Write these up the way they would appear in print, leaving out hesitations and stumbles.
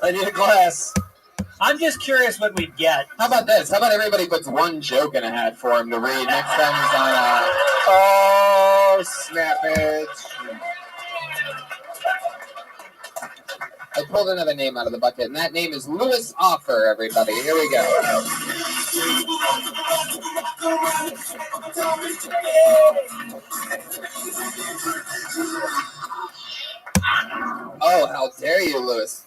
I need a glass. I'm just curious what we'd get. How about this? How about everybody puts one joke in a hat for him to read next time he's on Oh, snappage. I pulled another name out of the bucket, and that name is Louis Offer, everybody. Here we go. Oh, how dare you, Louis.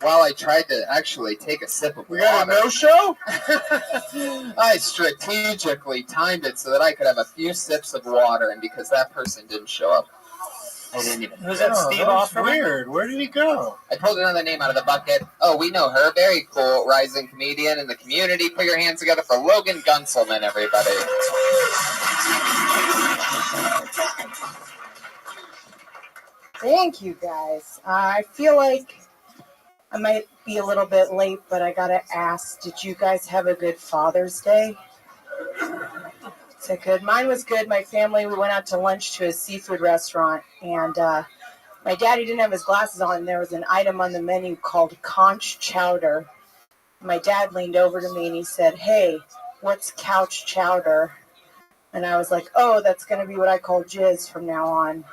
While I tried to actually take a sip of water. We got a no-show? I strategically timed it so that I could have a few sips of water, and because that person didn't show up, I didn't even. Was that Steve Offer? Weird. Where did he go? I pulled another name out of the bucket. Oh, we know her. Very cool rising comedian in the community. Put your hands together for Logan Gunselman, everybody. Thank you, guys. I feel like I might be a little bit late, but I gotta ask, did you guys have a good Father's Day? Is that good? Mine was good. My family, we went out to lunch to a seafood restaurant, and my daddy didn't have his glasses on, and there was an item on the menu called conch chowder. My dad leaned over to me and he said, "Hey, what's couch chowder?" And I was like, "Oh, that's going to be what I call jizz from now on."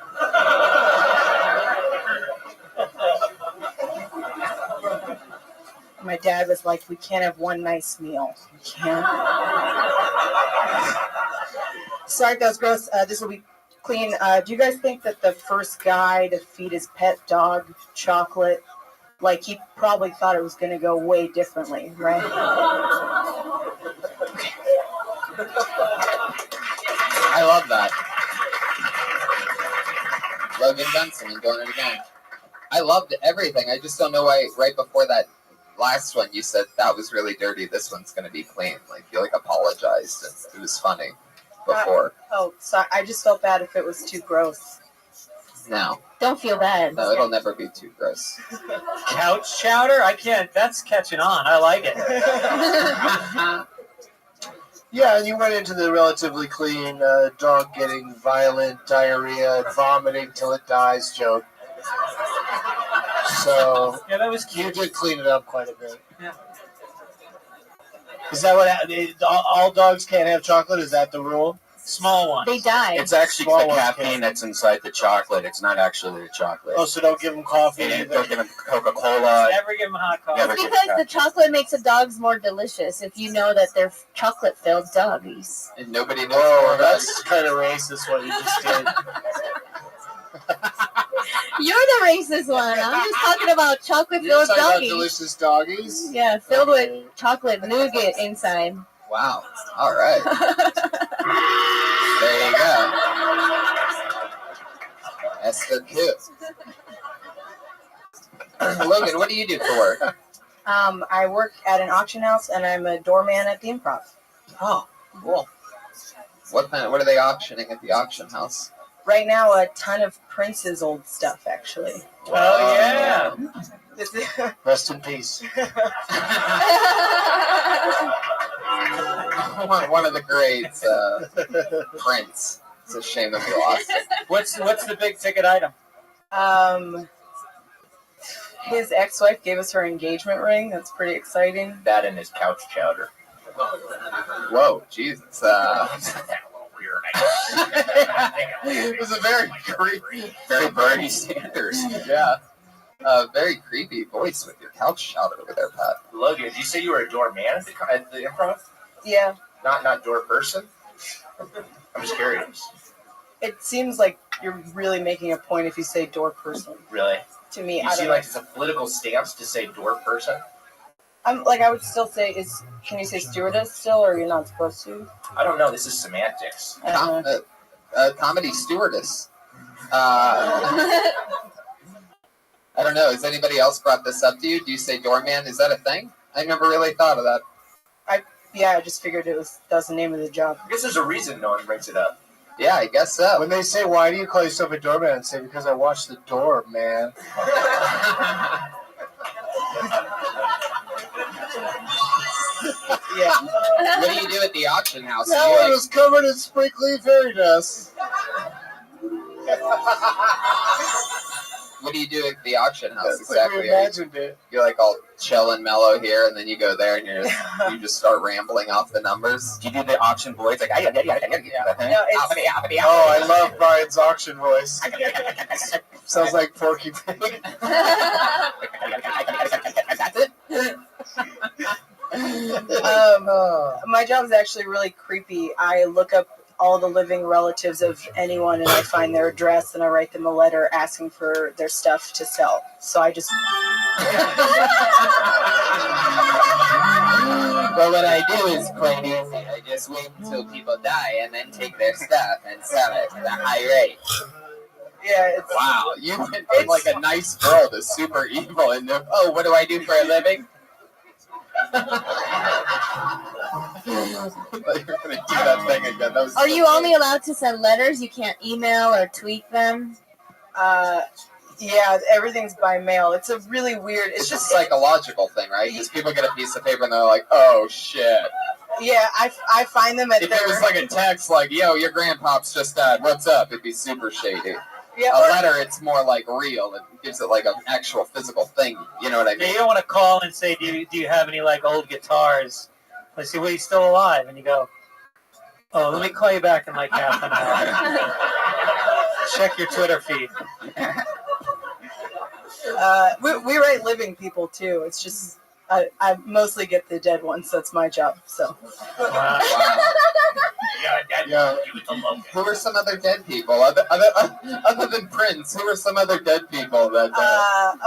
My dad was like, "We can't have one nice meal. We can't." Sorry if that was gross. This will be clean. Do you guys think that the first guy to feed his pet dog chocolate, like he probably thought it was going to go way differently, right? Okay. I love that. Logan Gunselman doing it again. I loved everything. I just don't know why right before that last one you said that was really dirty. This one's going to be clean. Like you apologized. It was funny before. Sorry. I just felt bad if it was too gross. No. Don't feel bad. No, it'll never be too gross. Couch chowder? I can't. That's catching on. I like it. Yeah, and you went into the relatively clean dog getting violent diarrhea and vomiting till it dies joke. So Yeah, that was you cute. did clean it up quite a bit. Yeah. Is that what all dogs can't have chocolate? Is that the rule? Small one. They die. It's actually Small the ones caffeine can. that's inside the chocolate. It's not actually the chocolate. Oh, so don't give them coffee And either. don't give them Coca-Cola. Never give them hot coffee. Never It's give because them the chocolate makes the dogs more delicious if you know that they're chocolate-filled doggies. And nobody knows Whoa, more about that's kind of racist what you just did. You're the racist one. I'm just talking about You're chocolate-filled talking about doggies. delicious doggies? Yeah, filled with chocolate nougat inside. Wow. All right. There you go. Esther Q. Logan, what do you do for work? I work at an auction house, and I'm a doorman at the Improv. Oh, cool. What are they auctioning at the auction house? Right now, a ton of Prince's old stuff, actually. Oh, yeah. This is- Rest in peace. One of the greats, Prince. It's a shame that we lost it. What's the big ticket item? His ex-wife gave us her engagement ring. That's pretty exciting. that in his couch chowder. Whoa, Jesus. It was a very creepy, very Bernie Sanders. Yeah. Very creepy voice with your couch chowder over there, Pat. Logan, did you say you were a doorman at the Improv? Yeah, Not door person? I'm just curious. it seems like you're really making a point if you say door person. Really? To me, You I see don't like know. it's a political stance to say door person? I would still say, can you say stewardess still, or you're not supposed to? I don't know. This is semantics. I don't know. Comedy stewardess. I don't know. Has anybody else brought this up to you? Do you say doorman? Is that a thing? I never really thought of that. Yeah, I just figured that's the name of the job. I guess there's a reason no one brings it up. Yeah, I guess so. When they say, "Why do you call yourself a doorman?" say, "Because I watch the door, man." Yeah. What do you do at the auction house? That one was covered in sprinkly fairy dust. What do you do at the auction house That's like we exactly? imagined it. You're like all chill and mellow here, and then you go there and you just start rambling off the numbers. Do you do the auction voice? Like, No, it's Oh, I love Brian's auction voice. Sounds like Porky Pig. my job is actually really creepy. I look up all the living relatives of anyone, and I find their address, and I write them a letter asking for their stuff to sell. So I just Well, what I do is quite easy. I just wait until people die and then take their stuff and sell it at a high rate. it's Wow, you went from like a nice girl to super evil and oh, what do I do for a living? You're gonna do that thing again. That was Are so you only funny. allowed to send letters? You can't email or tweet them? yeah, everything's by mail. It's a really weird. It's just a psychological thing, right? Because people get a piece of paper and they're like, oh shit. Yeah, I find them at If their. it was like a text like, yo, your grandpops just died, what's up? It'd be super shady. Yeah, A letter, it's more like real. It gives it like an actual physical thing. You know what I Yeah, mean? you don't want to call and say, do you have any like old guitars? Let's see, well, he's still alive, and you go, oh, let me call you back in like half an hour. Check your Twitter feed. we write living people too. It's just I mostly get the dead ones. That's my job. So Wow. Yeah. Who are some other dead people other than Prince? Who are some other dead people that?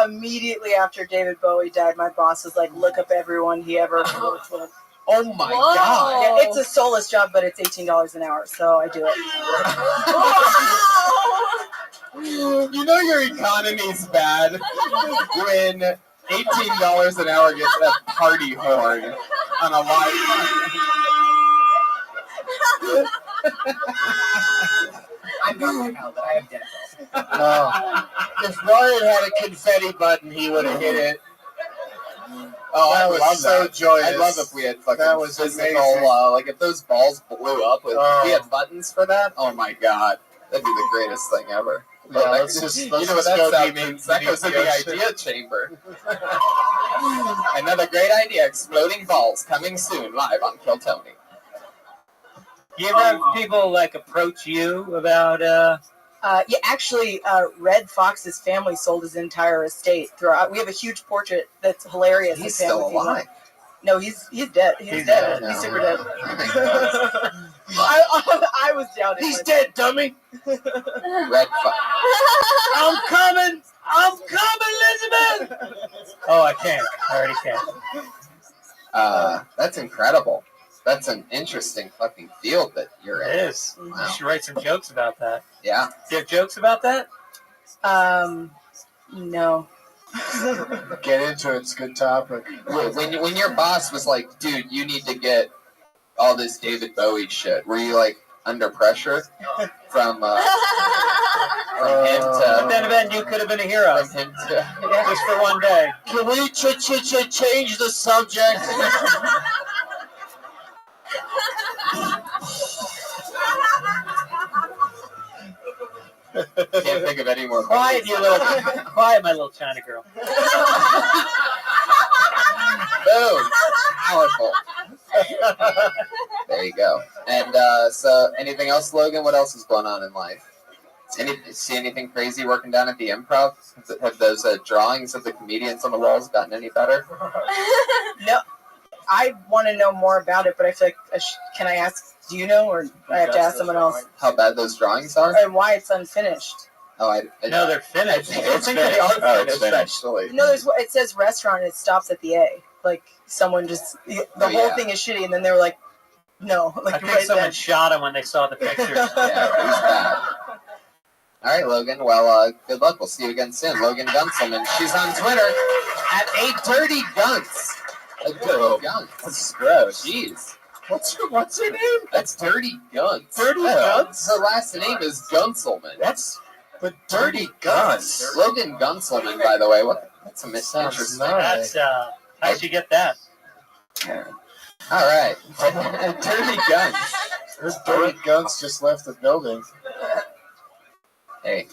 immediately after David Bowie died, my boss was like, look up everyone he ever worked with. Oh my Whoa. god! Yeah, it's a soulless job, but it's $18 an hour, so I do it. You know your economy's bad when $18 an hour gets a party horn on a live. I'm not now, but I have dental. If Brian had a confetti button, he would have hit it. Oh, That I was love so that. joyous. I love if we had fucking That was physical, amazing. like if those balls blew up with, Oh. we had buttons for that. Oh my god, that'd be the greatest thing ever. Yeah, Oh, let's that- just you know what go that sound deep means? That goes in the the ocean. idea chamber. Another great idea: exploding balls coming soon, live on Kill Tony. You ever have people like approach you about Yeah, actually, Red Fox's family sold his entire estate. We have a huge portrait that's hilarious. He's of him still with these alive. No, he's dead. He's He's dead. dead He's now. super dead. I was doubting. He's dead, dummy. Red I'm coming, Elizabeth. Oh, I can't. I already can't. That's incredible. That's an interesting fucking field that you're It in. is. You should write some jokes about that. Yeah. Do you have jokes about that? No. Get into it. It's a good topic. When your boss was like, dude, you need to get all this David Bowie shit, were you like under pressure from him to Then you could have been a hero. from him to Just for one day. Can we change the subject? can't think of any more Quiet, quiet, my little China girl. Boom. Powerful. There you go. And so anything else, Logan? What else is going on in life? See anything crazy working down at the Improv? Have those drawings of the comedians on the walls gotten any better? No. I want to know more about it, but I feel like can I ask? Do you know, or I have to ask someone else? How bad those drawings are? And why it's unfinished? Oh, I No, they're finished. I think they are Oh, it's finished, finished. actually. No, it says restaurant. And it stops at the A. Like someone just the Oh, whole yeah. thing is shitty, and then they were like, no, I like think right someone then. shot him when they saw the pictures. Yeah, it was bad. All right, Logan. Well, good luck. We'll see you again soon. Logan Gunselman. She's on Twitter at @dirtyguns. Dirty Guns. That's gross. Jeez. What's her name? That's Dirty Guns. Dirty Guns? Her last name is Gunselman. But dirty guns. Logan Gunselman, by the way. That's a Sounds interesting. nice. That's how'd you get that? All right. Dirty Guns. Those dirty guns just left the building. Hey,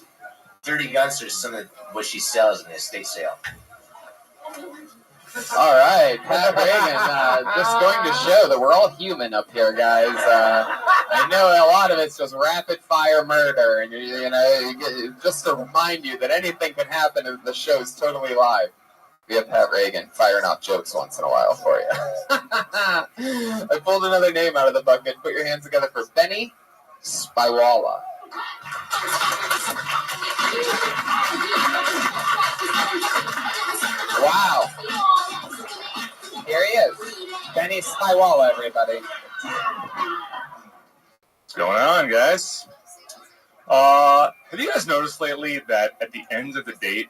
Dirty Gunster's some of what she sells in the estate sale. All right, Pat Reagan, just going to show that we're all human up here, guys. I know a lot of it's just rapid fire murder, and just to remind you that anything can happen if the show's totally live. We have Pat Reagan firing off jokes once in a while for you. I pulled another name out of the bucket. Put your hands together for Benny Spywala. Wow. Here he is. Benny Spywala, everybody. What's going on, guys? Have you guys noticed lately that at the end of the date,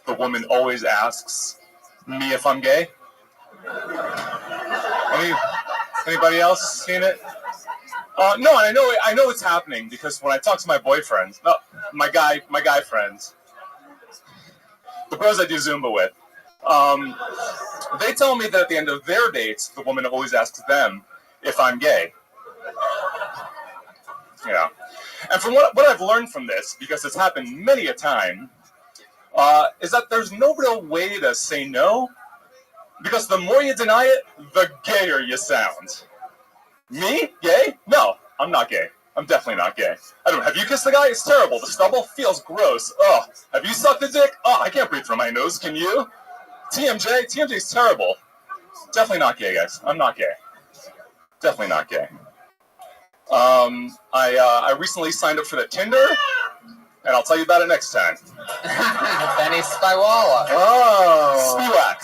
the woman always asks me if I'm gay? Anybody else seen it? No, and I know it's happening because when I talk to my boyfriends, my guy friends, the bros I do Zumba with, they tell me that at the end of their dates, the woman always asks them if I'm gay. Yeah. And from what I've learned from this, because it's happened many a time, is that there's no real way to say no, because the more you deny it, the gayer you sound. Me? Gay? No, I'm not gay. I'm definitely not gay. Have you kissed the guy? It's terrible. The stubble feels gross. Ugh. Have you sucked a dick? Oh, I can't breathe through my nose. Can you? TMJ's terrible. Definitely not gay, guys. I'm not gay. Definitely not gay. I recently signed up for the Tinder, and I'll tell you about it next time. Benny Spywala. Oh. Spiwak.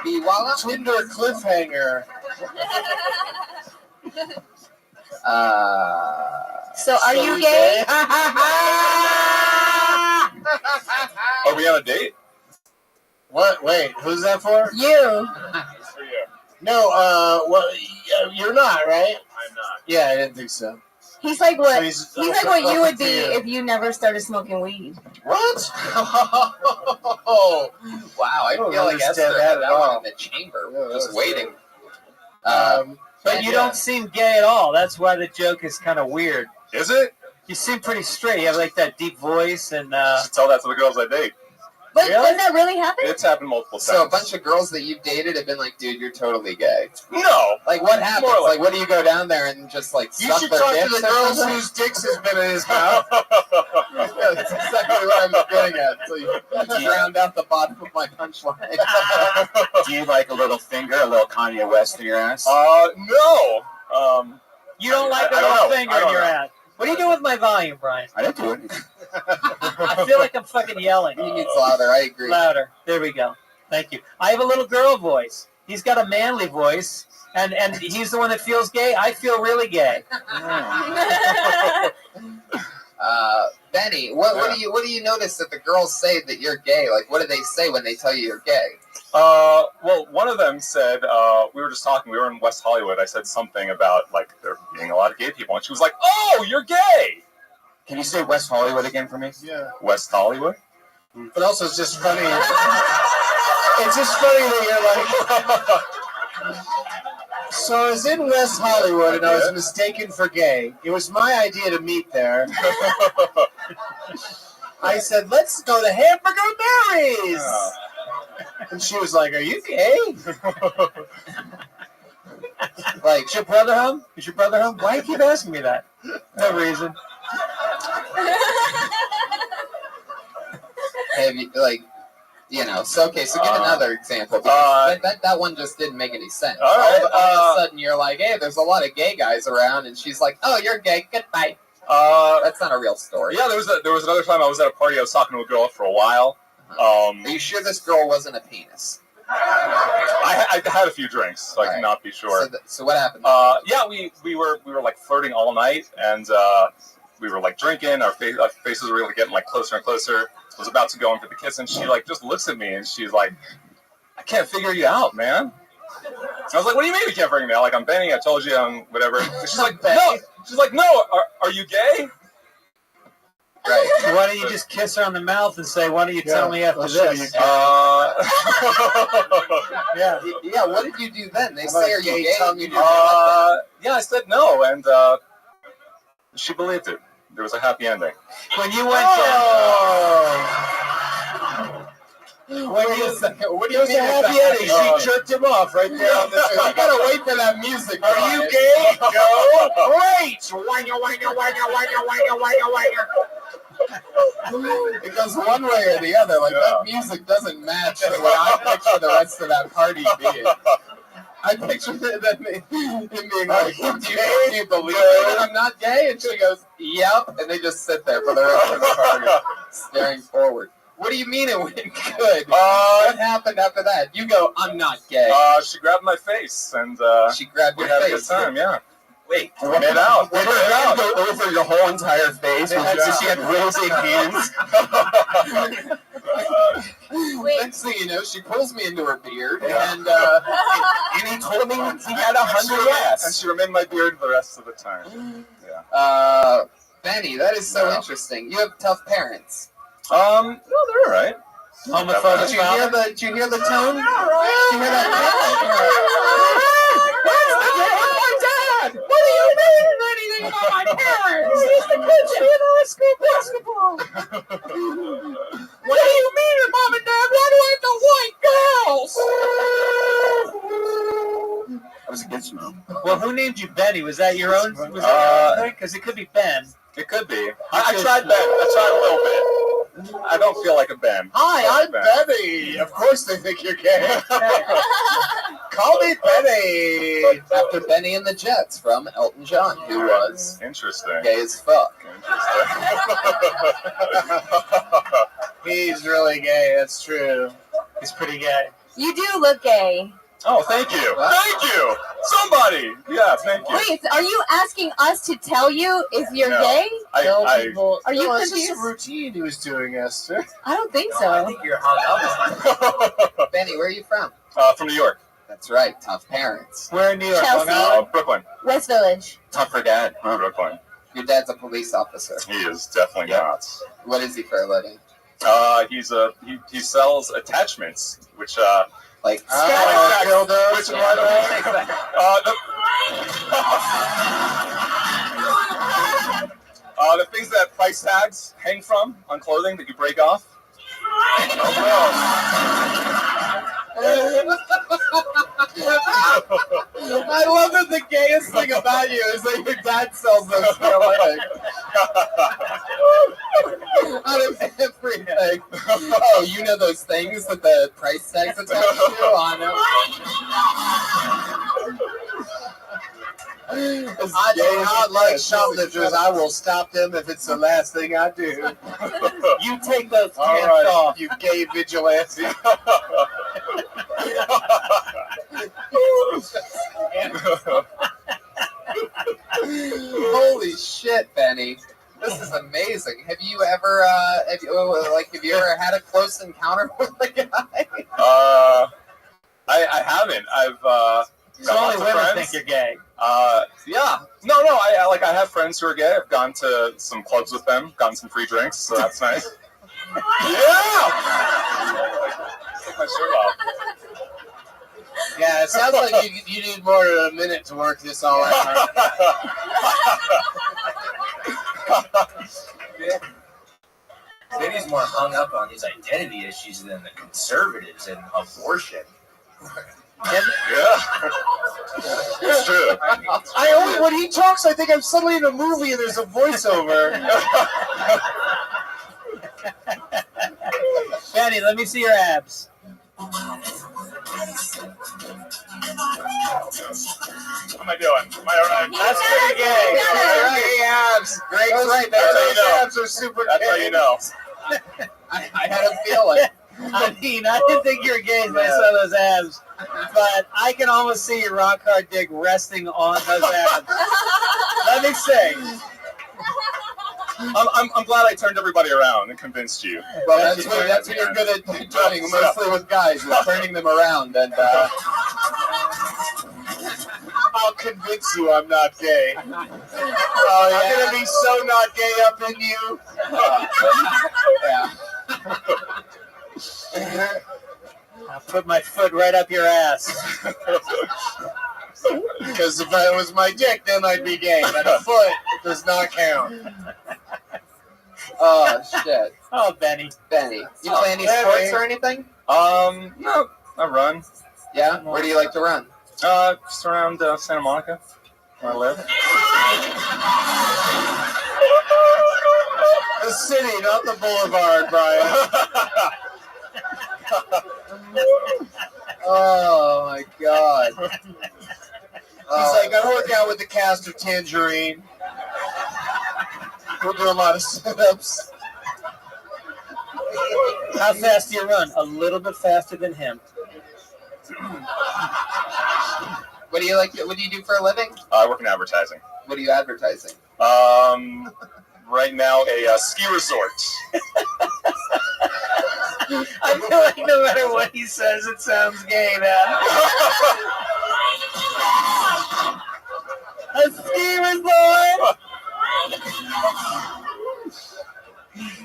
Spiwala? Tinder cliffhanger. So are you gay? Are we on a date? What? Wait, who's that for? You. For you. No, well, you're not, right? I'm not. Yeah, I didn't think so. He's like what? So He's like what you would be you. if you never started smoking weed. What? Oh, wow, I don't feel like understand Esther that had at that all. one in the chamber, just waiting. But you don't seem gay at all. That's why the joke is kind of weird. Is it? You seem pretty straight. You have like that deep voice and. I should tell that to the girls I date. But Really? does that really happen? It's happened multiple times. So a bunch of girls that you've dated have been like, dude, you're totally gay. No. Like, what happens? More Like, what do you go down there and just, like, You suck should their talk to dicks the or girls something? whose dicks has been in his mouth. Yeah, that's exactly what I was getting at. So you drowned out the bottom of my punchline. Do you like a little finger, a little Kanye West in your ass? No. You don't like a I don't little know. finger I in don't your know. ass. What are you doing with my volume, Brian? I didn't do it. I feel like I'm fucking yelling. He needs louder, I agree. Louder. There we go. Thank you. I have a little girl voice. He's got a manly voice, and he's the one that feels gay. I feel really gay. Benny, what do you notice that the girls say that you're gay? Like, what do they say when they tell you you're gay? Well, one of them said, we were just talking, we were in West Hollywood, I said something about, like, there being a lot of gay people, and she was like, oh, you're gay! Can you say West Hollywood again for me? Yeah. West Hollywood? But also, it's just funny. It's just funny that you're like. So I was in West Hollywood and I was mistaken for gay. It was my idea to meet there. I said, let's go to Hamburger Mary's. And she was like, are you gay? Like, is your brother home? Is your brother home? Why do you keep asking me that? No reason. Have you, like, you know, so give another example. Because that one just didn't make any sense. All right, All of a sudden, you're like, hey, there's a lot of gay guys around, and she's like, oh, you're gay, goodbye. That's not a real story. Yeah, there was another time I was at a party, I was talking to a girl for a while. Are you sure this girl wasn't a penis? I had a few drinks, so I cannot be sure. So what happened? Yeah, we were like flirting all night, and we were like drinking. Our faces were really getting like closer and closer. I was about to go in for the kiss, and she like just looks at me, and she's like, "I can't figure you out, man." I was like, "What do you mean you can't figure me out? Like I'm Benny. I told you, whatever." And she's like, "No." She's like, "No. Are you gay?" Right. Why don't you just kiss her on the mouth and say, why don't you tell me after this? Yeah. Yeah, what did you do then? They say, are you gay? Yeah, I said no, and she believed it. There was a happy ending. When you went Wait a second. What do It you was mean a it's happy ending. ending? She jerked him off right there on the You gotta wait for that music. Are Brian. you gay? No. Great. It goes one way or the other. Like that music doesn't match what I picture the rest of that party being. I pictured him being like, do you believe that I'm not gay? And she goes, yep. And they just sit there for the rest of the party, staring forward. What do you mean it went good? What happened after that? You go, I'm not gay. She grabbed my face and She grabbed we your had a good face. time. Yeah. Wait. We made out. We made out. Over your whole entire face. She had rosy hands. Wait. Next thing you know, she pulls me into her beard, and he told me he had And 100 and yes. she remained my beard the rest of the time. Benny, that is so interesting. You have tough parents. No, they're all right. homophobic Did you hear father. the? Did you hear the tone? Did you hear that? What do you mean anything about my parents? He's the good shit in high school basketball. What do you mean, Mom and Dad? Why do I have to white girls? I was against you. Well, who named you Benny? Was that your own? Was that your own thing? Because it could be Ben. It could be. I tried Ben. I tried a little bit. I don't feel like a Ben. Hi, I'm Benny. Of course they think you're gay. Call me Benny. After Benny and the Jets from Elton John, who was Interesting. gay as fuck. He's really gay. That's true. He's pretty gay. You do look gay. Oh, thank you. Thank you. Somebody. Yeah, thank you. Wait, are you asking us to tell you if you're No. gay? Well, Are you no, it's just confused? a routine he was doing, Esther. I don't think I so. think you're hung up. Benny, where are you from? From New York. That's right, tough parents. Where in New York? Chelsea. Long Island? Brooklyn. West Village. Tough for dad. Brooklyn. Your dad's a police officer. He is definitely not. What is he for a living? He sells attachments, which Like, dildos. which the things that price tags hang from on clothing that you break off. I love that the gayest thing about you is that your dad sells those for a living. Out of everything. Oh, you know those things that the price tags attached to on them? I do not like shoplifters. I will stop them if it's the last thing I do. You take those All pants right, off. you gay vigilante. Holy shit, Benny. This is amazing. Have you ever have you ever had a close encounter with a guy? I haven't. I've So got only lots of women friends. think you're gay. Yeah. No. I have friends who are gay. I've gone to some clubs with them, gotten some free drinks, so that's nice. Yeah. Take my shirt off. Yeah, it sounds like you need more than a minute to work this all out. Benny's more hung up on his identity issues than the conservatives and abortion. Yeah. It's true. When he talks, I think I'm suddenly in a movie and there's a voiceover. Benny, let me see your abs. What am I doing? Am I all right? That's pretty gay. Gay abs. Great, right. That's how you Those know. abs are super That's how gay. you know. I had a feeling. I mean, I didn't think you were gay when I saw those abs, but I can almost see your rock hard dick resting on those abs. Let me say, I'm glad I turned everybody around and convinced you. Well, that's what you're good at doing, mostly with guys, is turning them around. And I'll convince you I'm not gay. oh, I'm gonna be so not gay up in you. yeah. I'll put my foot right up your ass. Because if it was my dick, then I'd be gay. But a foot does not count. Oh shit. Oh, Benny. Benny, you play any sports or anything? No, I run. Yeah. Where do you like to run? Just around Santa Monica, where I live. The city, not the boulevard, Brian. Oh my god. He's like, I work out with the cast of Tangerine. We'll do a lot of sit-ups. How fast do you run? A little bit faster than him. What do you like? What do you do for a living? I work in advertising. What are you advertising? Right now a ski resort. I feel like no matter what he says, it sounds gay, man. A ski resort.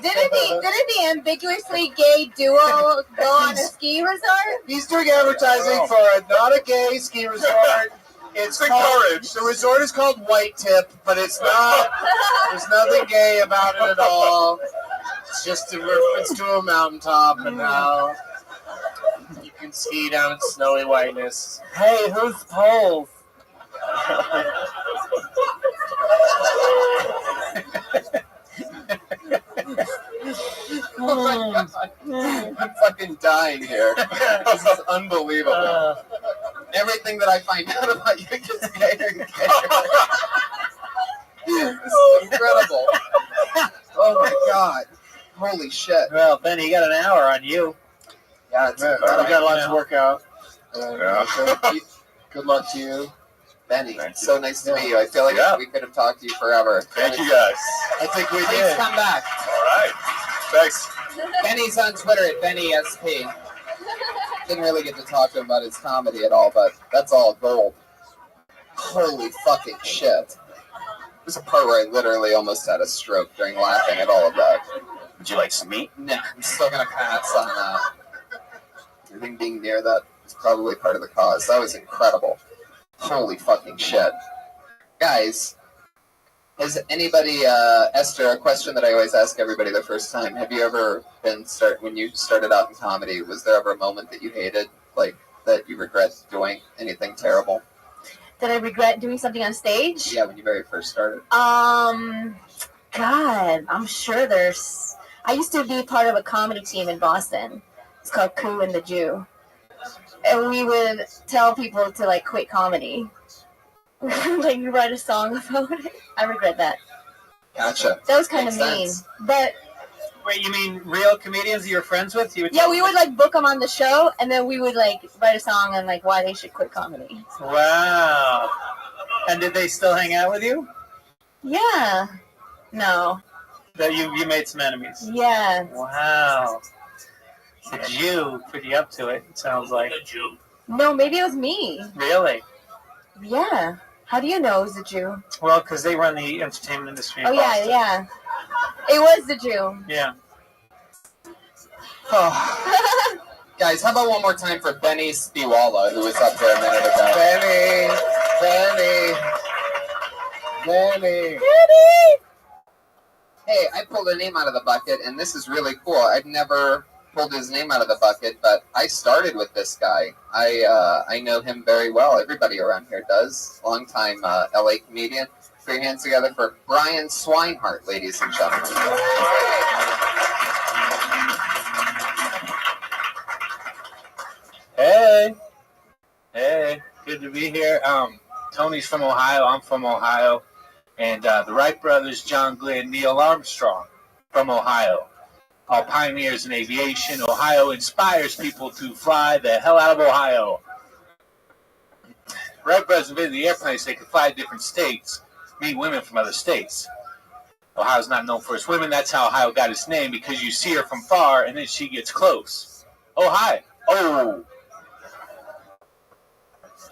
Didn't the ambiguously gay duo go on a ski resort? He's doing advertising for not a gay ski resort. It's called, the resort is called White Tip, but it's not. There's nothing gay about it at all. It's just a reference to a mountaintop, and now you can ski down in snowy whiteness. Hey, who's Poles? Oh my god. I'm fucking dying here. This is unbelievable. Everything that I find out about you gets gayer and gayer. This is incredible. Oh my god. Holy shit. Well, Benny, you got an hour on you. Yeah, it's I've incredible. got a lot to work out. Yeah. Good luck to you. Benny, Thank so nice to meet you. I feel like we could have talked to you forever. Thank you guys. I think we Please did. come back. All right. Thanks. Benny's on Twitter at BennySP. Didn't really get to talk to him about his comedy at all, but that's all gold. Holy fucking shit. There's a part where I literally almost had a stroke during laughing at all of that. Would you like some meat? Nah, I'm still gonna pass on that. I think being near that is probably part of the cause. That was incredible. Holy fucking shit. Guys, has anybody, Esther, a question that I always ask everybody the first time. Have you ever when you started out in comedy, was there ever a moment that you hated, like, that you regret doing anything terrible? Did I regret doing something on stage? Yeah, when you very first started. God, I'm sure there's. I used to be part of a comedy team in Boston. It's called Coup and the Jew. And we would tell people to, like, quit comedy. Like, you write a song about it. I regret that. Gotcha. That was kind of Makes mean. sense. But, Wait, you mean real comedians that you're friends with? You would yeah, we would, like, book them on the show, and then we would, like, write a song on, like, why they should quit comedy. Wow. And did they still hang out with you? Yeah. No. That you made some enemies? Yeah. Wow. The Jew put you up to it, it sounds like. The Jew. No, maybe it was me. Really? Yeah. How do you know it was a Jew? Well, because they run the entertainment industry in Oh, yeah, Boston. yeah. It was the Jew. Yeah. Oh. Guys, how about one more time for Benny Spiwala, who was up there a minute ago? Benny. Hey, I pulled a name out of the bucket, and this is really cool. I've never pulled his name out of the bucket, but I started with this guy. I know him very well. Everybody around here does. Long-time LA comedian. Put your hands together for Brian Swinehart, ladies and gentlemen. Hey, good to be here. Tony's from Ohio. I'm from Ohio. And the Wright brothers, John Glenn, Neil Armstrong, from Ohio. All pioneers in aviation. Ohio inspires people to fly the hell out of Ohio. Wright brothers invented the airplane so they could fly to different states, meet women from other states. Ohio's not known for its women. That's how Ohio got its name, because you see her from far and then she gets close. Oh, hi. Oh.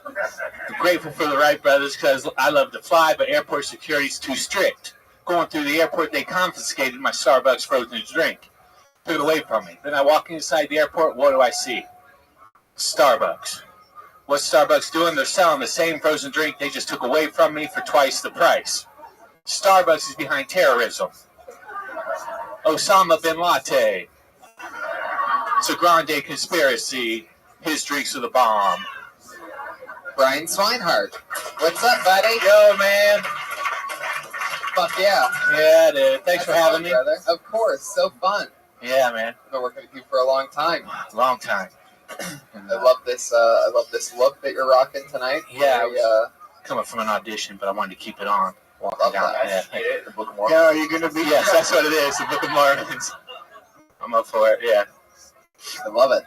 I'm grateful for the Wright brothers because I love to fly, but airport security's too strict. Going through the airport, they confiscated my Starbucks frozen drink. Took it away from me. Then I walk inside the airport, what do I see? Starbucks. What's Starbucks doing? They're selling the same frozen drink they just took away from me for twice the price. Starbucks is behind terrorism. Osama bin Laden. It's a grande conspiracy. His drinks are the bomb. Brian Swinehart. What's up, buddy? Yo, man. Fuck yeah. Yeah, dude. Thanks for having me. Brother. Of course. So fun. Yeah, man. I've been working with you for a long time. Long time. I love this look that you're rocking tonight. Yeah, Very, coming from an audition, but I wanted to keep it on. love that. Yeah. The Book of Mormon. Yeah, are you gonna be? Yes, that's what it is. The Book of Mormons. I'm up for it. Yeah. I love it.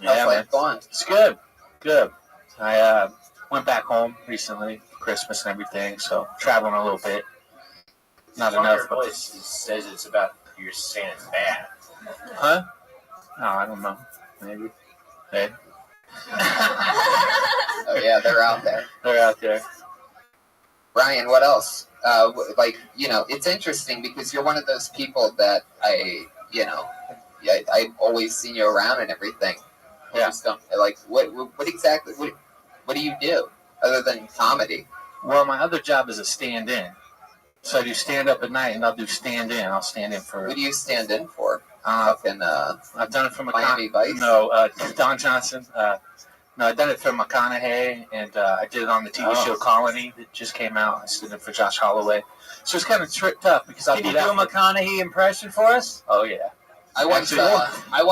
Yeah, How's life going? It's good. Good. I went back home recently for Christmas and everything, so traveling a little bit. Not One of enough. your voice says it's about you're saying it's bad. Huh? No, I don't know. Maybe. Hey. Oh yeah, they're out there. They're out there. Brian, what else? It's interesting because you're one of those people that I've always seen you around and everything. I Yeah. just don't, what exactly, what do you do other than comedy? Well, my other job is a stand-in. So I do stand-up at night, and I'll do stand-in. I'll stand in for... Who do you stand in for? I've done it for Miami Vice? No, Don Johnson. No, I've done it for McConaughey, and I did it on the TV show Colony that just came out. I stood in for Josh Holloway. So it's kind of tough because Can you do a McConaughey impression for us? Oh, yeah. I once did. Wait, I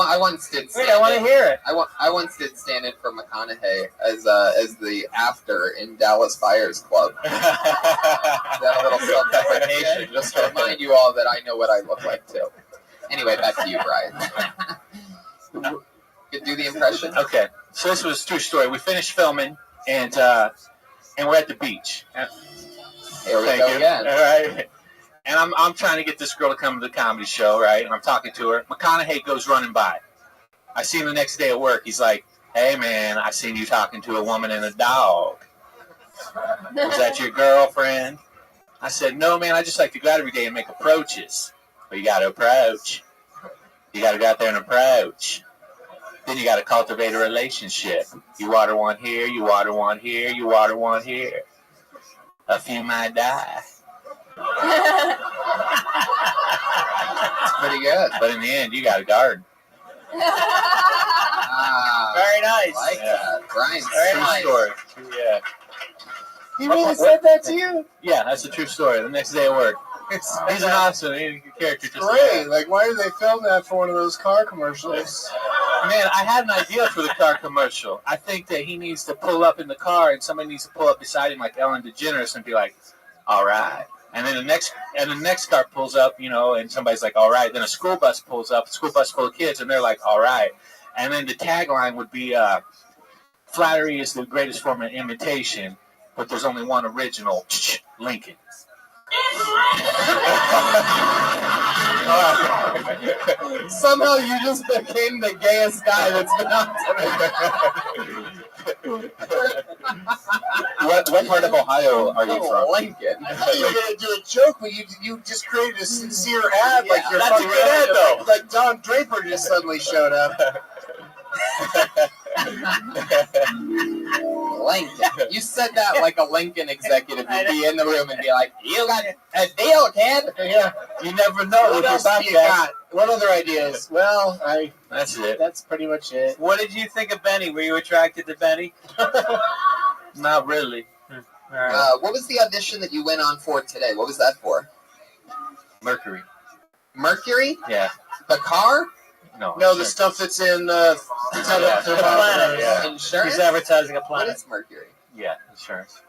want to hear it. I once did stand in for McConaughey as the after in Dallas Buyers Club. That little self-deprecation, just to remind you all that I know what I look like too. Anyway, back to you, Brian. Do the impression. Okay, so this was a true story. We finished filming, and we're at the beach. Here we go again. All right. And I'm trying to get this girl to come to the comedy show, right? And I'm talking to her. McConaughey goes running by. I see him the next day at work. He's like, "Hey, man, I seen you talking to a woman and a dog. Was that your girlfriend?" I said, "No, man, I just like to go out every day and make approaches. But you got to approach. You got to go out there and approach. Then you got to cultivate a relationship. You water one here, you water one here, you water one here. A few might die." It's pretty good. But in the end, you got a garden. Very nice. Like that. Brian's Very True nice. story. Yeah. He really said that to you? Yeah, that's a true story. The next day at work. He's an awesome character. Just Great. Like, why did they film that for one of those car commercials? Man, I had an idea for the car commercial. I think that he needs to pull up in the car, and somebody needs to pull up beside him, like Ellen DeGeneres, and be like, "All right." And then the next car pulls up, and somebody's like, "All right." Then a school bus pulls up, a school bus full of kids, and they're like, "All right." And then the tagline would be, "Flattery is the greatest form of imitation, but there's only one original, Lincoln." Somehow you just became the gayest guy that's been on What part of Ohio are you from? Lincoln. I thought you were going to do a joke, but you just created a sincere ad. Like you're that's fucking a good ad, though. Like Don Draper just suddenly showed up. Lincoln. You said that like a Lincoln executive would be in the room and be like, "You got a deal, kid." Yeah. You never know. What else do you got? What other ideas? Well, That's it. that's pretty much it. What did you think of Benny? Were you attracted to Benny? Not really. All right. What was the audition that you went on for today? What was that for? Mercury. Mercury? Yeah. The car? No, the stuff that's in Planet. Yeah. Insurance? He's advertising a What planet. is Mercury? Yeah, insurance.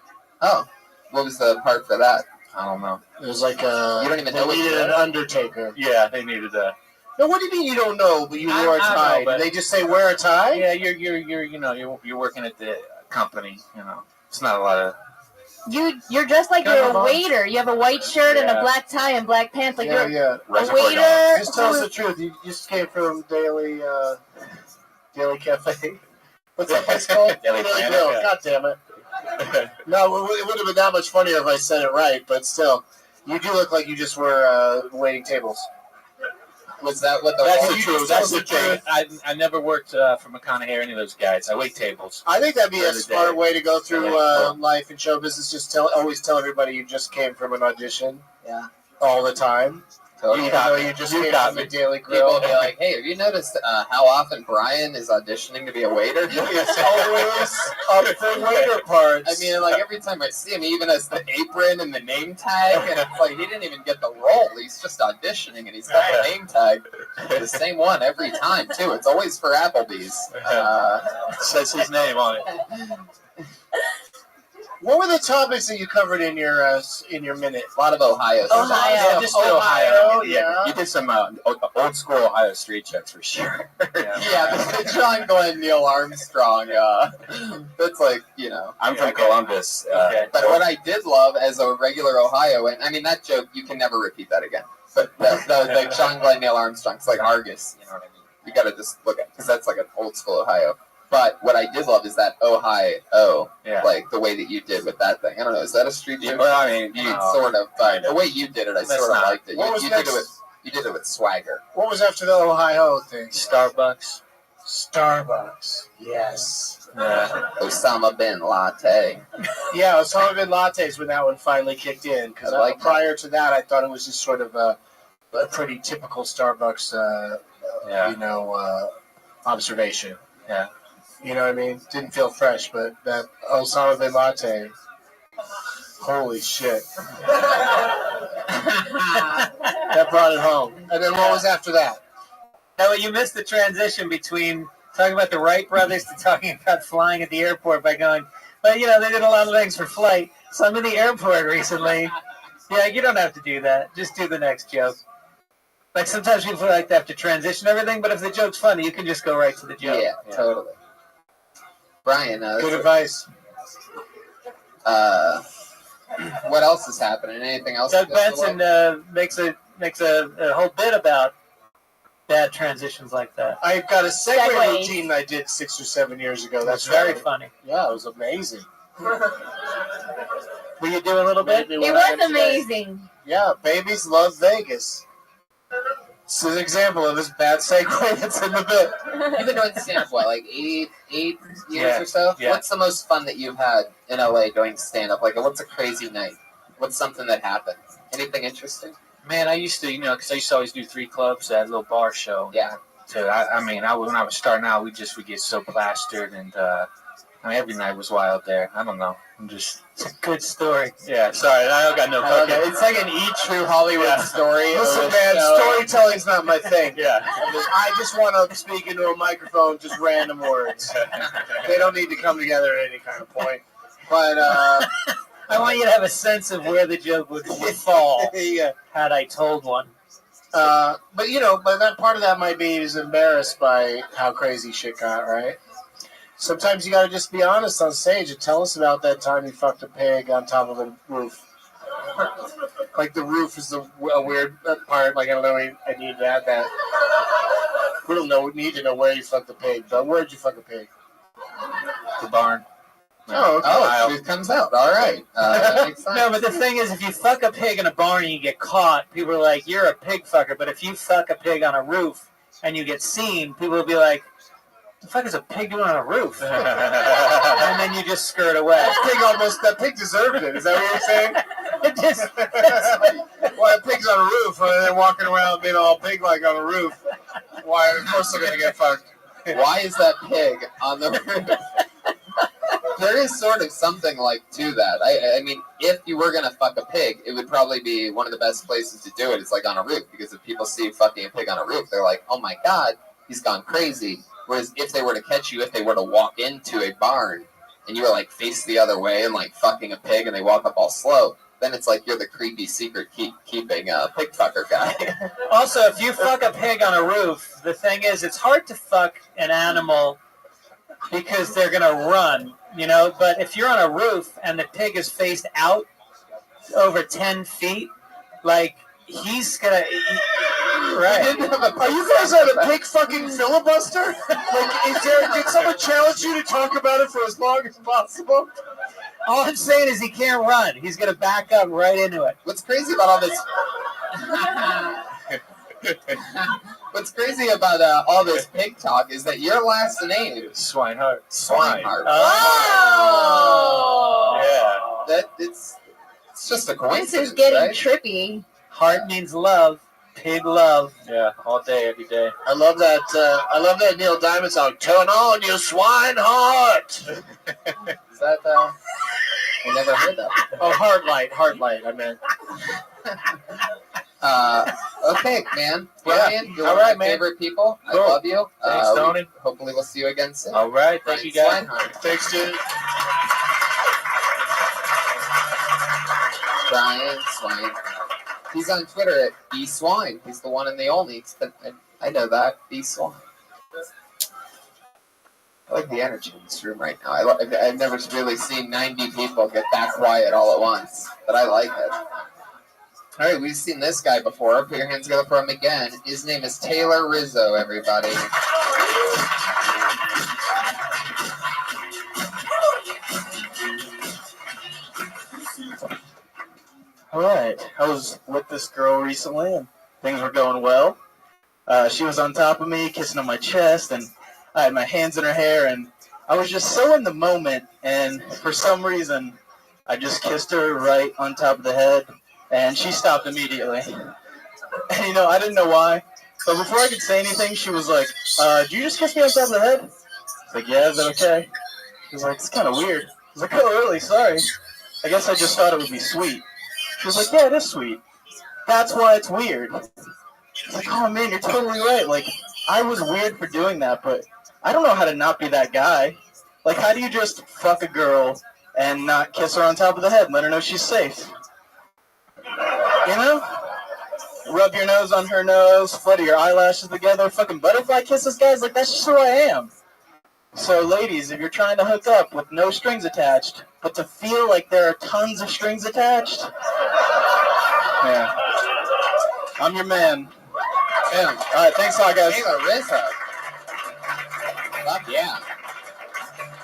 Oh. What was the part for that? I don't know. It was like You don't even know they what needed it an is? undertaker. Yeah, they needed a. No, what do you mean you don't know? But you I- wore a I know, tie. but- Did they just say wear a tie? Yeah, you're working at the company. It's not a lot of. You're dressed like Can I you're move a on? waiter. You have a white shirt and Yeah. a black tie and black pants. Like you're yeah. a Reservoir waiter. Dogs. Just tell us the truth. You just came from Daily Cafe. What's that place called? Daily Planet, Grill. yeah. God damn it. No, it would have been that much funnier if I said it right, but still. You do look like you just were waiting tables. Was that what the That's Oh, the you truth. just That's told the the truth. I never worked for McConaughey or any of those guys. I wait tables. I think that'd be a Every smart day. way to go through Yeah. life and show business. Just always tell everybody you just came from an audition Yeah. all the time. Totally. You just came got from the me. Daily People Grill. will be like, "Hey, have you noticed how often Brian is auditioning to be a waiter?" He's always up for waiter parts. I mean, like every time I see him, he even has the apron and the name tag, and it's like he didn't even get the role. He's just auditioning, and he's got the name tag, the same one every time too. It's always for Applebee's. Says his name on it. What were the topics that you covered in your minute? A lot of Ohio. Ohio. Yeah, just Ohio, Ohio. yeah. You did some old school Ohio street checks for sure. Yeah, the John Glenn, Neil Armstrong. That's like, you know. I'm from Columbus. But what I did love as a regular Ohioan, I mean, that joke, you can never repeat that again. But the John Glenn, Neil Armstrong, it's like Argus, you know what I mean? You got to just look at it, because that's like an old school Ohio. But what I did love is that Ohio, like the way that you did with that thing. I don't know, is that a street joke? Well, I mean, Sort of, but the way you did it, I sort of liked it. What was You next? did it with swagger. What was after the Ohio thing? Starbucks. Starbucks. Yes. Osama bin Latte. Yeah, Osama bin lattes when that one finally kicked in. Because I like prior to that, I thought it was just sort of a pretty typical Starbucks, observation. Yeah. You know what I mean? Didn't feel fresh, but that Osama bin latte, holy shit. That brought it home. And then what was after that? Now, you missed the transition between talking about the Wright brothers to talking about flying at the airport by going, well, you know, they did a lot of things for flight. So I'm in the airport recently. Yeah, you don't have to do that. Just do the next joke. Like, sometimes people like to have to transition everything, but if the joke's funny, you can just go right to the joke. Yeah, totally. Brian, Good advice. What else is happening? Anything else? Doug Benson makes a whole bit about bad transitions like that. I've got a segue Segues. routine I did 6 or 7 years ago. That's That's very right. funny. Yeah, it was amazing. Will you do a little bit? It was amazing. Yeah, babies love Vegas. This is an example of this bad segue that's in the bit. You've been doing stand-up, what, like eight years Yeah. or so? Yeah. What's the most fun that you've had in LA doing stand-up? Like, what's a crazy night? What's something that happened? Anything interesting? Man, I used to, because I used to always do 3 clubs at a little bar show. Yeah. So, when I was starting out, we would get so plastered, and every night was wild there. I don't know. It's a good story. Yeah, sorry, I don't got no I love fucking. it. It's like an true Hollywood story. Listen, man, storytelling's not my thing. Yeah. I just want to speak into a microphone, just random words. They don't need to come together at any kind of point. But, I want you to have a sense of where the joke would fall yeah. had I told one. But that part of that might be he's embarrassed by how crazy shit got, right? Sometimes you gotta just be honest on stage and tell us about that time you fucked a pig on top of a roof. Like the roof is a weird part. Like I don't know, I need to add that. We don't need to know where you fucked the pig, but where'd you fuck a pig? The barn. Oh, okay. Oh, truth comes out. All right. That makes sense. No, but the thing is, if you fuck a pig in a barn and you get caught, people are like, you're a pig fucker. But if you fuck a pig on a roof and you get seen, people will be like, the fuck is a pig doing on a roof? And then you just skirt away. That pig deserved it. Is that what you're saying? It just, Well, the pig's on a roof, and they're walking around being all pig-like on a roof. Why? Of course they're gonna get fucked. Why is that pig on the roof? There is sort of something like to that. I mean, if you were gonna fuck a pig, it would probably be one of the best places to do it. It's like on a roof, because if people see you fucking a pig on a roof, they're like, "Oh my god, he's gone crazy." Whereas if they were to catch you, if they were to walk into a barn and you were like face the other way and like fucking a pig and they walk up all slow, then it's like you're the creepy secret keeping pig fucker guy. also, if you fuck a pig on a roof, the thing is, it's hard to fuck an animal because they're gonna run, But if you're on a roof and the pig is faced out over 10 feet, like he's gonna. Right. Are you guys on a pig fucking filibuster? Did someone challenge you to talk about it for as long as possible? All I'm saying is he can't run. He's gonna back up right into it. What's crazy about all this? What's crazy about all this pig talk is that your last name Swinehart. Swinehart. Oh. Yeah. That it's just a This coincidence. is getting right? trippy. Heart means love. Pig love. Yeah, all day, every day. I love that. I love that Neil Diamond song. Turn on your swine heart. Is that I never heard that. Oh, Heart Light. I meant. Okay, man. Brian, you're All one right, of my man. favorite people. I Cool. love you. Thanks, Tony. Hopefully we'll see you again soon. All right, thank you, guys. Thanks, dude. Brian Swine. He's on Twitter at bswine. He's the one and the only. I know that. bswine. I like the energy in this room right now. I've never really seen 90 people get that quiet all at once, but I like it. All right, we've seen this guy before. Put your hands together for him again. His name is Taylor Rizzo, everybody. All right. I was with this girl recently, and things were going well. She was on top of me, kissing on my chest, and I had my hands in her hair, and I was just so in the moment, and for some reason, I just kissed her right on top of the head, and she stopped immediately. And, you know, I didn't know why, but before I could say anything, she was like, did you just kiss me on top of the head? I was like, yeah, is that okay? She was like, it's kind of weird. I was like, oh, really? Sorry. I guess I just thought it would be sweet. She was like, yeah, it is sweet. That's why it's weird. It's like, oh, man, you're totally right. Like, I was weird for doing that, but I don't know how to not be that guy. Like, how do you just fuck a girl and not kiss her on top of the head and let her know she's safe? You know? Rub your nose on her nose, flutter your eyelashes together, fucking butterfly kisses, guys. Like, that's just who I am. So, ladies, if you're trying to hook up with no strings attached, but to feel like there are tons of strings attached, yeah, I'm your man. Boom. All right, thanks a lot, guys. Taylor Rizzo. Fuck yeah.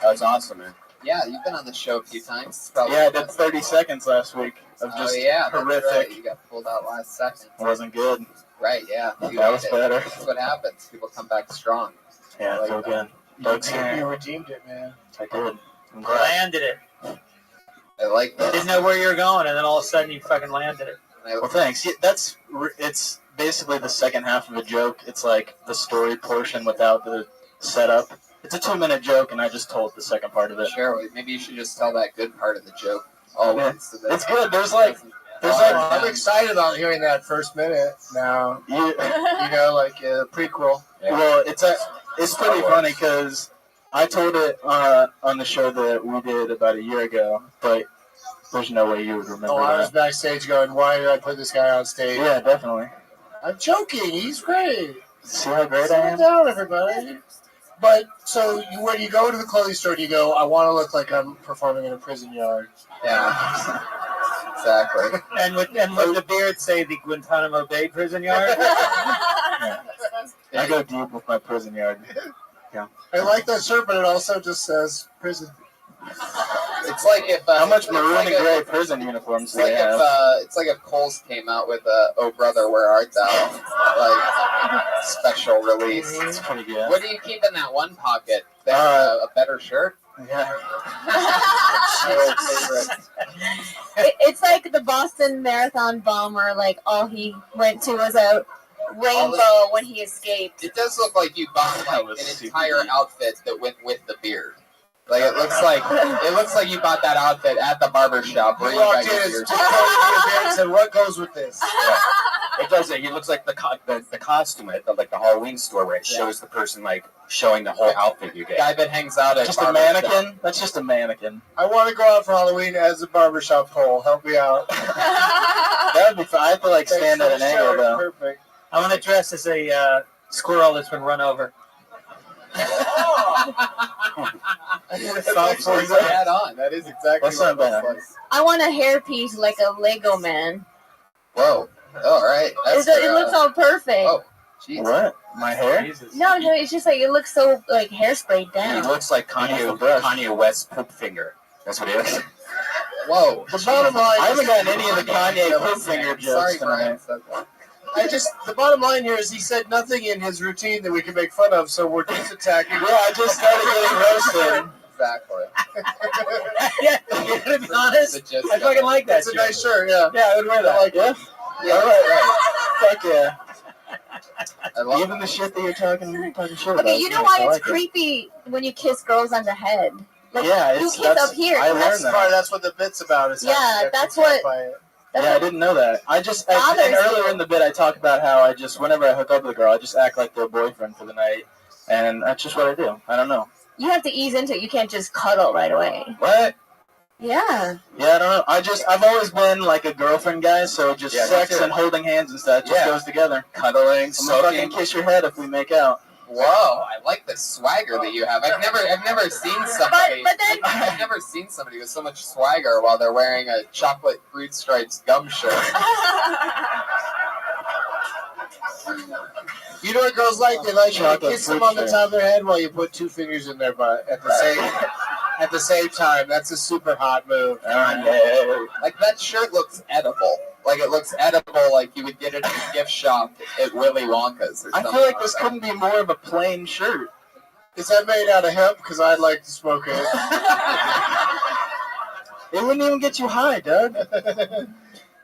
That's awesome, man. Yeah, you've been on the show a few times. It's probably Yeah, I did 30 seconds last week of just that's horrific. right. You got pulled out last second. It wasn't good. Right, yeah. You That was made it. better. That's what happens. People come back strong. Yeah, Like so that. good. You redeemed it, man. I did. I'm glad. Landed it. I like Didn't this. know where you were going, and then all of a sudden you fucking landed it. Well, thanks. Yeah, it's basically the second half of a joke. It's like the story portion without the setup. It's a 2-minute joke, and I just told the second part of it. Sure, maybe you should just tell that good part of the joke always. So that It's good. There's like I'm excited on hearing that first minute now. you, You know, like a prequel. well, it's pretty funny because I told it on the show that we did about a year ago, but there's no way you would remember Oh, I was that. backstage going, why did I put this guy on stage? Yeah, definitely. I'm joking. He's great. See how great I Settle am? down, everybody. But, so, when you go to the clothing store, do you go, I want to look like I'm performing in a prison yard? yeah, exactly. And with the beard, say the Guantanamo Bay prison yard. I go deep with my prison yard. I like that shirt, but it also just says prison. It's like if How much it's maroon like and gray prison uniforms It's do like they have? it's like if Kohl's came out with "Oh Brother, Where Art Thou?" like special release. It's pretty good. What do you keep in that one pocket? A better shirt. Yeah. My old favorite. It's like the Boston Marathon bomber. Like all he went to was a rainbow when he escaped. It does look like you bought That like was an super entire deep. outfit that went with the beard. Like it looks like you bought that outfit at the barber shop where You you walked got in your and beard. took your beard and said, what goes with this? It does it. He looks like the costume at the Halloween store where it shows the person like showing the whole outfit you get. Guy that hangs out at Just a barber shop. mannequin? That's just a mannequin. I want to go out for Halloween as a barbershop pole. Help me out. That would be fun. I have to like stand at an angle though. Perfect. I want to dress as a squirrel that's been run over. That's what you had on. That is exactly That's what not it looks bad. like. I want a hairpiece like a Lego man. Whoa. All right. That's It looks all perfect. Oh, jeez. What? My hair? Jesus. No, it's just like it looks so like hairsprayed He down. looks like Kanye West's poop finger. That's what he is. Whoa. The bottom line. I haven't gotten any of the Kanye poop finger Sorry, jokes Brian. tonight. The bottom line here is he said nothing in his routine that we can make fun of, so we're just attacking. Yeah, I just started getting roasted. Exactly. Yeah, you gotta be honest. The gist I of fucking it. like that. It's a shirt. nice shirt, yeah. Yeah, I would wear that. I like it. Yeah? Yeah, All right. right. Fuck yeah. I love Even the shit that you're talking shit about. Okay, you know nice. why I it's like it. creepy when you kiss girls on the head? Like, Yeah, you it's kiss that's up here. I That's learned that. That's what the bit's about. Is how Yeah, you get that's freaked out what- by it. That's Yeah, I what didn't know that. And Fathers earlier do. in the bit, I talked about how I just, whenever I hook up with a girl, I just act like their boyfriend for the night, and that's just what I do. I don't know. you have to ease into it. You can't just cuddle right away. What? Yeah. Yeah, I don't know. I've always been like a girlfriend guy, so just Yeah, me sex too. and holding hands and stuff just Yeah. goes together. Cuddling, I'm gonna fucking soaking. kiss your head if we make out. Whoa, I like the swagger that you have. I've never seen somebody. But then- I've never seen somebody with so much swagger while they're wearing a chocolate fruit stripes gum shirt. You know what girls like? They like you to Chocolate kiss them fruit on the shake. top of their head while you put two fingers in their butt at the same time. That's a super hot move. Yeah. Like that shirt looks edible. Like it looks edible. Like you would get it at a gift shop at Willy Wonka's or I something. feel like this couldn't be more of a plain shirt. Is that made out of hemp? Because I'd like to smoke it. It wouldn't even get you high, Doug.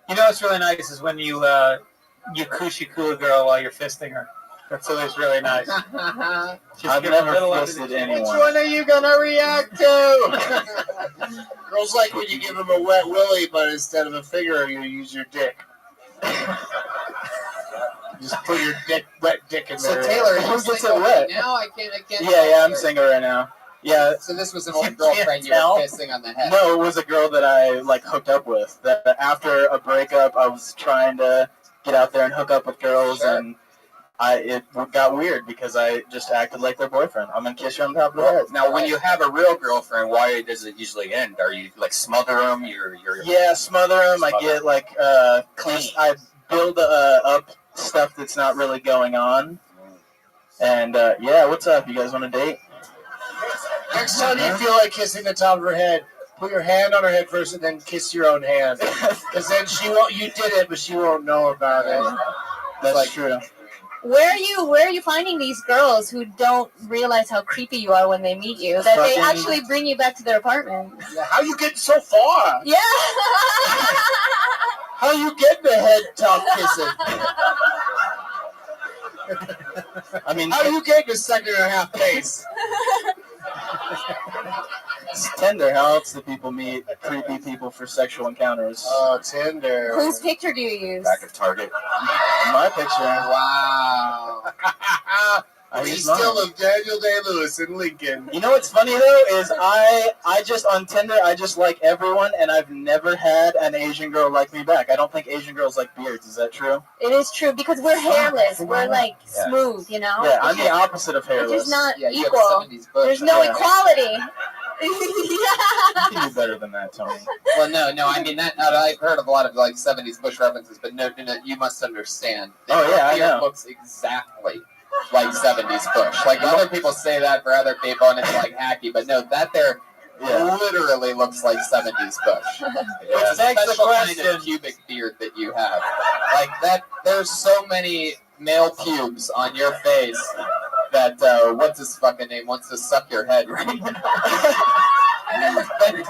You know what's really nice is when you coochie-coo a girl while you're fisting her. That's always really nice. Just I've give her a never little under fisted the chin. Which anyone. one are you gonna react to? Girls like when you give them a wet willy, but instead of a finger, you use your dick. Just put your wet dick in So there. Taylor, are Who you gets it single wet? right now? I can't. Yeah, I'm single right now. Yeah, So this was an You old girlfriend you can't were tell. kissing on the head. no, it was a girl that I like hooked up with. That after a breakup, I was trying to get out there and hook up with girls, Sure. and it got weird because I just acted like their boyfriend. I'm gonna kiss you on top of the head. Now, when you have a real girlfriend, why does it usually end? Are you like smother them? You're Yeah, smother them. I get like Clean. I build up stuff that's not really going on. And yeah, what's up? You guys want to date? Next time you feel like kissing the top of her head, put your hand on her head first and then kiss your own hand. Because then she won't. You did it, but she won't know about it. That's like- true. Where are you finding these girls who don't realize how creepy you are when they meet you? That they Fucking- actually bring you back to their apartment. Yeah, how you getting so far? Yeah. How you getting the head top kissing? I mean, How you getting a second and a half base? it's Tinder. How else do people meet creepy people for sexual encounters? Oh, Tinder. Whose picture do you use? back at Target. My picture. Wow. I We use still mine. of Daniel Day-Lewis in Lincoln. You know what's funny though is I just on Tinder I just like everyone, and I've never had an Asian girl like me back. I don't think Asian girls like beards. Is that true? It is true because we're hairless. We're like Yeah. smooth, you know. Yeah, I'm It's the opposite of just- it's hairless. just not Yeah, you equal. have 70s bush. There's no Yeah. equality. You can do better than that, Tony. Well, no. I mean that. I've heard of a lot of like 70s Bush references, but no. You must understand. Oh, yeah, I Beard know. looks exactly like 70s Bush. Like other people say that for other people, and it's like hacky, but no, that there Yeah. literally looks like 70s Bush. It's a begs the special kind question. of pubic beard that you have. Like that. There's so many male pubes on your face that what's his fucking name wants to suck your head right now.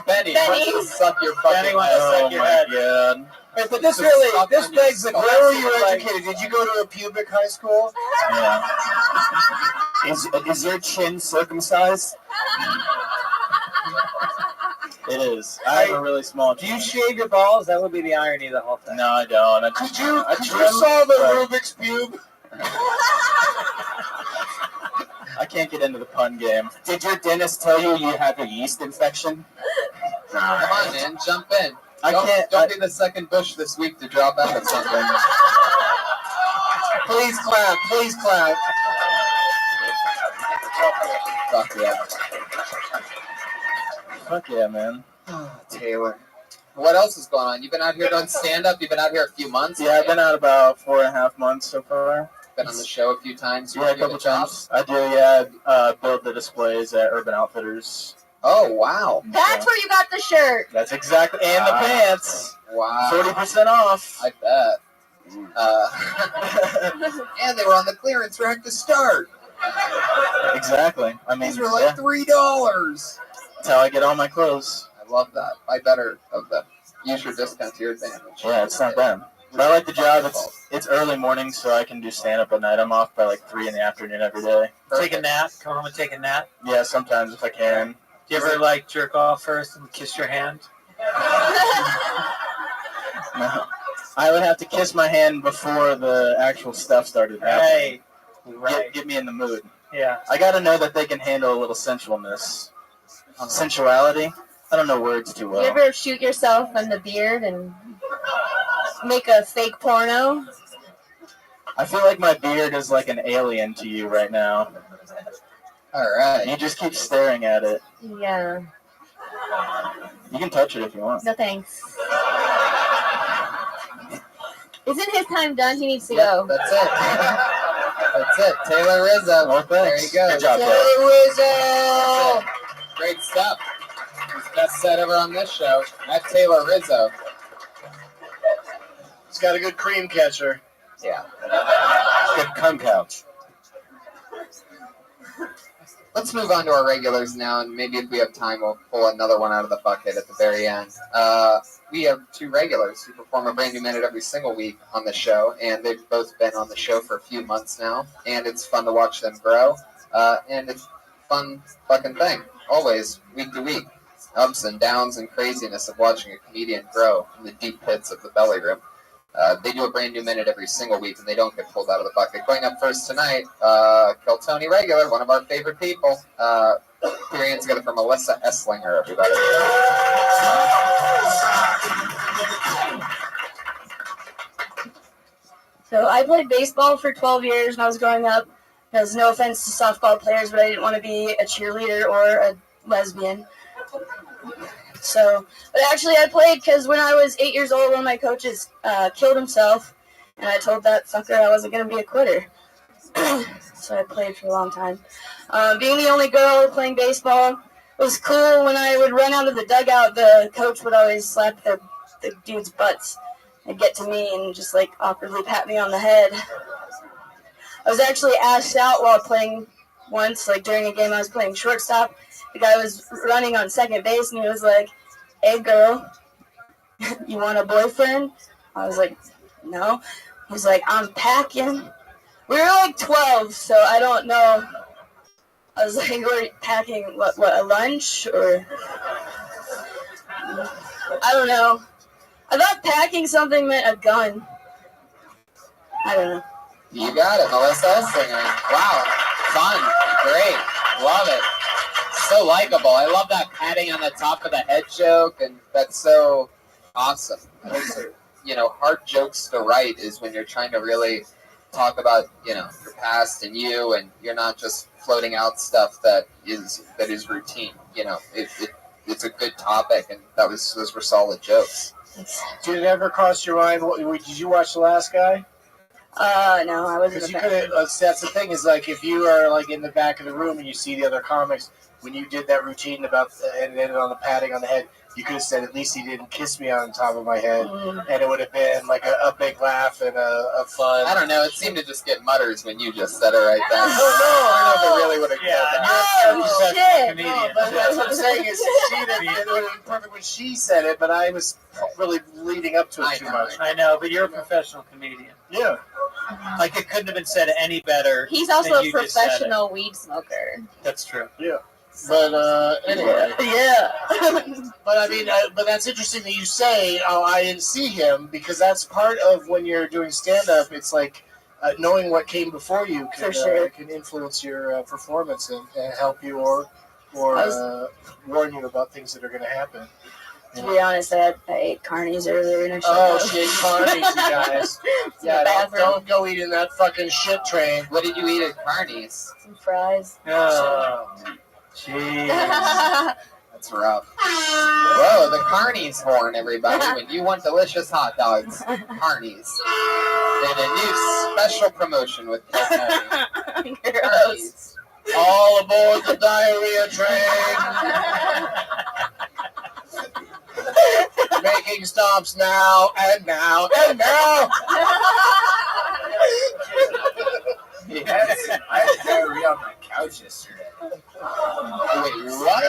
Benny wants to suck your fucking Benny wants head. to suck your head. God. Wait, but this Just really, suck this on your begs the skull. question. Where were you Like- educated? Did you go to a pubic high school? Yeah. Is your chin circumcised? It is. I have a really small. Do you shave your balls? That would be the irony of the whole thing. No, I don't. Could you I trim, solve the but Rubik's Cube? I can't get into the pun game. Did your dentist tell you you have a yeast infection? Come on, man, jump in. I can't. Don't be the second Bush this week to drop out of something. Please clap. Please clap. Fuck yeah. Fuck yeah, man. Taylor. What else is going on? You've been out here doing stand-up. You've been out here a few months. Yeah, I've been out about 4.5 months so far. Been on the show a few times. You Yeah, a want to do couple the job? times. I do, yeah. Build the displays at Urban Outfitters. Oh, wow. That's where you got the shirt. That's exactly. And the pants. Wow. 40% off. I bet. And they were on the clearance rack to start. Exactly. I mean, These were like yeah, $3. that's how I get all my clothes. I love that. I better of that. Use your discount to your advantage. Yeah, it's not bad. But I like the job. It's early morning, so I can do stand-up at night. I'm off by like 3 in the afternoon every day. Take a nap. Come home and take a nap. Yeah, sometimes if I can. Do you ever like jerk off first and kiss your hand? No. I would have to kiss my hand before the actual stuff started happening. Right. Get me in the mood. Yeah. I gotta know that they can handle a little sensualness. Sensuality? I don't know words too well. You ever shoot yourself in the beard and make a fake porno? I feel like my beard is like an alien to you right now. Alright. You just keep staring at it. Yeah. You can touch it if you want. No thanks. Isn't his time done? He needs to go. That's it. That's it. Taylor Rizzo. Well, there you go. Good job, Taylor Rizzo. Great stuff. He's the best set ever on this show. That's Taylor Rizzo. He's got a good cream catcher. Yeah. Good cum couch. Let's move on to our regulars now, and maybe if we have time, we'll pull another one out of the bucket at the very end. We have 2 regulars who perform a brand new minute every single week on the show, and they've both been on the show for a few months now, and it's fun to watch them grow, and it's a fun fucking thing, always, week to week. Ups and downs and craziness of watching a comedian grow in the deep pits of the belly room. They do a brand new minute every single week, and they don't get pulled out of the bucket. Going up first tonight, Kiltony regular, one of our favorite people. Put your hands together for Melissa Esslinger, everybody. So I played baseball for 12 years when I was growing up. There's no offense to softball players, but I didn't want to be a cheerleader or a lesbian. So, but actually I played because when I was 8 years old, one of my coaches killed himself, and I told that fucker I wasn't going to be a quitter. So I played for a long time. Being the only girl playing baseball was cool. When I would run out of the dugout, the coach would always slap the dudes' butts and get to me and just like awkwardly pat me on the head. I was actually asked out while playing once, like during a game I was playing shortstop. The guy was running on second base, and he was like, "Hey, girl, you want a boyfriend?" I was like, "No." He was like, "I'm packing." We were like 12, so I don't know. I was like, "We're packing what, a lunch? Or I don't know." I thought packing something meant a gun. I don't know. You got it, Melissa Esslinger. Wow. Fun. Great. Love it. So likable. I love that patting on the top of the head joke, and that's so awesome. Those are, hard jokes to write is when you're trying to really talk about, your past and you, and you're not just floating out stuff that is routine. It's a good topic, and those were solid jokes. Did it ever cross your mind? Did you watch The Last Guy? No, I wasn't. Because you could. That's the thing is like if you are like in the back of the room and you see the other comics, when you did that routine about and ended on the patting on the head, you could have said at least he didn't kiss me on top of my head, and it would have been like a big laugh and a fun. I don't know. It seemed to just get mutters when you just said it right then. I don't know if it really would have. Oh shit! No, but that's what I'm saying is it would have been perfect when she said it, but I was really leading up to it too much. I know, but you're a professional comedian. Yeah. Like it couldn't have been said any better. He's also than a you just said it. professional weed smoker. That's true. Yeah. But anyway. Yeah. But I mean, but that's interesting that you say, "Oh, I didn't see him," because that's part of when you're doing stand-up. It's like knowing what came before you can, For sure. Can influence your performance and help you or warn you about things that are going to happen. To be honest, I ate carnies earlier in a show. Oh, she ate carnies, you guys. Yeah, don't go eating that fucking shit train. What did you eat at Carney's? Some fries. Oh, jeez. That's rough. Whoa, the Carney's horn, everybody. When you want delicious hot dogs, Carney's. And a new special promotion with Kiltony. Carney's. All aboard the diarrhea train. Making stops now and now and now. I had diarrhea on my couch yesterday. Wait, what?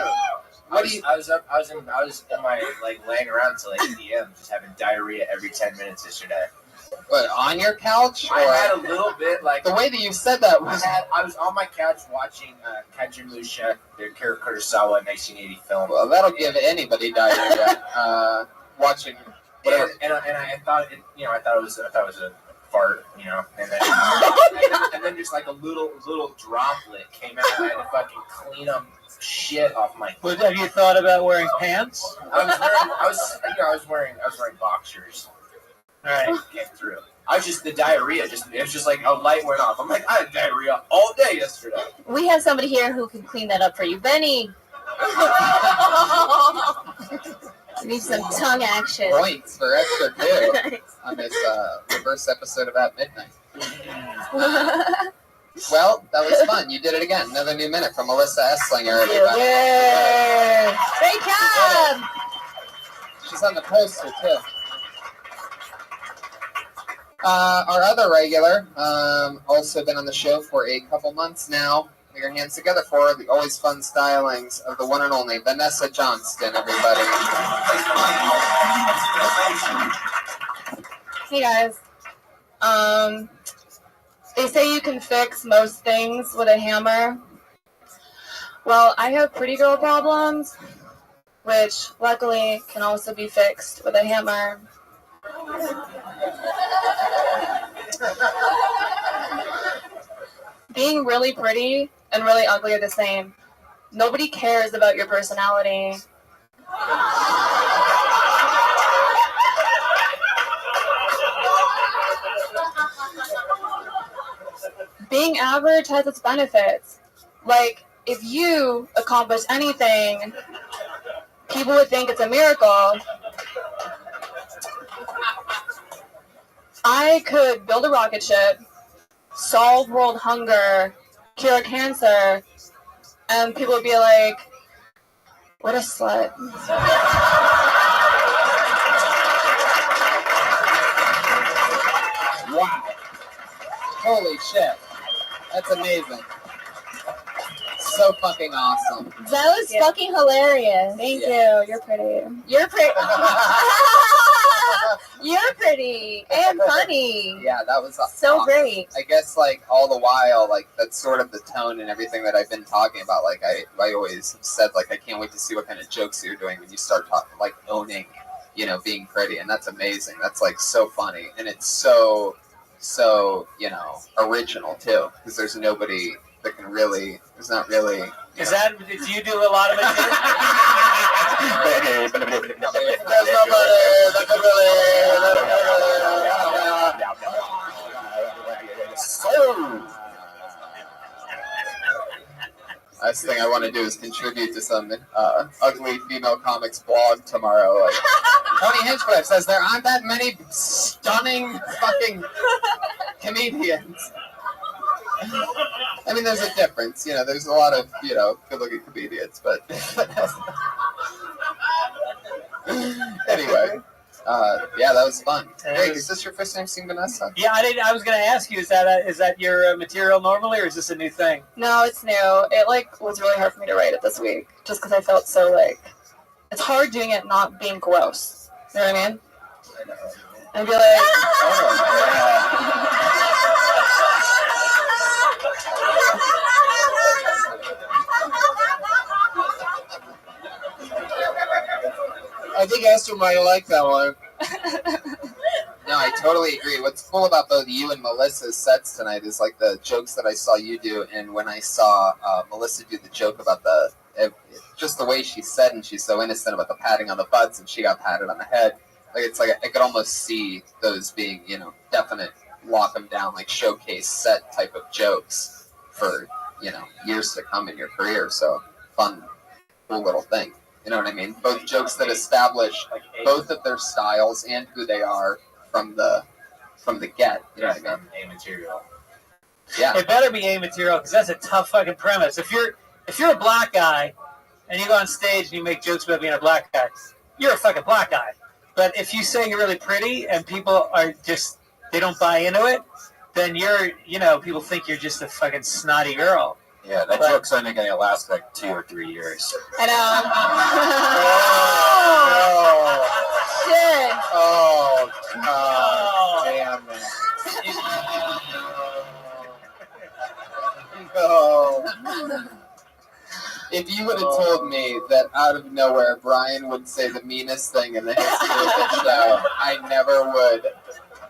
I was in my laying around till 8 p.m. just having diarrhea every 10 minutes yesterday. But on your couch, or I had a little bit like the way that you said that was. I was on my couch watching Kajimusha, the Kira Kurosawa 1980 film. Well, that'll give anybody diarrhea. Watching whatever. And I thought it, I thought it was a fart, and then just like a little droplet came out. And I had to fucking clean them shit off my. Well, have you thought about wearing pants? I was wearing boxers. All right. Came through. I was just the diarrhea. It was just like a light went off. I'm like, I had diarrhea all day yesterday. We have somebody here who can clean that up for you, Benny. Need some tongue action. Points for extra too on this reverse episode about midnight. Well, that was fun. You did it again. Another new minute from Melissa Esslinger. Everybody. Yay! Great job! She's on the poster too. Our other regular, also been on the show for a couple months now. Put your hands together for the always fun stylings of the one and only Vanessa Johnston, everybody. Hey guys. They say you can fix most things with a hammer. Well, I have pretty girl problems, which luckily can also be fixed with a hammer. Being really pretty and really ugly are the same. Nobody cares about your personality. Being average has its benefits. Like, if you accomplish anything, people would think it's a miracle. I could build a rocket ship, solve world hunger, cure cancer, and people would be like, what a slut. Wow. Holy shit. That's amazing. So fucking awesome. That was fucking hilarious. Thank you. You're pretty. You're pretty. You're pretty and funny. Yeah, that was So awesome. great. I guess, like, all the while, like, that's sort of the tone and everything that I've been talking about. Like, I always have said, like, I can't wait to see what kind of jokes you're doing when you start talking, like, owning, being pretty. And that's amazing. That's, like, so funny. And it's so, original, too. Because there's nobody that can really, there's not really. Is that, do you do a lot of it? Last thing I want to do is contribute to some ugly female comics blog tomorrow. Like, Tony Hinchcliffe says there aren't that many stunning fucking comedians. I mean, there's a difference. There's a lot of, good-looking comedians, but anyway. Yeah, that was fun. Greg, is this your first time seeing Vanessa? Yeah, I was going to ask you, is that your material normally, or is this a new thing? No, it's new. It was really hard for me to write it this week, just because I felt so it's hard doing it not being gross. You know what I mean? And be like, I think Esther might have liked that one. No, I totally agree. What's cool about both you and Melissa's sets tonight is like the jokes that I saw you do, and when I saw Melissa do the joke about just the way she said, and she's so innocent about the patting on the butts, and she got patted on the head. Like, it's like I could almost see those being, definite lock them down, like showcase set type of jokes for, years to come in your career. So fun, cool little thing. You know what I mean? Both jokes that establish both of their styles and who they are from the get. You know what I mean? A material. Yeah. It better be A material, because that's a tough fucking premise. If you're a black guy and you go on stage and you make jokes about being a black guy, you're a fucking black guy. But if you say you're really pretty and people are just, they don't buy into it, then people think you're just a fucking snotty girl. Yeah, that joke's only going to last like 2 or 3 years. I know. Oh, Shit. oh, God damn If you would have told me that out of nowhere Brian would say the meanest thing in the history of the show, I never would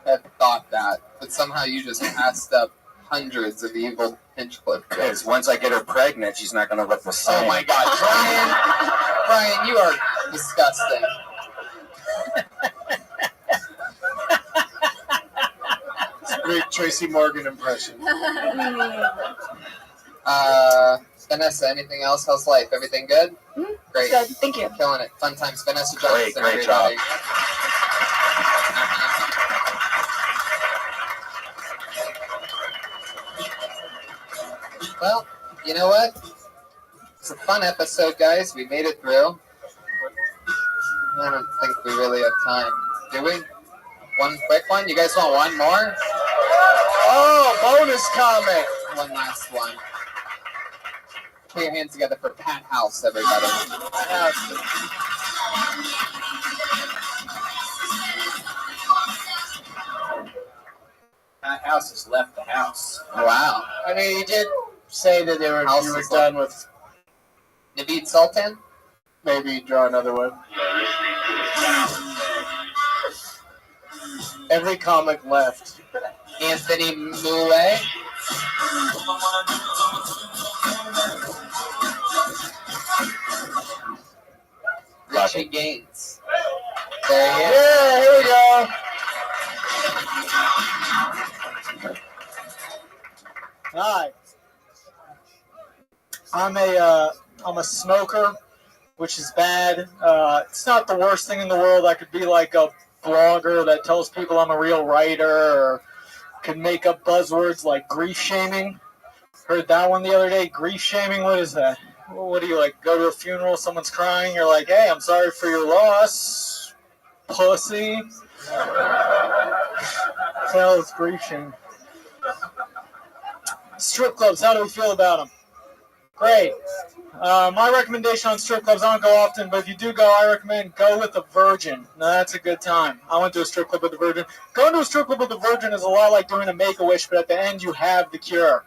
have thought that. But somehow you just passed up hundreds of evil Hinchcliffe jokes. Because once I get her pregnant, she's not going to look the same. Oh my God, Brian, you are disgusting. It's a great Tracy Morgan impression. Vanessa, anything else? How's life? Everything good? Mm-hmm. Great. Good, thank you. Killing it. Fun times. Vanessa Johnson. Great job. Well, you know what? It's a fun episode, guys. We made it through. I don't think we really have time. Do we? One quick one? You guys want one more? Oh, bonus comic. One last one. Put your hands together for Pat House, everybody. That house has left the house. Wow. I mean, you did say that you were done with Naveed Sultan? maybe draw another one. Every comic left. Anthony Moulet? Richie Gaines. There he is. Yeah, here we go. Hi. I'm a smoker, which is bad. It's not the worst thing in the world. I could be like a blogger that tells people I'm a real writer, or could make up buzzwords like grief shaming. Heard that one the other day. Grief shaming, what is that? What do you like? Go to a funeral, someone's crying, you're like, hey, I'm sorry for your loss, pussy. Hell, it's grief shaming. Strip clubs, how do we feel about them? Great. My recommendation on strip clubs, I don't go often, but if you do go, I recommend go with a virgin. Now, that's a good time. I went to a strip club with a virgin. Going to a strip club with a virgin is a lot like doing a Make-A-Wish, but at the end you have the cure.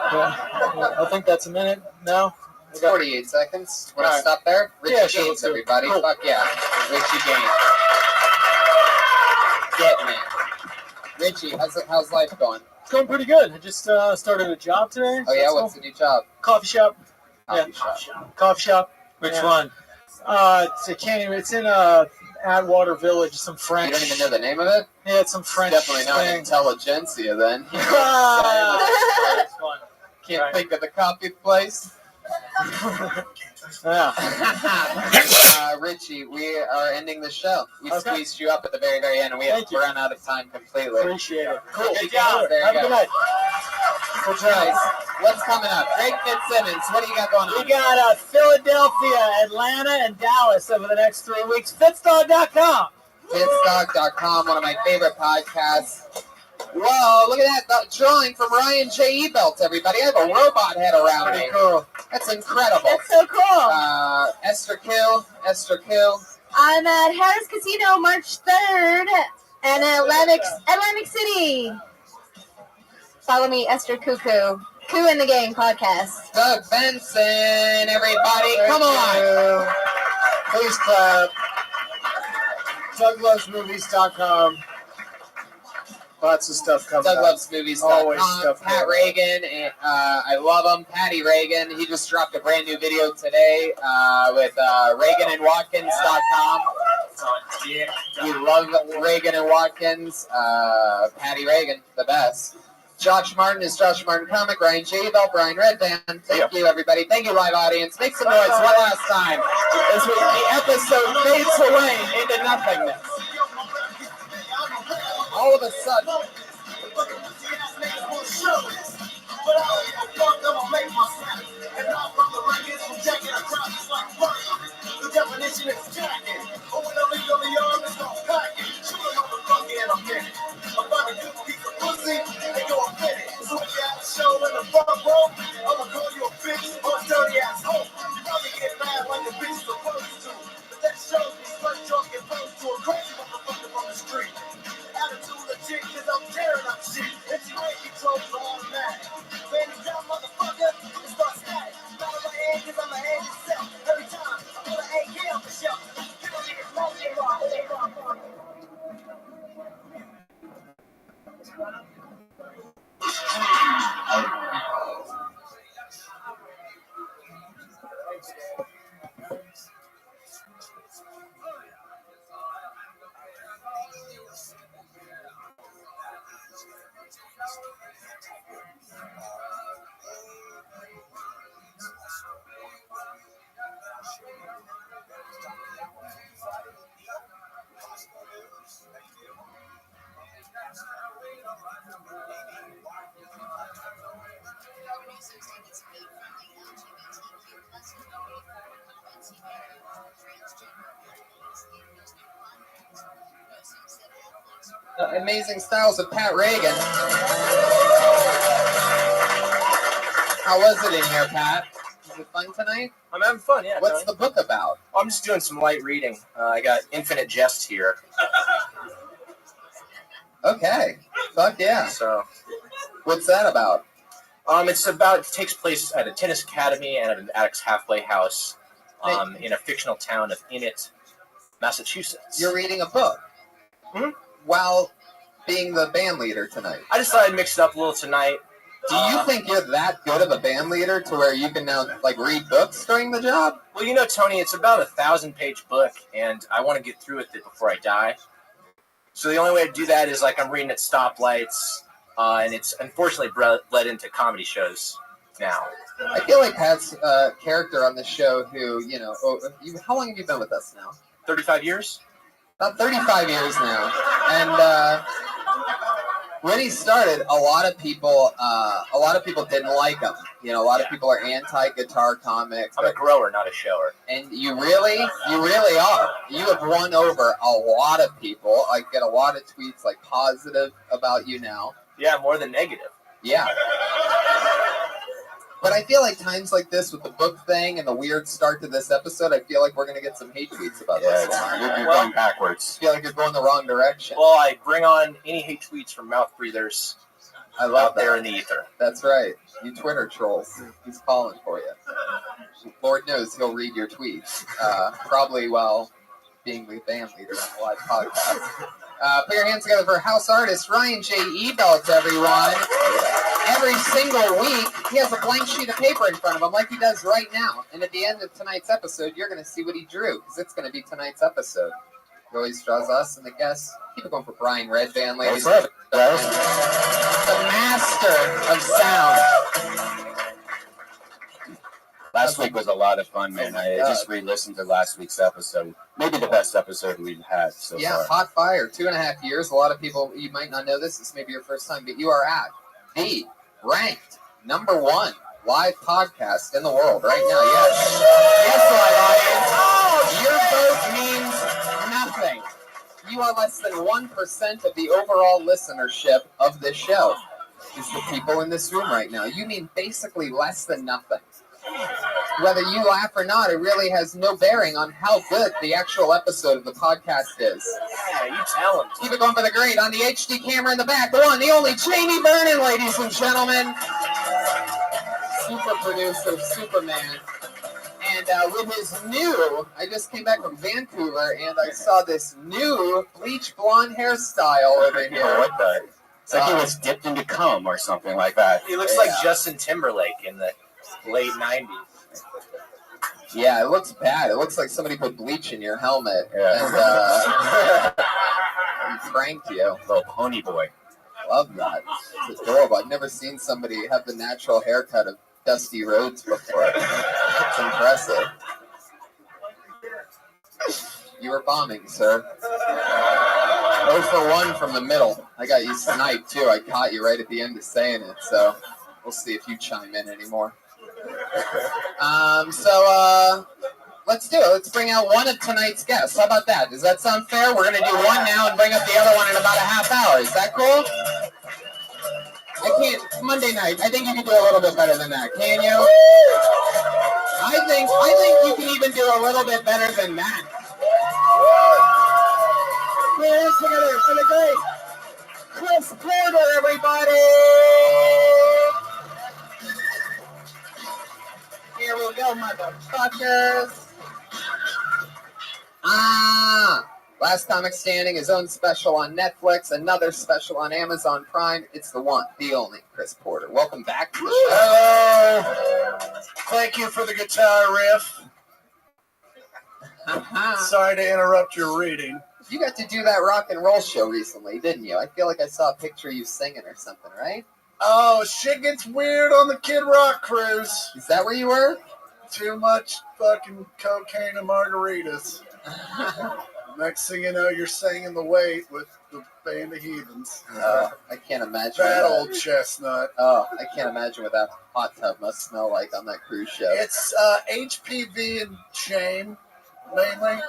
I think that's a minute. No? 48 seconds. Want to Right. stop there? Richie Yeah, sure, Gaines, let's do it. everybody. Cool. Fuck yeah. Richie Gaines. Get me. Richie, how's life going? It's going pretty good. I just started a job today. Oh, yeah? What's the new job? Coffee shop. Coffee shop. Coffee shop. Which Yeah. one? It's in Atwater Village. Some French. You don't even know the name of it? Yeah, it's some French. Definitely not thing. intelligentsia then. It's fun. Can't Right. think of the coffee place. Yeah. Richie, we are ending the show. We Okay. squeezed you up at the very, very end, and we have Thank you. run out of time completely. Appreciate it. Cool. Good job. There you Have a go. good night. Good job. Guys, what's coming up? Greg Fitzsimmons, what do you got going on? We got Philadelphia, Atlanta, and Dallas over the next 3 weeks. Fitzdog.com. Fitzdog.com, one of my favorite podcasts. Whoa, look at that drawing from Ryan J. Ebelt, everybody. I have a robot head around me. Pretty cool. That's incredible. That's so cool. Esther Kill. I'm at Harris Casino March 3rd and Atlantic City. Follow me, Esther Cuckoo. Coo in the Game podcast. Doug Benson, everybody. Come on. you. Please clap. DougLovesMovies.com. Lots of stuff coming up. Always DougLovesMovies.com. stuff Pat going Reagan, I love him. Patty Reagan, he just dropped a brand new video today with ReaganandWatkins.com. We love Reagan and Watkins. Patty Reagan, the best. Josh Martin is Josh Martin Comic. Ryan J. Bell, Brian Redband. Thank you, everybody. Thank you, live audience. Make some noise one last time as the episode fades away into nothingness. All of a sudden. The definition is jacking. Open up the arm and start packing. Shoot him on the bucket and I'm in it. I'm about to do a piece of pussy and go a minute. So if you have a show in the front row, I'ma call you a bitch or a dirty ass hoe. You probably get mad like a bitch supposed to. But that shows me straight drunk and close to a crazy motherfucker from the street. Attitude legit cause I'm tearing up shit. If you ain't control, so automatic. Man, you down motherfucker, and start static. Amazing Styles of Pat Reagan. How was it in here, Pat? Was it fun tonight? I'm having fun, yeah. What's the book about? I'm just doing some light reading. I got Infinite Jest here. Okay. Fuck yeah. So, what's that about? It takes place at a tennis academy and at an addict's halfway house in a fictional town of Enid, Massachusetts. You're reading a book while being the band leader tonight. I just thought I'd mix it up a little tonight. Do you think you're that good of a band leader to where you can now read books during the job? Well, you know, Tony, it's about a 1,000-page book, and I want to get through with it before I die. So the only way to do that is I'm reading at stoplights, and it's unfortunately led into comedy shows now. I feel like Pat's character on the show who, how long have you been with us now? 35 years? About 35 years now. And when he started, a lot of people didn't like him. A lot of people are anti-guitar comics. I'm a grower, not a shower. And you really are. You have won over a lot of people. I get a lot of tweets positive about you now. Yeah, more than negative. Yeah. But I feel like times like this with the book thing and the weird start to this episode, I feel like we're going to get some hate tweets about this. You're going backwards. I feel like you're going the wrong direction. Well, I bring on any hate tweets from mouth breathers out there in the ether. That's right. You Twitter trolls. He's calling for you. Lord knows he'll read your tweets. Probably while being the band leader on the live podcast. Put your hands together for house artist Ryan J. Ebelt, everyone. Every single week, he has a blank sheet of paper in front of him like he does right now. And at the end of tonight's episode, you're going to see what he drew, because it's going to be tonight's episode. He always draws us and the guests. Keep it going for Brian Redband, ladies. That's right, guys. The master of sound. Last week was a lot of fun, man. I just re-listened to last week's episode. Maybe the best episode we've had so far. Hot fire. 2.5 years. A lot of people, you might not know this. This may be your first time, but you are at the ranked #1 live podcast in the world right now. Yes. Yes, live audience. Your vote means nothing. You are less than 1% of the overall listenership of this show. Is the people in this room right now. You mean basically less than nothing. Whether you laugh or not, it really has no bearing on how good the actual episode of the podcast is. Yeah, you tell him. Keep it going for the great on the HD camera in the back. The one, the only, Jamie Vernon, ladies and gentlemen. Super producer of Superman. And with his new, I just came back from Vancouver, and I saw this new bleach blonde hairstyle over here. What the? It's like he was dipped into cum or something like that. He looks like Justin Timberlake in the late 90s. Yeah, it looks bad. It looks like somebody put bleach in your helmet and pranked you. Little pony boy. Love that. It's adorable. I've never seen somebody have the natural haircut of Dusty Rhodes before. It's impressive. You were bombing, sir. 0 for 1 from the middle. I got you sniped, too. I caught you right at the end of saying it, so we'll see if you chime in anymore. Let's do it. Let's bring out one of tonight's guests. How about that? Does that sound fair? We're going to do one now and bring up the other one in about a half hour. Is that cool? I can't. Monday night. I think you can do a little bit better than that. Can you? I think you can even do a little bit better than that. Put your hands together for the great Chris Porter, everybody. Here we go, motherfuckers. Last Comic Standing, his own special on Netflix, another special on Amazon Prime. It's the one, the only, Chris Porter. Welcome back to the show. Hello. Thank you for the guitar riff. Sorry to interrupt your reading. You got to do that rock and roll show recently, didn't you? I feel like I saw a picture of you singing or something, right? Oh, shit gets weird on the Kid Rock cruise. Is that where you were? Too much fucking cocaine and margaritas. Next thing you know, you're singing The Weight with the Band of Heathens. I can't imagine. That old chestnut. Oh, I can't imagine what that hot tub must smell like on that cruise ship. It's HPV and shame, mainly.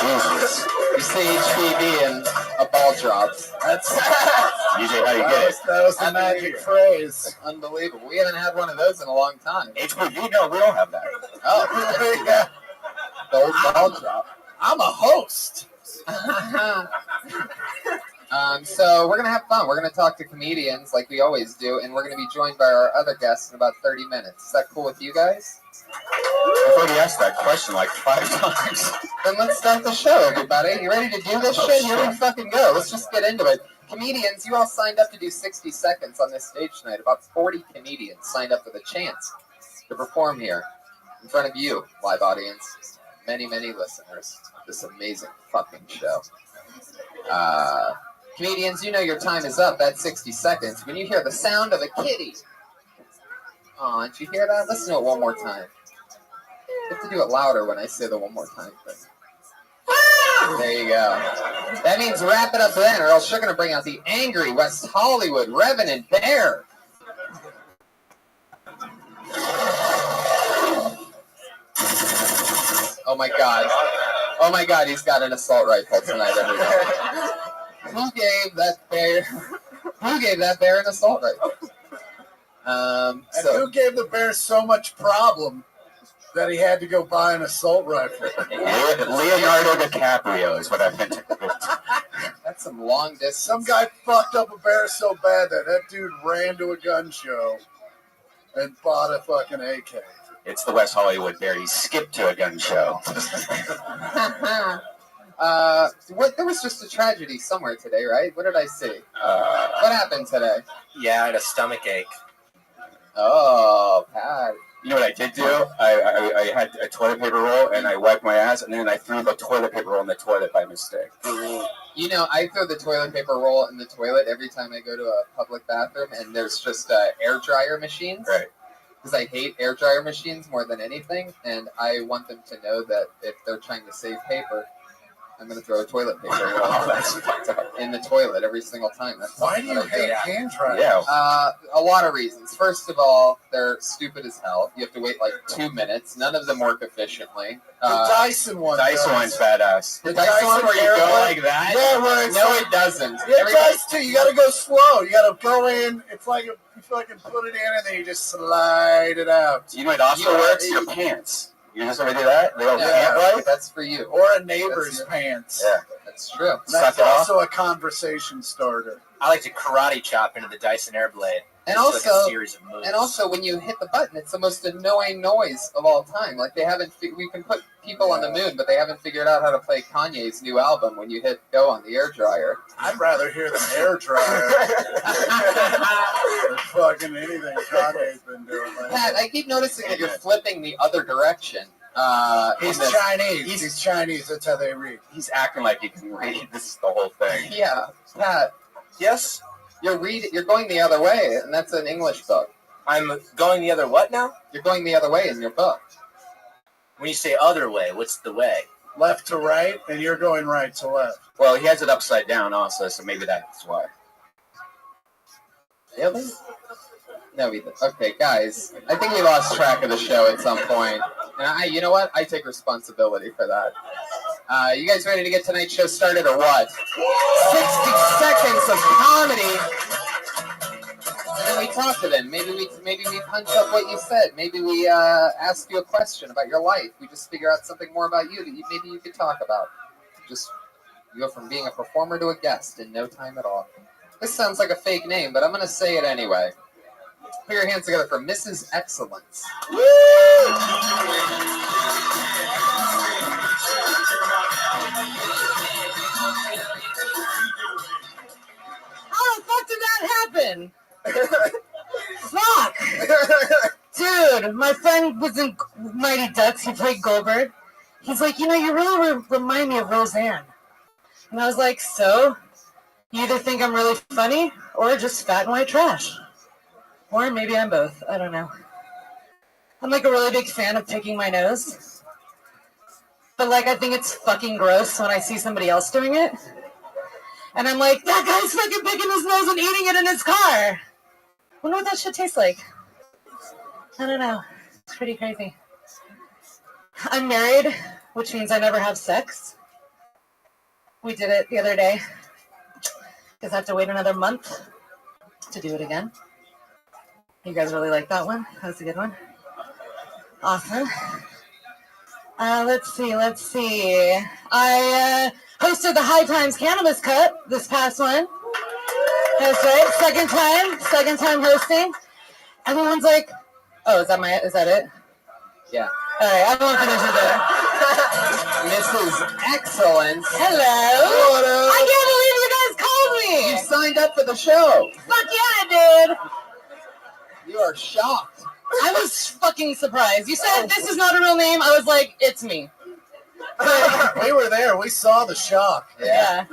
Jesus. You say HPV and a ball drops. That's DJ, how do you get it? that was the magic phrase. Unbelievable. We haven't had one of those in a long time. HPV? No, we don't have that. Oh, Yeah. the old ball drop. I'm a host. So we're going to have fun. We're going to talk to comedians like we always do, and we're going to be joined by our other guests in about 30 minutes. Is that cool with you guys? I've already asked that question like 5 times. Then let's start the show, everybody. You ready to do this shit? Here we fucking go. Let's just get into it. Comedians, you all signed up to do 60 seconds on this stage tonight. About 40 comedians signed up for the chance to perform here in front of you, live audience. Many, many listeners of this amazing fucking show. Comedians, you know your time is up. That's 60 seconds. When you hear the sound of a kitty. Aw, did you hear that? Listen to it one more time. You have to do it louder when I say the one more time thing. There you go. That means wrap it up then, or else you're going to bring out the angry West Hollywood Revenant Bear. Oh my God. Oh my God, he's got an assault rifle tonight, everybody. Who gave that bear an assault rifle? And who gave the bear so much problem that he had to go buy an assault rifle? Leonardo DiCaprio is what I've been told. That's some long distance. Some guy fucked up a bear so bad that dude ran to a gun show and bought a fucking AK. It's the West Hollywood Bear. He skipped to a gun show. There was just a tragedy somewhere today, right? What did I see? What happened today? Yeah, I had a stomach ache. Oh, Pat. You know what I did do? I had a toilet paper roll, and I wiped my ass, and then I threw the toilet paper roll in the toilet by mistake. You know, I throw the toilet paper roll in the toilet every time I go to a public bathroom, and there's just air dryer machines. Right. Because I hate air dryer machines more than anything, and I want them to know that if they're trying to save paper, I'm going to throw a toilet paper roll in the toilet every single time. That's Why do you hate hand dryers? Yeah. A lot of reasons. First of all, they're stupid as hell. You have to wait like 2 minutes. None of them work efficiently. The Dyson one. Dyson one's badass. The Dyson one where you go like that? Yeah, where it's No, like, it doesn't. Yeah, it does too. You got to go slow. You got to go in. It's like you fucking put it in and then you just slide it out. You know what also works? Your pants. You just ever do that? They don't pant right? That's for you. Or a neighbor's pants. Yeah. That's true. That's also a conversation starter. I like to karate chop into the Dyson Airblade. And It's also, like a series of moves. and also, when you hit the button, it's the most annoying noise of all time. Like, they haven't, we can put people on the moon, but they haven't figured out how to play Kanye's new album when you hit go on the air dryer. I'd rather hear the air dryer than fucking anything Kanye's been doing lately. Pat, I keep noticing that you're flipping the other direction. He's Chinese. He's Chinese. That's how they read. He's acting like he can read. This is the whole thing. Yeah, Pat. Yes? You're going the other way, and that's an English book. I'm going the other what now? You're going the other way in your book. When you say other way, what's the way? Left to right, and you're going right to left. Well, he has it upside down also, so maybe that's why. Really? No, we didn't. Okay, guys. I think we lost track of the show at some point. And you know what? I take responsibility for that. You guys ready to get tonight's show started or what? 60 seconds of comedy. And then we talk to them. Maybe we punch up what you said. Maybe we ask you a question about your life. We just figure out something more about you that maybe you could talk about. Just you go from being a performer to a guest in no time at all. This sounds like a fake name, but I'm going to say it anyway. Put your hands together for Mrs. Excellence. Woo! How the fuck did that happen? Fuck! Dude, my friend was in Mighty Ducks. He played Goldberg. He's like, you really remind me of Roseanne. And I was like, so? You either think I'm really funny or just fat and white trash. Or maybe I'm both. I don't know. I'm like a really big fan of picking my nose. But like, I think it's fucking gross when I see somebody else doing it. And I'm like, that guy's fucking picking his nose and eating it in his car. Wonder what that shit tastes like. I don't know. It's pretty crazy. I'm married, which means I never have sex. We did it the other day. Just have to wait another month to do it again. You guys really like that one? That was a good one. Awesome. Let's see. I hosted the High Times Cannabis Cup this past one. That's right. Second time hosting. Everyone's like, oh, is that it? Yeah. All right, I won't finish it. Mrs. Excellence. Hello. I can't believe you guys called me. You signed up for the show. Fuck yeah, I did. You are shocked. I was fucking surprised. You said this is not a real name. I was like, it's me. We were there. We saw the shock. Yeah.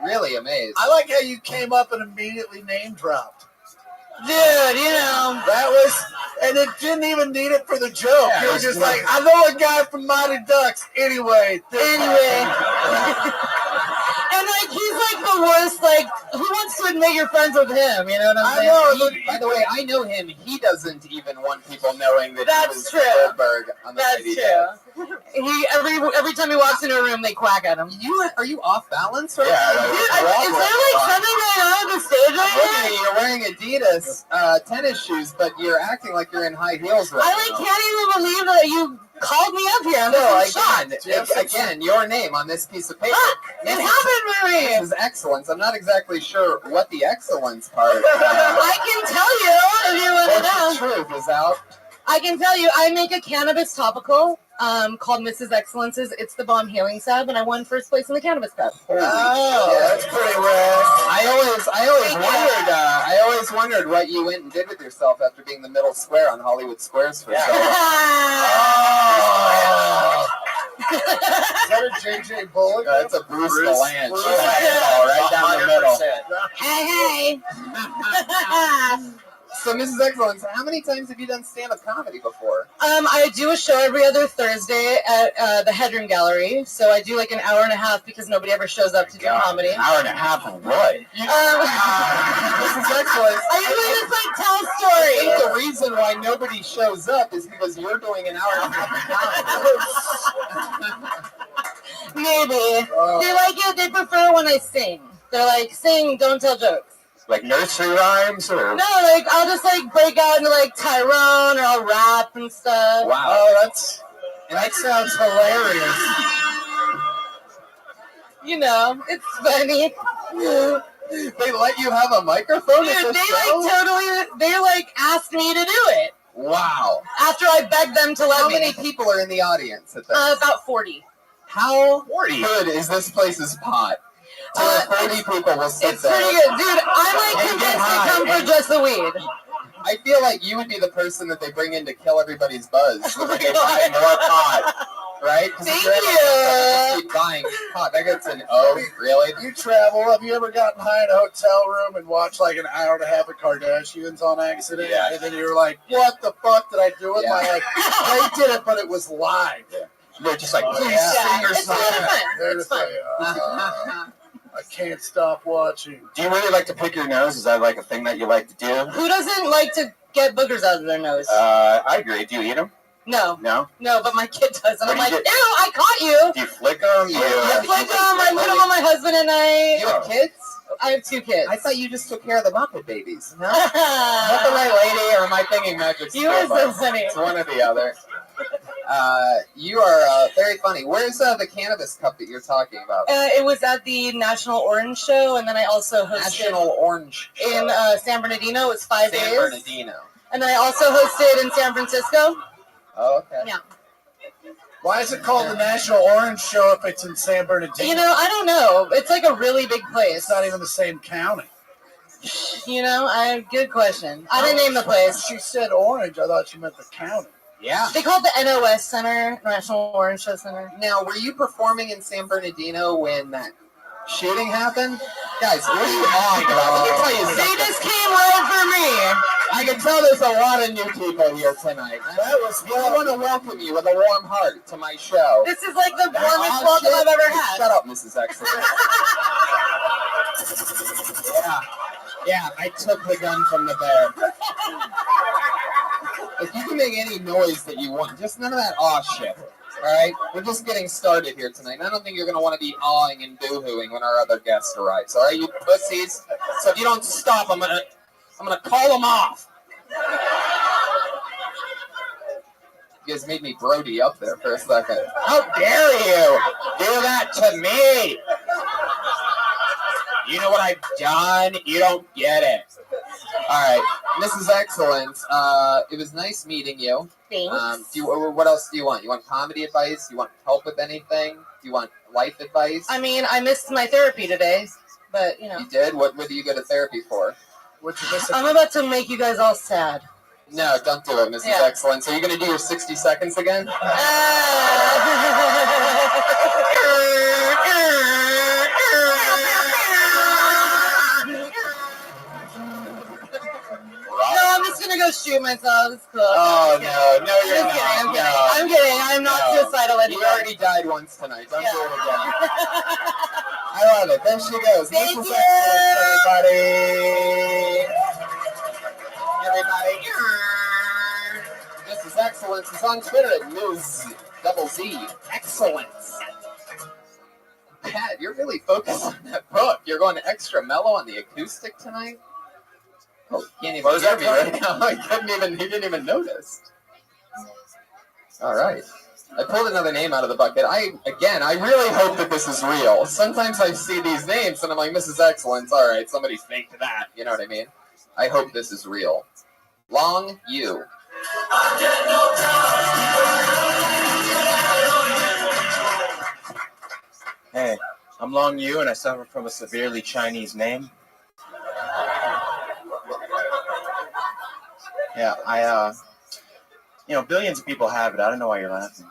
Really amazed. I like how you came up and immediately name dropped. Dude, you know. That was, and it didn't even need it for the joke. Yeah, You were just like, I know a guy from Mighty Ducks. Anyway. And like he's like the worst. Like, who wants to admit you're friends with him? You know what I'm saying? I know. By the way, I know him. He doesn't even want people knowing that he was Goldberg on the That's true. He every time he walks into a room, they quack at him. Are you off balance right now? now? Dude, is there like something going on at the stage right now? You're wearing Adidas tennis shoes, but you're acting like you're in high heels right I now. can't even believe that you called me up here. I'm shocked. Again, your name on this piece of paper. It happened, Marie. This is excellence. I'm not exactly sure what the excellence part. I can tell you if you want to know. The truth is out. I can tell you, I make a cannabis topical called Mrs. Excellence's It's the Bomb Healing Sub, and I won first place in the Cannabis Cup. That's pretty rare. I always wondered what you went and did with yourself after being the middle square on Hollywood Squares for so long. Is that a J.J. Bullock? That's a Bruce Valanche. Right down the middle. Hey. So, Mrs. Excellence, how many times have you done stand-up comedy before? I do a show every other Thursday at the Headroom Gallery. So I do like an hour and a half because nobody ever shows up to do comedy. An hour and a half of what? Mrs. Excellence, I usually just like tell stories. I think the reason why nobody shows up is because you're doing an hour and a half of comedy. Maybe. They like it. They prefer when I sing. They're like, sing, don't tell jokes. Like nursery rhymes or? No, like I'll just like break out into like Tyrone or I'll rap and stuff. Wow. Oh, that sounds hilarious. You know, it's funny. They let you have a microphone at Dude, this show? they like asked me to do it. Wow. After I begged them to let How me. many people are in the audience at this? About 40. How good is this place's pot? 40 people will sit it's there. Pretty good. Dude, I'm like convinced to come for just the weed. I feel like you would be the person that they bring in to kill everybody's buzz. So they buy more pot, right? Thank you. Keep buying pot. That gets an O, really? You travel. Have you ever gotten high in a hotel room and watched like an hour and a half of Kardashians on accident? Yeah. And then you were like, what the fuck did I do with my life? They did it, but it was live. Yeah. They're just like, please Yeah. sing or It's something. fun. They're It's just fun. like, I can't stop watching. Do you really like to pick your nose? Is that like a thing that you like to do? Who doesn't like to get boogers out of their nose? I agree. Do you eat them? No. No? No, but my kid does. And What I'm do you like, get? ew, I caught you. Do you flick them? I flick them. I put them on my husband and I. You have kids? I have 2 kids. I thought you just took care of the Muppet babies. No? Is Not that the right lady, or am I thinking Magic You are so funny. It's one or the other. You are very funny. Where's the cannabis cup that you're talking about? It was at the National Orange Show, and then I also hosted National Orange in San Bernardino. It was 5 days. San Bernardino. And then I also hosted in San Francisco. Oh, okay. Yeah. Why is it called the National Orange Show if it's in San Bernardino? You know, I don't know. It's like a really big place. It's not even the same county. You know, good question. I didn't name the place. She said orange. I thought she meant the county. Yeah. They call it the NOS Center, National Orange Show Center. Now, were you performing in San Bernardino when that shooting happened? Guys, what are you on about? Let me tell you something. They just came right for me. I can tell there's a lot of new people here tonight. I want to welcome you with a warm heart to my show. This is like the warmest welcome I've ever had. Shut up, Mrs. Excellence. Yeah, I took the gun from the bear. If you can make any noise that you want, just none of that aw shit. Alright, we're just getting started here tonight. I don't think you're going to want to be awing and boo-hooing when our other guest arrives. Alright, you pussies? So if you don't stop, I'm gonna call them off. You guys made me Brody up there for a second. How dare you do that to me? You know what I've done? You don't get it. Alright, Mrs. Excellence, it was nice meeting you. Thanks. What else do you want? You want comedy advice? You want help with anything? Do you want life advice? I mean, I missed my therapy today, but you know. You did? What do you go to therapy for? I'm about to make you guys all sad. No, don't do it, Mrs. Excellence. Are you going to do your 60 seconds again? No, I'm just gonna go shoot myself. It's cool. Oh, no, you're not. I'm kidding. I'm not suicidal anymore. You already died once tonight. Don't do it again. I love it. There she goes. Thank Mrs. you. Excellence, everybody. Mrs. Excellence is on Twitter at Ms. Double Z. Excellence. Pat, you're really focused on that book. You're going extra mellow on the acoustic tonight? Oh, you can't even hear me right now. He didn't even notice. All right. I pulled another name out of the bucket. I really hope that this is real. Sometimes I see these names and I'm like, Mrs. Excellence, all right, somebody faked that. You know what I mean? I hope this is real. Long U. Hey, I'm Long Yu, and I suffer from a severely Chinese name. Yeah, billions of people have it. I don't know why you're laughing.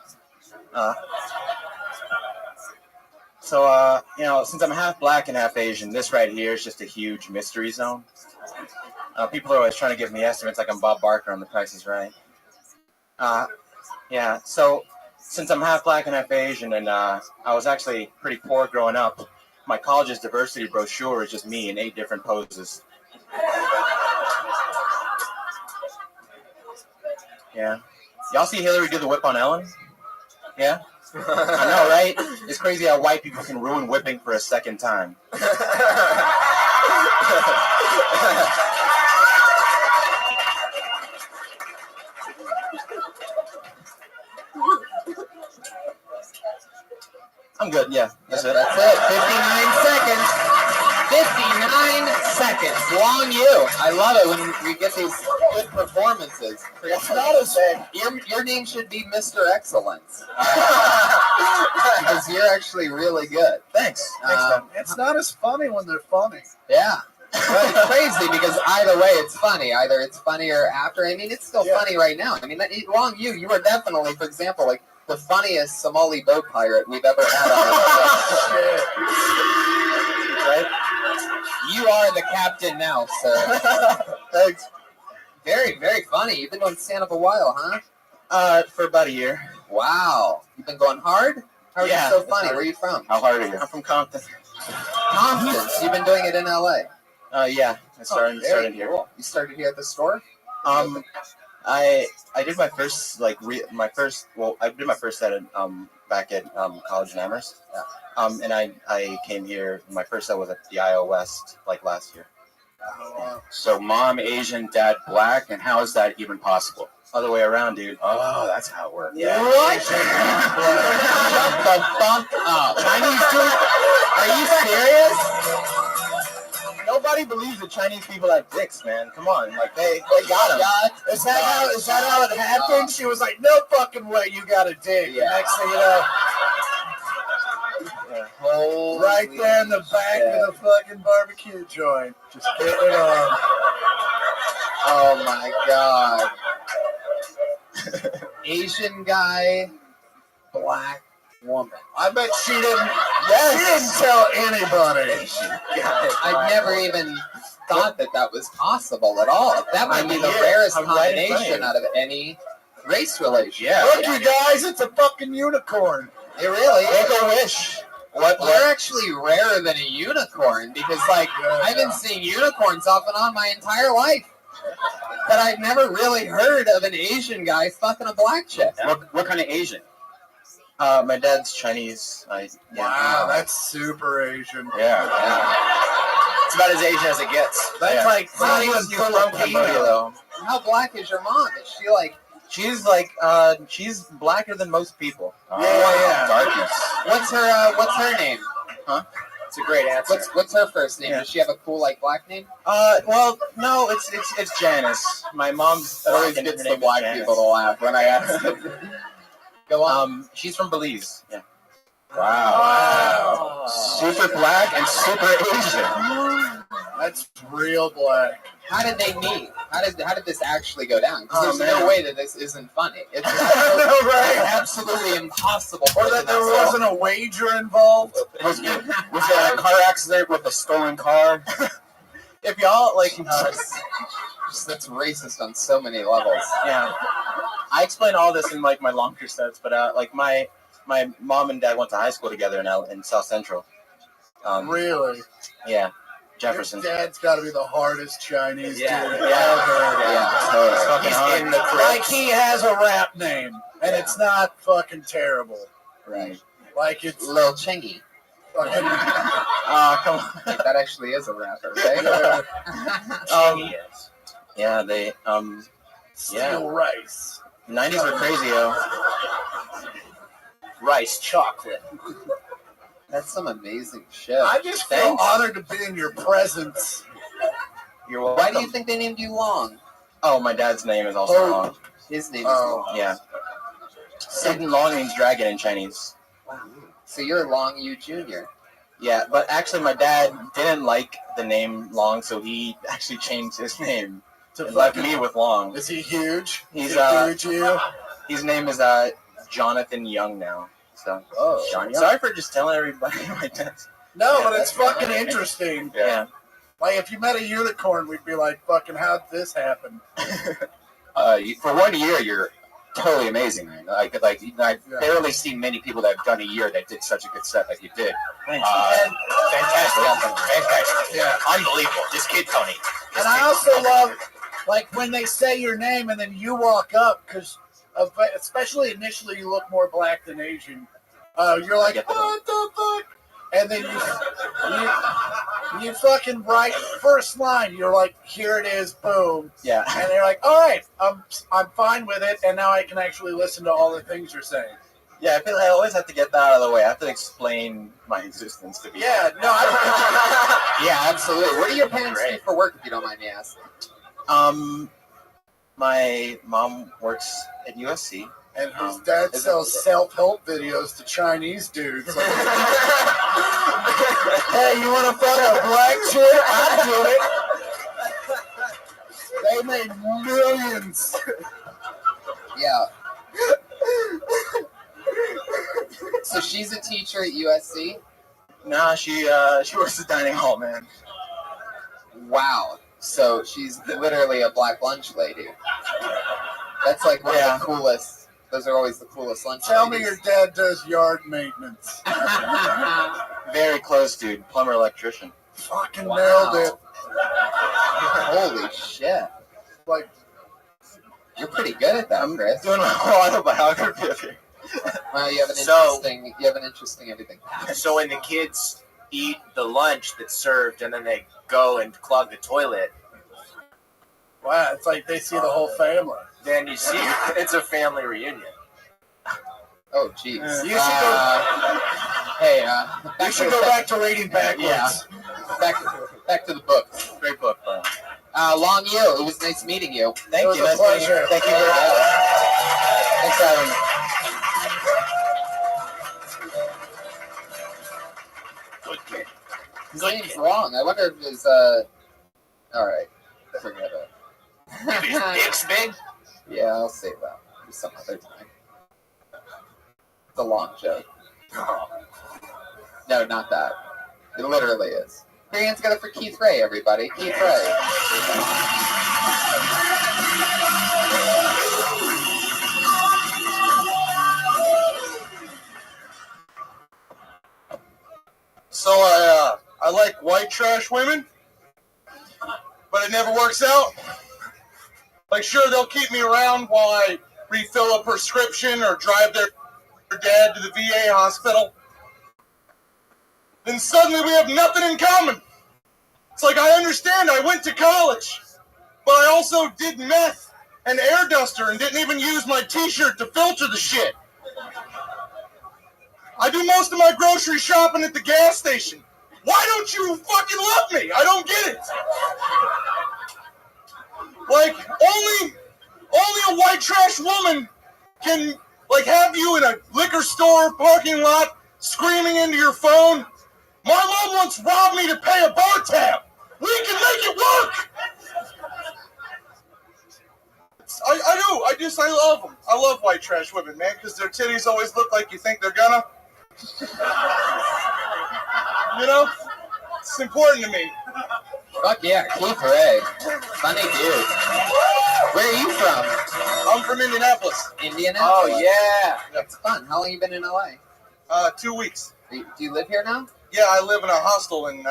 Since I'm half black and half Asian, this right here is just a huge mystery zone. People are always trying to give me estimates like I'm Bob Barker on The Price is Right. So since I'm half black and half Asian, and I was actually pretty poor growing up, my college's diversity brochure is just me in 8 different poses. Yeah. Y'all see Hillary do the whip on Ellen? Yeah? I know, right? It's crazy how white people can ruin whipping for a second time. I'm good, yeah. That's it. That's it. 59 seconds. 59 seconds. Long U. I love it when we get these good performances. It's not as bad. Your name should be Mr. Excellence. Because you're actually really good. Thanks. Man. It's not as funny when they're funny. Yeah. But it's crazy because either way it's funny. Either it's funny or after. I mean, it's still funny right now. I mean, Long U, you are definitely, for example, like the funniest Somali boat pirate we've ever had on our show. Right? You are the captain now, sir. Thanks. Very, very funny. You've been doing stand-up a while, huh? For about a year. Wow. You've been going hard? How are you so funny? Where are you from? How hard are you? I'm from Compton. Compton. So you've been doing it in LA? Yeah. I started here. Cool. You started here at the store? I did my first I did my first set at back at college in Amherst. Yeah. And I came here. My first set was at the IO West last year. So mom Asian, dad black, and how is that even possible? Other way around, dude. Oh, that's how it works. Yeah. What? Shut the fuck up. Chinese dude? Are you serious? Nobody believes that Chinese people have dicks, man. Come on, they got them. Is that how it happened? She was like, "No fucking way, you got a dick." Yeah. The next thing you know, right there in the back of the fucking barbecue joint, just getting it on. Oh my god. Asian guy, black woman. I bet she didn't. Yes. She didn't tell anybody. I've never even thought that was possible at all. That might be the rarest combination out of any race relation. Yeah. Look, you guys, it's a fucking unicorn. It really is. Make a wish. They're actually rarer than a unicorn because, I've been seeing unicorns off and on my entire life. But I've never really heard of an Asian guy fucking a black chick. What kind of Asian? My dad's Chinese. Wow, that's super Asian. Yeah. It's about as Asian as it gets. That's like not even He's from Cambodia, though. How black is your mom? Is she like? She's she's blacker than most people. Yeah. Darkness. What's her name? Huh? It's a great answer. What's her first name? Yeah. Does she have a cool like black name? Well, no, it's Janice. My mom's. It always and her gets name the is black Janice. people to laugh when I ask them. Go on. She's from Belize. Yeah. Wow. Super black and super Asian. That's real black. How did they meet? How did this actually go down? Because there's man. no way that this isn't funny. It's absolutely impossible. Or that there wasn't a wager involved. Was there a car accident with a stolen car? If y'all that's racist on so many levels. Yeah. I explain all this in my longer sets, but my mom and dad went to high school together in South Central. Really? Yeah. Jefferson. Your dad's got to be the hardest Chinese dude ever. Totally. He's in the Like he has a rap name, and it's not fucking terrible. Right. Like it's Lil Chingy. fucking. Come on. That actually is a rapper, right? Yeah, they Steel rice. 90s were crazy, yo. Rice chocolate. That's some amazing shit. I just feel honored to be in your presence. You're welcome. Why do you think they named you Long? Oh, my dad's name is also Long. His name is Long. Yeah. Satan Long means dragon in Chinese. Wow. So you're Long Yu Jr. Yeah, but actually my dad didn't like the name Long, so he actually changed his name To and left fucking- me with Long. Is he huge? He's Is he huge, you? his name is Jonathan Young now. So John Young. sorry for just telling everybody my dad's. No, Yeah, but it's that's fucking right. interesting. Yeah. Like if you met a unicorn, we'd be like, "Fucking, how'd this happen?" For 1 year, you're totally amazing, man. I've barely seen many people that have done a year that did such a good set like you did. Fantastic. Fantastic. Yeah. Unbelievable. This kid, Tony. And I also love, like, when they say your name and then you walk up, because especially initially you look more black than Asian. You're like, what the fuck? And then you fucking write first line. You're like, here it is, boom. Yeah. And they're like, all right, I'm fine with it, and now I can actually listen to all the things you're saying. Yeah, I feel like I always have to get that out of the way. I have to explain my existence to people. Yeah, no, Yeah, absolutely. What do your parents do for work, if you don't mind me asking? My mom works at USC. And his dad sells self-help videos to Chinese dudes. Like, hey, you want to fuck a black chick? I'd do it. They made millions. Yeah. So she's a teacher at USC? Nah, she works the dining hall, man. Wow. So she's literally a black lunch lady. That's like one of the coolest. Those are always the coolest lunch Tell me ladies. your dad does yard maintenance. Very close, dude. Plumber, electrician. Fucking nailed it. Holy shit. Like, you're pretty good at that, Chris. Doing my whole autobiography of you. Well, you have an interesting everything. So when the kids eat the lunch that's served and then they go and clog the toilet, wow, it's like they see the whole family. then you see it's a family reunion. Oh, jeez. You should go. Hey, You should go back to reading backwards. Yeah. Back to the book. Great book, bro. Long you. It was nice meeting you. Thank It was you. a Nice meeting you. pleasure. Thank you very much. Thanks for having me. His name's wrong. I wonder if his Alright. Forget it. His dick's big? Yeah, I'll save that for some other time. It's a long joke. No, not that. It literally is. Put your hands together for Keith Ray, everybody. Keith Ray. So I like white trash women, but it never works out. Like, sure, they'll keep me around while I refill a prescription or drive their her dad to the VA hospital. Then suddenly we have nothing in common. It's like, I understand I went to college, but I also did meth and air duster and didn't even use my t-shirt to filter the shit. I do most of my grocery shopping at the gas station. Why don't you fucking love me? I don't get it. Like, only a white trash woman can, like, have you in a liquor store parking lot screaming into your phone. My mom once robbed me to pay a bar tab. We can make it work. I love them. I love white trash women, man, because their titties always look like you think they're gonna. You know? It's important to me. Fuck yeah, Keith Ray. Funny dude. Where are you from? I'm from Indianapolis. Indianapolis? Oh, yeah. That's fun. How long have you been in LA? 2 weeks. Do you live here now? Yeah, I live in a hostel in,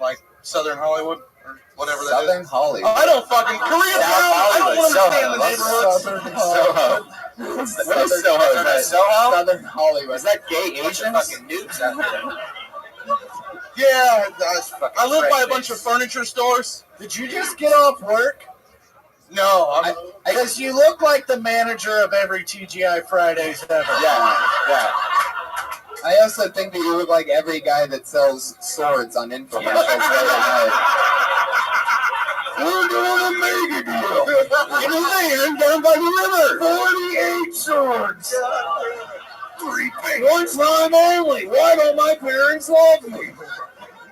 like, Southern Hollywood, or whatever that is. Southern Hollywood. I don't fucking... Koreatown! I don't understand the neighborhoods. Soho. What is Soho? Is that Soho? Southern Hollywood. Is that gay Asians? Fucking nudes out there. Yeah, I live by a bunch of furniture stores. Did you just get off work? No, because you look like the manager of every TGI Fridays ever. Yeah. I also think that you look like every guy that sells swords on infomercials every night. We're doing a mega deal. In a land down by the river. 48 swords. 3 One time only. Why don't my parents love me?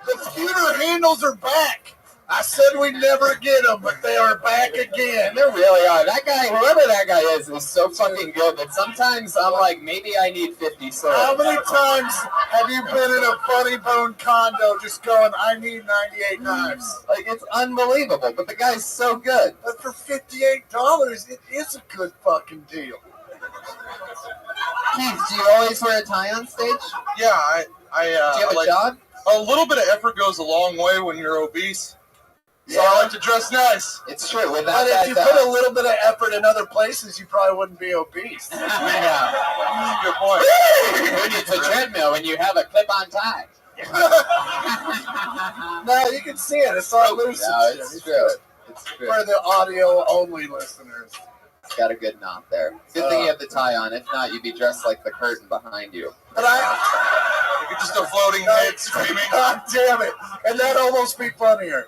The computer handles are back. I said we'd never get them, but they are back again. They really are. That guy, whoever that guy is so fucking good that sometimes I'm like, maybe I need 50 swords. How many times have you been in a funny bone condo just going, I need 98 knives? Like, it's unbelievable, but the guy's so good. But for $58, it is a good fucking deal. Keith, do you always wear a tie on stage? Yeah, do you have a job? A little bit of effort goes a long way when you're obese. So I like to dress nice. It's true. But if you put a little bit of effort in other places, you probably wouldn't be obese. Yeah. Good point. Who needs a treadmill when you have a clip-on tie? No, you can see it. It's all loose. No, it's true. It's true. For the audio-only listeners. It's got a good knot there. Good thing you have the tie on. If not, you'd be dressed like the curtain behind you. But You're just a floating head screaming. God damn it. And that'd almost be funnier.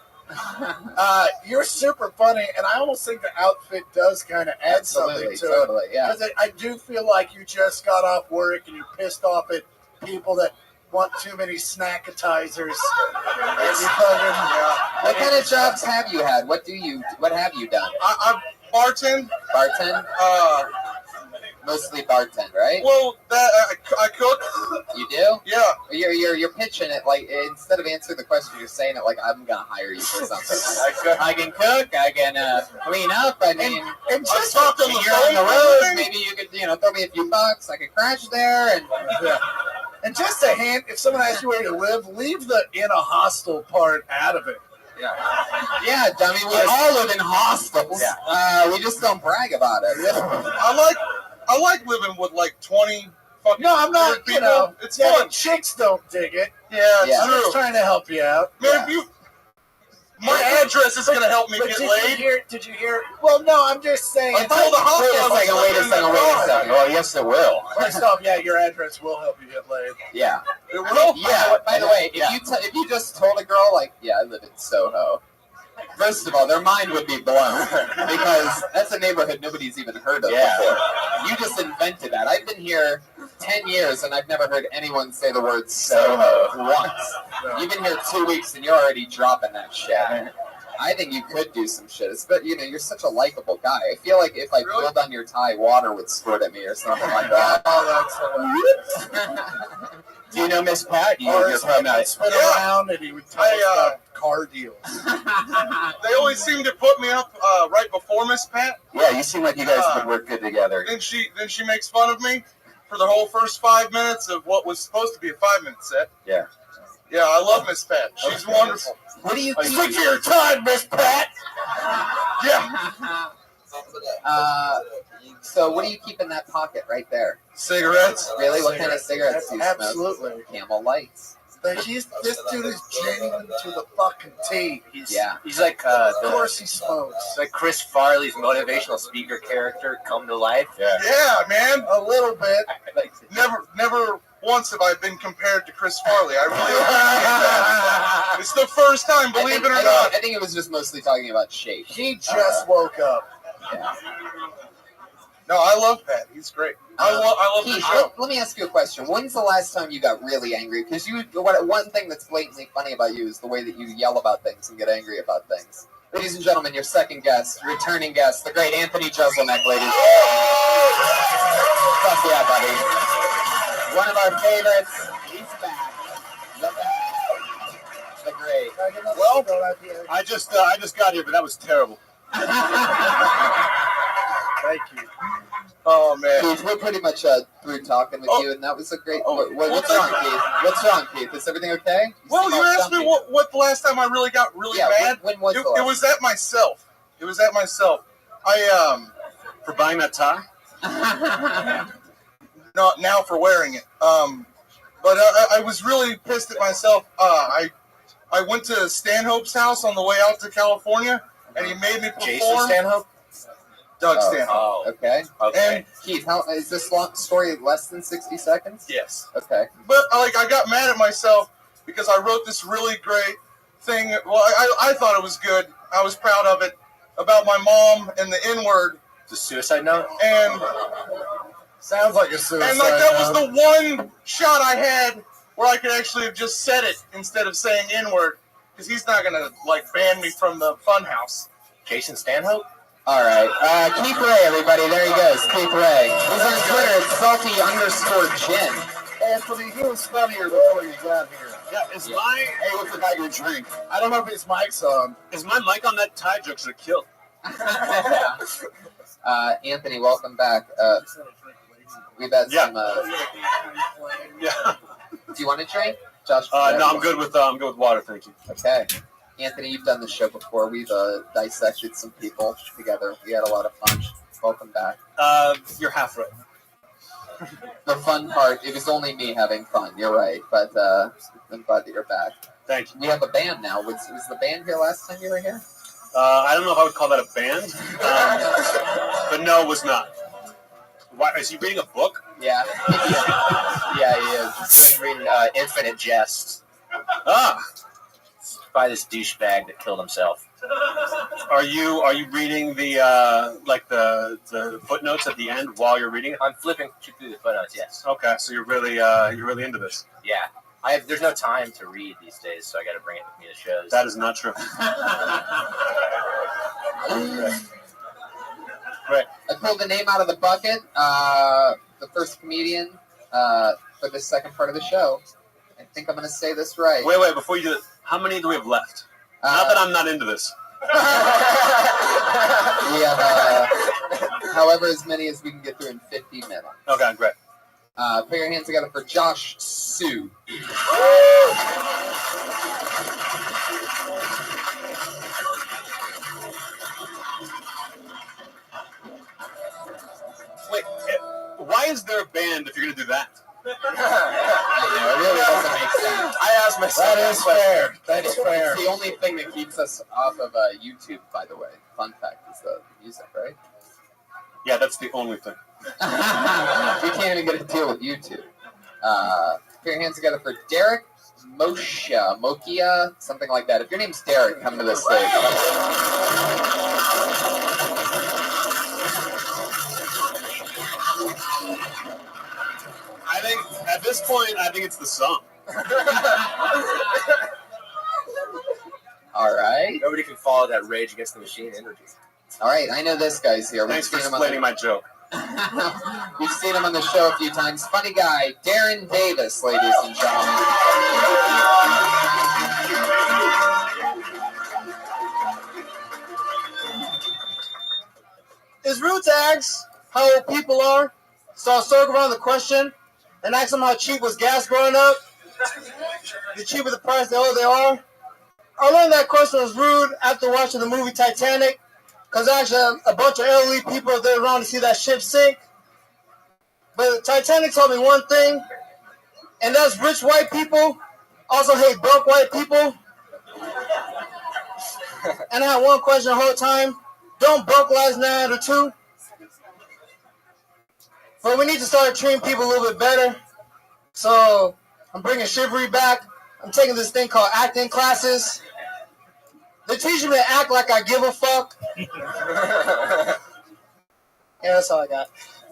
You're super funny, and I almost think the outfit does kind of add something to it. Yeah. Because I do feel like you just got off work and you're pissed off at people that want too many snackatizers. What kind of jobs have you had? What have you done? I bartend. Bartend? Mostly bartend, right? Well, I cook. You do? Yeah. You're pitching it like, instead of answering the question, you're saying it like, I'm gonna hire you for something. I can cook. I can clean up. I mean, and just talk on the you're on the phone. road. Maybe you could, throw me a few bucks. I could crash there and. And just a hint, if someone asks you where to live, leave the in a hostel part out of it. Yeah, dummy. We all live in hostels. Yeah. We just don't brag about it. I like living with like 20 fucking not, people. It's fun. Chicks don't dig it. Yeah, it's I'm true. just trying to help you out. Man, my address is going to help me get laid. Did you hear? Well, no, I'm just saying. I told the hospital. Wait a second. Well, yes, it will. First off, yeah, your address will help you get laid. Yeah. It will? Yeah. By the way, if you just told a girl, like, yeah, I live in Soho, first of all, their mind would be blown because that's a neighborhood nobody's even heard of before. You just invented that. I've been here 10 years and I've never heard anyone say the word Soho once. You've been here 2 weeks and you're already dropping that shit. I think you could do some shit. But you're such a likable guy. I feel like if I pulled on your tie, water would squirt at me or something like that. Oh, that's Do you know Miss Pat? You're from that. Spin around and he would tell us about car deals. They always seem to put me up right before Miss Pat. Yeah, you seem like you guys would work good together. Then she makes fun of me for the whole first 5 minutes of what was supposed to be a 5-minute set. Yeah. Yeah, I love Miss Pat. She's wonderful. What do you Stick to your time, Miss Pat. Yeah. So what do you keep in that pocket right there? Cigarettes. Really? What kind of cigarettes do you smoke? Absolutely. Camel Lights. But this dude is genuine to the fucking T. He's like Of course he smokes. It's like Chris Farley's motivational speaker character come to life. Yeah, man. A little bit. Never once have I been compared to Chris Farley. I really appreciate that. It's the first time, believe it or not. I think it was just mostly talking about shape. He just woke up. Yeah. No, I love Pat. He's great. I love the Keith, show. let me ask you a question. When's the last time you got really angry? Because one thing that's blatantly funny about you is the way that you yell about things and get angry about things. Ladies and gentlemen, your second guest, returning guest, the great Anthony Jeselnik, ladies. Fuck yeah, buddy. One of our favorites. He's back. Love that. The great. Well, I just got here, but that was terrible. Thank you. Oh, man. Keith, we're pretty much through talking with you, and that was a great... What's wrong, Keith? What's wrong, Keith? Is everything okay? Well, you asked me what the last time I really got mad. When was it the last? It was at myself. For buying that tie? Not now for wearing it. But I was really pissed at myself. I went to Stanhope's house on the way out to California, and he made me perform. Jason Stanhope? Doug Stanhope. Oh. Okay. And Keith, is this long story less than 60 seconds? yes. Okay. But I got mad at myself because I wrote this really great thing. Well, I thought it was good. I was proud of it about my mom and the N-word. The suicide note? And sounds like a suicide. And that was the one shot I had where I could actually have just said it instead of saying N-word, because he's not gonna ban me from the Funhouse. Jason Stanhope? All right. Keith Ray, everybody. There he goes. Keith Ray. He's on Twitter. It's salty_gin. Anthony, he was funnier before you got here. Yeah, Hey, we forgot your drink. I don't know if his mic's on. Is my mic on that tie joke should have killed? Anthony, welcome back. We've had some... Yeah. Do you want a drink? Josh? No, I'm good with water, thank you. Okay. Anthony, you've done the show before. We've dissected some people together. We had a lot of fun. Welcome back. You're half right. The fun part, it was only me having fun. You're right. But I'm glad that you're back. Thank you. We have a band now. Was the band here last time you were here? I don't know if I would call that a band. But no, it was not. Why, is he reading a book? Yeah. Yeah, he is. He's reading Infinite Jest. Ah. By this douchebag that killed himself. Are you reading the the footnotes at the end while you're reading it? I'm flipping through the footnotes. Yes. Okay, so you're really into this. Yeah. There's no time to read these days, so I got to bring it with me to shows. That is not true. Right. I pulled the name out of the bucket. The first comedian for the second part of the show. I think I'm going to say this right. Wait, before you do it, how many do we have left? Not that I'm not into this. We have however as many as we can get through in 50 minutes. Okay, great. Put your hands together for Josh Sue. Wait, why is there a band if you're going to do that? I know, it really doesn't make sense. I asked myself. That is fair. That's fair. It's the only thing that keeps us off of YouTube, by the way. Fun fact is the music, right? Yeah, that's the only thing. We can't even get a deal with YouTube. Put your hands together for Derek Mokia, something like that. If your name's Derek, come to the stage. I think, at this point, it's the song. All right. Nobody can follow that Rage Against the Machine energy. All right, I know this guy's here. Thanks for explaining my joke. We've seen him on the show a few times. Funny guy, Darren Davis, ladies and gentlemen. Is Roots asks how old people are, so I'll circle around the question and ask them how cheap was gas growing up. The cheaper the price, the older they are. I learned that question was rude after watching the movie Titanic, Because actually, a bunch of elderly people, they're around to see that ship sink. But Titanic told me one thing, and that's rich white people also hate broke white people. And I had one question the whole time. Don't broke lives matter too? But we need to start treating people a little bit better. So I'm bringing chivalry back. I'm taking this thing called acting classes. They're teaching me to act like I give a fuck. Yeah, that's all I got.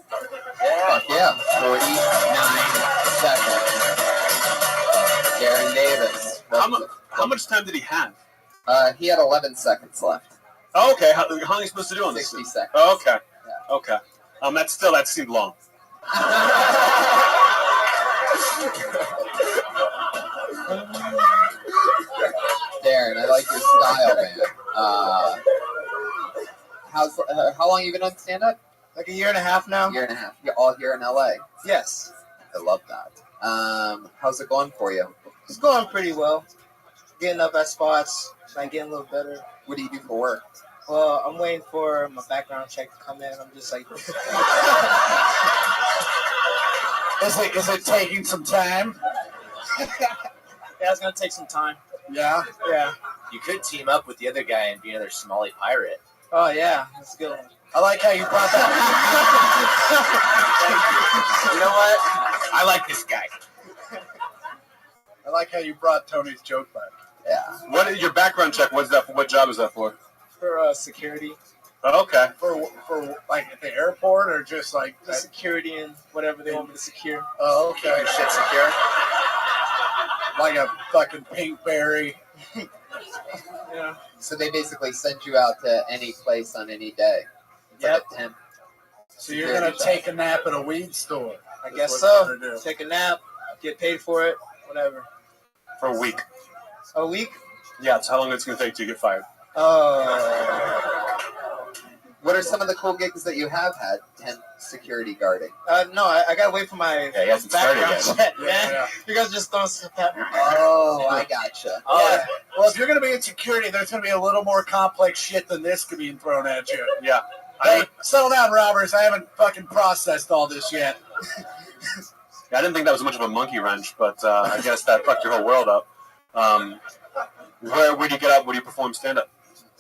Fuck yeah. 49 seconds. Darren Davis. How much time did he have? He had 11 seconds left. Oh, okay. How long are you supposed to do on this? 60 seconds. Oh, okay. Yeah. Okay. That seemed long. Darren, I like your style, man. How long you been on stand-up? Like a year and a half now. Year and a half. You're all here in LA. Yes. I love that. How's it going for you? It's going pretty well. Getting up at spots, like getting a little better. What do you do for work? Well, I'm waiting for my background check to come in. I'm just like... Is it taking some time? Yeah, it's going to take some time. Yeah? Yeah. You could team up with the other guy and be another Somali pirate. Oh, yeah. That's a good one. I like how you brought that. You know what? I like this guy. I like how you brought Tony's joke back. Yeah. What is your background check? What's that? What job is that for? For security. Oh, okay. For like at the airport or just like The security and whatever they want me to secure. Oh, okay. Your shit secure. Like a fucking pinkberry. Yeah. So they basically send you out to any place on any day. It's like a temp. So you're gonna take a nap at a weed store. I guess what so. you're gonna do. Take a nap, get paid for it, whatever. For a week. A week? Yeah, it's how long it's going to take to get fired. What are some of the cool gigs that you have had? Temp security guarding. No, I gotta wait for my he hasn't started background yet. check, man. You guys just don't stuff at me. Oh, I gotcha. Yeah. Well, if you're gonna be in security, there's gonna be a little more complex shit than this could be thrown at you. Yeah. Hey, settle down, Roberts. I haven't fucking processed all this yet. I didn't think that was much of a monkey wrench, but I guess that fucked your whole world up. Where do you get up? Where do you perform stand-up?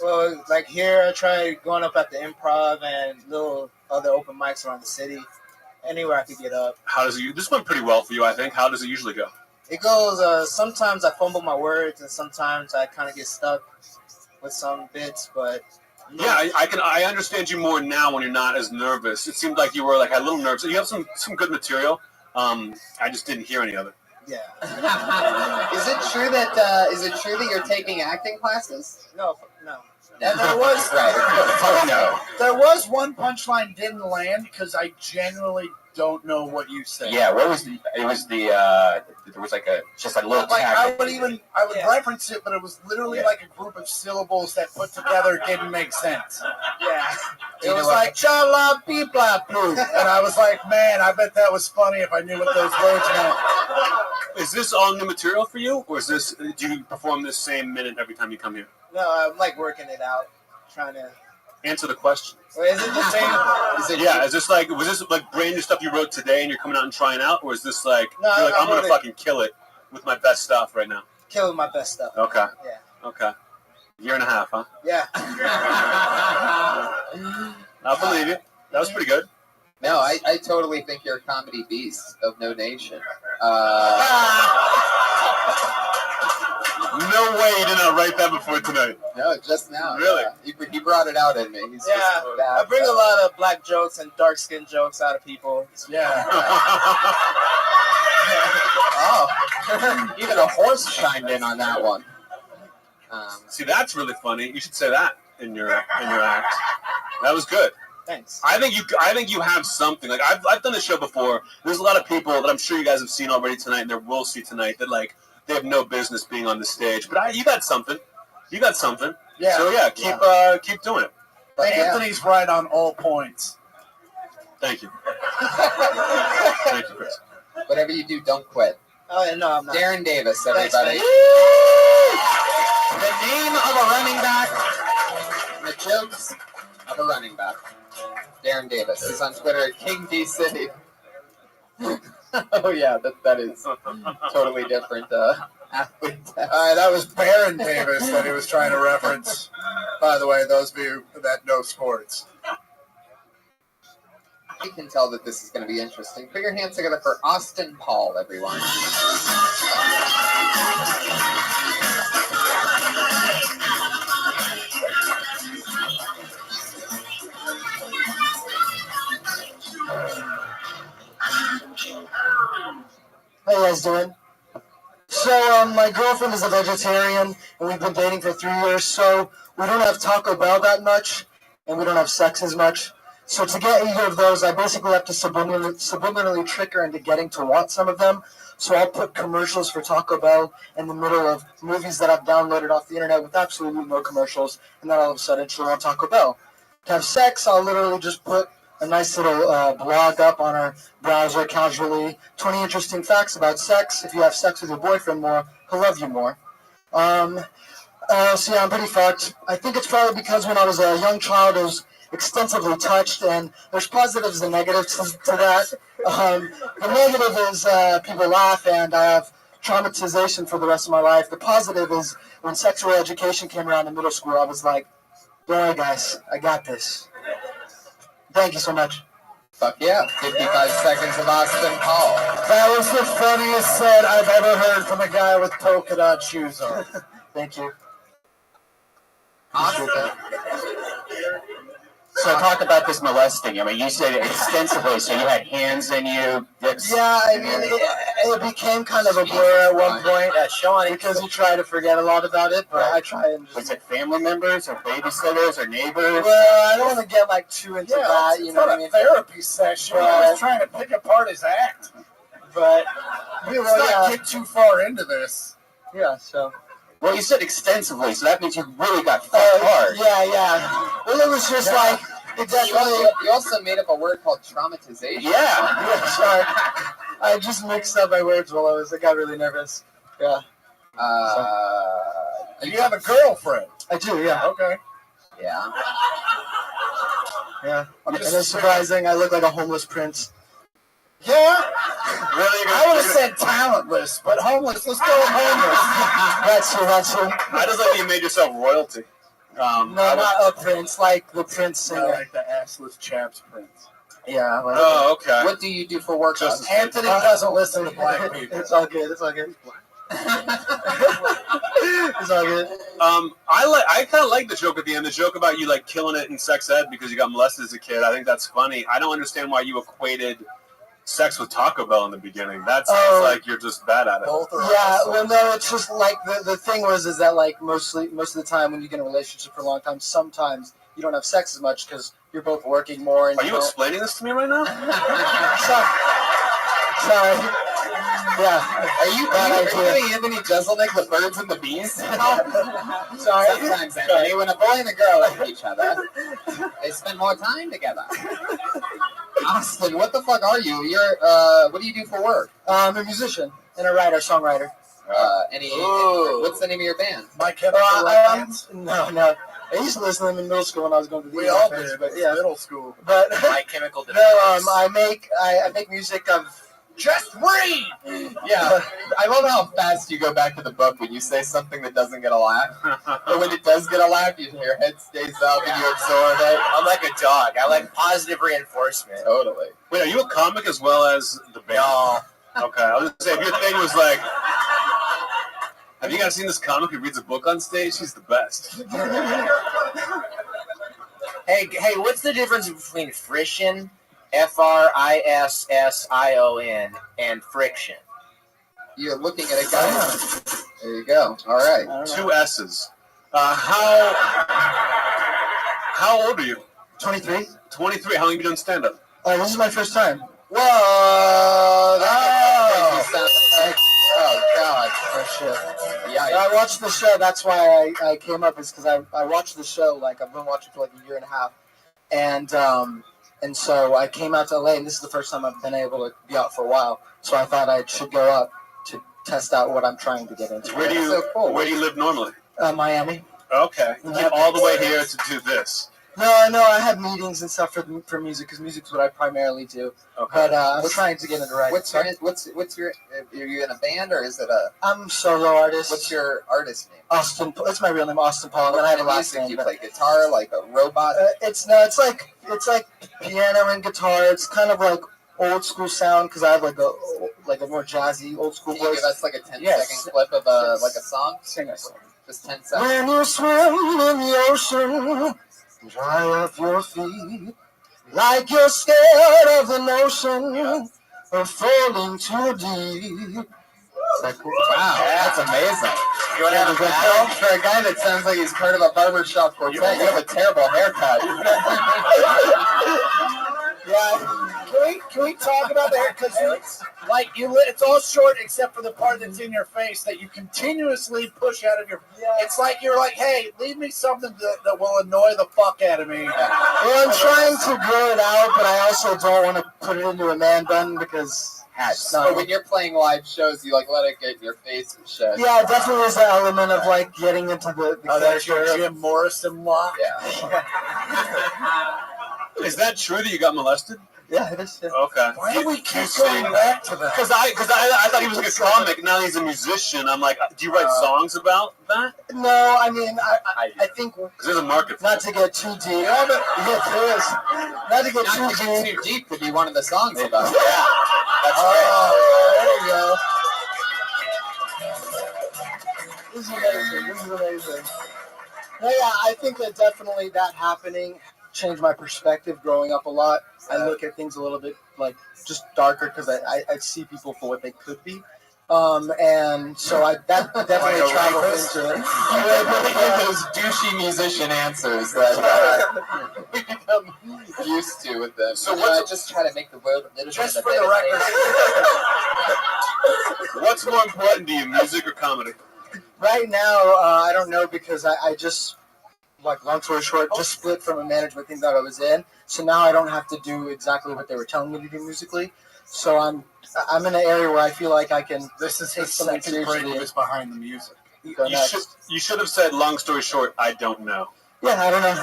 Well, like here, I try going up at the Improv and little other open mics around the city. Anywhere I could get up. How does it? This went pretty well for you, I think. How does it usually go? It goes, sometimes I fumble my words and sometimes I kind of get stuck with some bits, but... Yeah, I understand you more now when you're not as nervous. It seemed like you were like a little nervous. You have some good material. I just didn't hear any of it. Yeah. Is it true that you're taking acting classes? No. And there was no. There was one punchline didn't land because I genuinely don't know what you said. Yeah, what was the? It was the. There was like just a little Like tag. I would reference it, but it was literally like a group of syllables that put together didn't make sense. Yeah. It was like cha la beep blah poop, and I was like, man, I bet that was funny if I knew what those words meant. Is this all new material for you, or is this? Do you perform this same minute every time you come here? No, I'm like working it out, trying to... Answer the question. Wait, is it the same? Is this like, was this like brand new stuff you wrote today and you're coming out and trying out, or is this like, No, you're like I I'm gonna wrote it. fucking kill it with my best stuff right now? Killing my best stuff. Okay. Yeah. Okay. Year and a half, huh? Yeah. I believe you. That was pretty good. No, I totally think you're a comedy beast of no nation. No way you did not write that before tonight. No, just now. Really? He brought it out in me. He's Yeah, just I bring a lot of black jokes and dark skin jokes out of people. Yeah. Oh, even a horse chimed in on that one. See, that's really funny. You should say that in your act. That was good. Thanks. I think you have something. Like I've done this show before. There's a lot of people that I'm sure you guys have seen already tonight, and there will see tonight that like they have no business being on the stage. But you got something. You got something. Yeah. So yeah, keep doing it. Anthony's right on all points. Thank you. Thank you, Chris. Whatever you do, don't quit. Oh, yeah, no, I'm not. Darren Davis, everybody. Thanks, the name of a running back. The jokes of a running back. Darren Davis. He's on Twitter at King D City. Oh yeah, that is totally different athlete. That was Baron Davis that he was trying to reference. By the way, those of you that know sports. You can tell that this is going to be interesting. Put your hands together for Austin Paul, everyone. How you guys doing? So, my girlfriend is a vegetarian, and we've been dating for 3 years, so we don't have Taco Bell that much, and we don't have sex as much. So to get either of those, I basically have to subliminally trick her into getting to want some of them. So I'll put commercials for Taco Bell in the middle of movies that I've downloaded off the internet with absolutely no commercials, and then all of a sudden she'll want Taco Bell. To have sex, I'll literally just put a nice little blog up on our browser casually. 20 interesting facts about sex. If you have sex with your boyfriend more, he'll love you more. So yeah, I'm pretty fucked. I think it's probably because when I was a young child, I was extensively touched, and there's positives and negatives to that. The negative is people laugh, and I have traumatization for the rest of my life. The positive is when sexual education came around in middle school, I was like, don't worry, guys, I got this. Thank you so much. Fuck yeah, 55 seconds of Austin Paul. That was the funniest set I've ever heard from a guy with polka dot shoes on. Thank you. Austin. So talk about this molesting. I mean, you said it extensively, so you had hands in you. Yeah, I mean, it became kind of a blur at one point. Yeah, Sean, because you try to forget a lot about it, but I try and just... Was it family members or babysitters or neighbors? Well, I don't want to get like too into that, you know what I mean? Therapy session. I was trying to pick apart his act. But let's not get too far into this. Yeah, so... Well, you said extensively, so that means you really got fucked hard. Yeah. Well, it was just like... It definitely... You also made up a word called traumatization. Yeah, sorry. I just mixed up my words while I got really nervous. Yeah. You have a girlfriend? I do, yeah. Okay. Yeah. Yeah. And it's surprising, I look like a homeless prince. Yeah. I would have said talentless, but homeless. Let's go with homeless. That's true. I just like that you made yourself royalty. No, not a prince, like the prince singer. Like the assless chaps prince. Yeah. Like, oh, okay. What do you do for work? Anthony doesn't listen to black people. It's all good. It's all good. I kind of like the joke at the end. The joke about you like killing it in sex ed because you got molested as a kid. I think that's funny. I don't understand why you equated sex with Taco Bell in the beginning. That sounds like you're just bad at it. Yeah, well, no, it's just like the thing is that like most of the time when you get in a relationship for a long time, sometimes you don't have sex as much because you're both working more. And Are you explaining this to me right now? Sorry. Yeah. Are you doing Anthony Jeselnik, the birds and the bees? Sorry. Sometimes, Anthony, when a boy and a girl like each other, they spend more time together. Austin, what the fuck are you? You're, what do you do for work? I'm a musician and a songwriter. What's the name of your band? My Chemical Romance? No. I used to listen to them in middle school when I was going to the We all did, but yeah, middle school. But My Chemical no, I make music of. Just read! Yeah, I love how fast you go back to the book when you say something that doesn't get a laugh. But when it does get a laugh, your head stays up and you absorb it. I'm like a dog. I like positive reinforcement. Totally. Wait, are you a comic as well as the band? No. Okay, I was going to say, if your thing was like, have you guys seen this comic who reads a book on stage? He's the best. Hey, what's the difference between friction, FRISSION, and friction? You're looking at a guy. There you go. All right. 2 S's. How old are you? 23. 23. How long have you done stand-up? This is my first time. Whoa! Oh, God. Oh, shit. Yeah. I watched the show. That's why I came up, is because I watched the show. Like, I've been watching for like a year and a half. And so I came out to LA, and this is the first time I've been able to be out for a while. So I thought I should go up to test out what I'm trying to get into. Where do you live normally? Miami. Okay. You came all the way here to do this. No, I have meetings and stuff for music because music's what I primarily do. Okay. But I'm trying to get into writing. What's your? Are you in a band or is it a? I'm solo artist. What's your artist name? Austin. That's my real name, Austin Paul. And then I have a last name. Do you play guitar like a robot? It's like piano and guitar. It's kind of like old school sound because I have like a more jazzy old school voice. Can you give us like a 10-second clip of a song? Sing a song. Just 10 seconds. When you swim in the ocean, dry up your feet, like you're scared of the notion of falling too deep. Like, wow, that's amazing. You want to have a battle? For a guy that sounds like he's part of a barbershop quartet, you have a terrible haircut. Yeah. Can we talk about the hair? Because it's all short except for the part that's in your face that you continuously push out of your. It's like you're like, hey, leave me something that will annoy the fuck out of me. Well, I'm trying to grow it out, but I also don't want to put it into a man bun because. So when you're playing live shows, you like let it get in your face and shit. Yeah, definitely is an element of like getting into the that's your Jim Morrison lock. Yeah. Is that true that you got molested? Yeah, it is. Okay. Why do we keep going back to that? Because I thought he was like a comic. Now he's a musician. I'm like, do you write songs about that? No, I mean, I think. Because there's a market. Not to get too deep. Yes, there is. Not to get too deep could be one of the songs about. Yeah. That's great. There you go. This is amazing. No, yeah, I think that definitely that happening changed my perspective growing up a lot. I look at things a little bit like just darker because I see people for what they could be. And so that definitely travels into it. Those douchey musician answers that we become used to with them. So I just try to make the world a little just bit for the record. What's more important to you, music or comedy? Right now, I don't know because I just, like, long story short, just split from a management thing that I was in. So now I don't have to do exactly what they were telling me to do musically. So I'm in an area where I feel like I can. This is take his something second break seriously. was behind the music. You should have said, long story short, I don't know. Yeah, I don't know.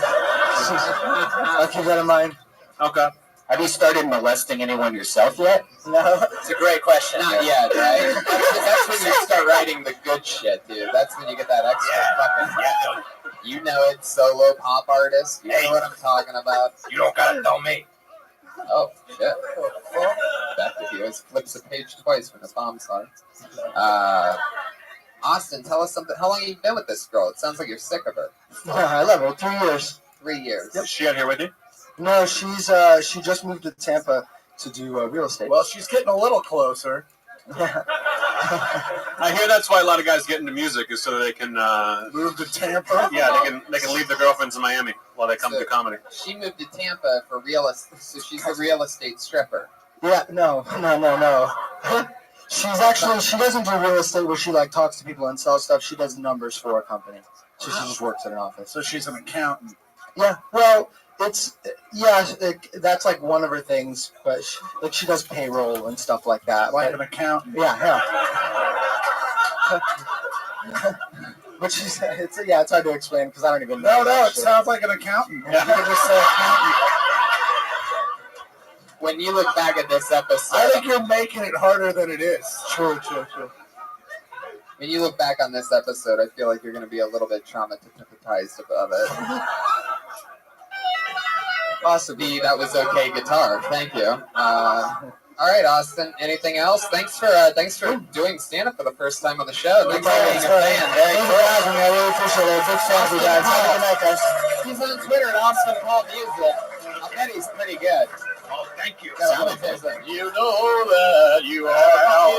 I'll keep that in mind. Okay. Have you started molesting anyone yourself yet? No. It's a great question. Not yet, right? That's when you start writing the good shit, dude. That's when you get that extra fucking. Yeah. You know it, solo pop artist. You know what I'm talking about. You don't gotta tell me. Oh, shit. Back to you. Flips a page twice when the bomb's on. Austin, tell us something. How long have you been with this girl? It sounds like you're sick of her. I love her. 3 years. 3 years. Is she out here with you? No, she just moved to Tampa to do real estate. Well, she's getting a little closer. I hear that's why a lot of guys get into music is so they can move to Tampa. Yeah, they can leave their girlfriends in Miami while they come to comedy. She moved to Tampa for real estate, so she's a real estate stripper. Yeah, no. She doesn't do real estate where she like talks to people and sells stuff. She does numbers for a company. So she just works at an office. So she's an accountant. Yeah, well, that's like one of her things, but she does payroll and stuff like that. Like an accountant. Yeah. But it's hard to explain because I don't even know. No, it sounds like an accountant. Yeah. You can just say accountant. When you look back at this episode, I think you're making it harder than it is. True. When you look back on this episode, I feel like you're going to be a little bit traumatized about it. Possibly. That was okay guitar. Thank you. All right, Austin. Anything else? Thanks for doing stand-up for the first time on the show. Thanks for being a fan. Thanks for having me. I really appreciate it. Big fan for you guys. Have a good night, guys. He's on Twitter at Austin Paul Music. I bet he's pretty good. Oh, thank you. You know that you are how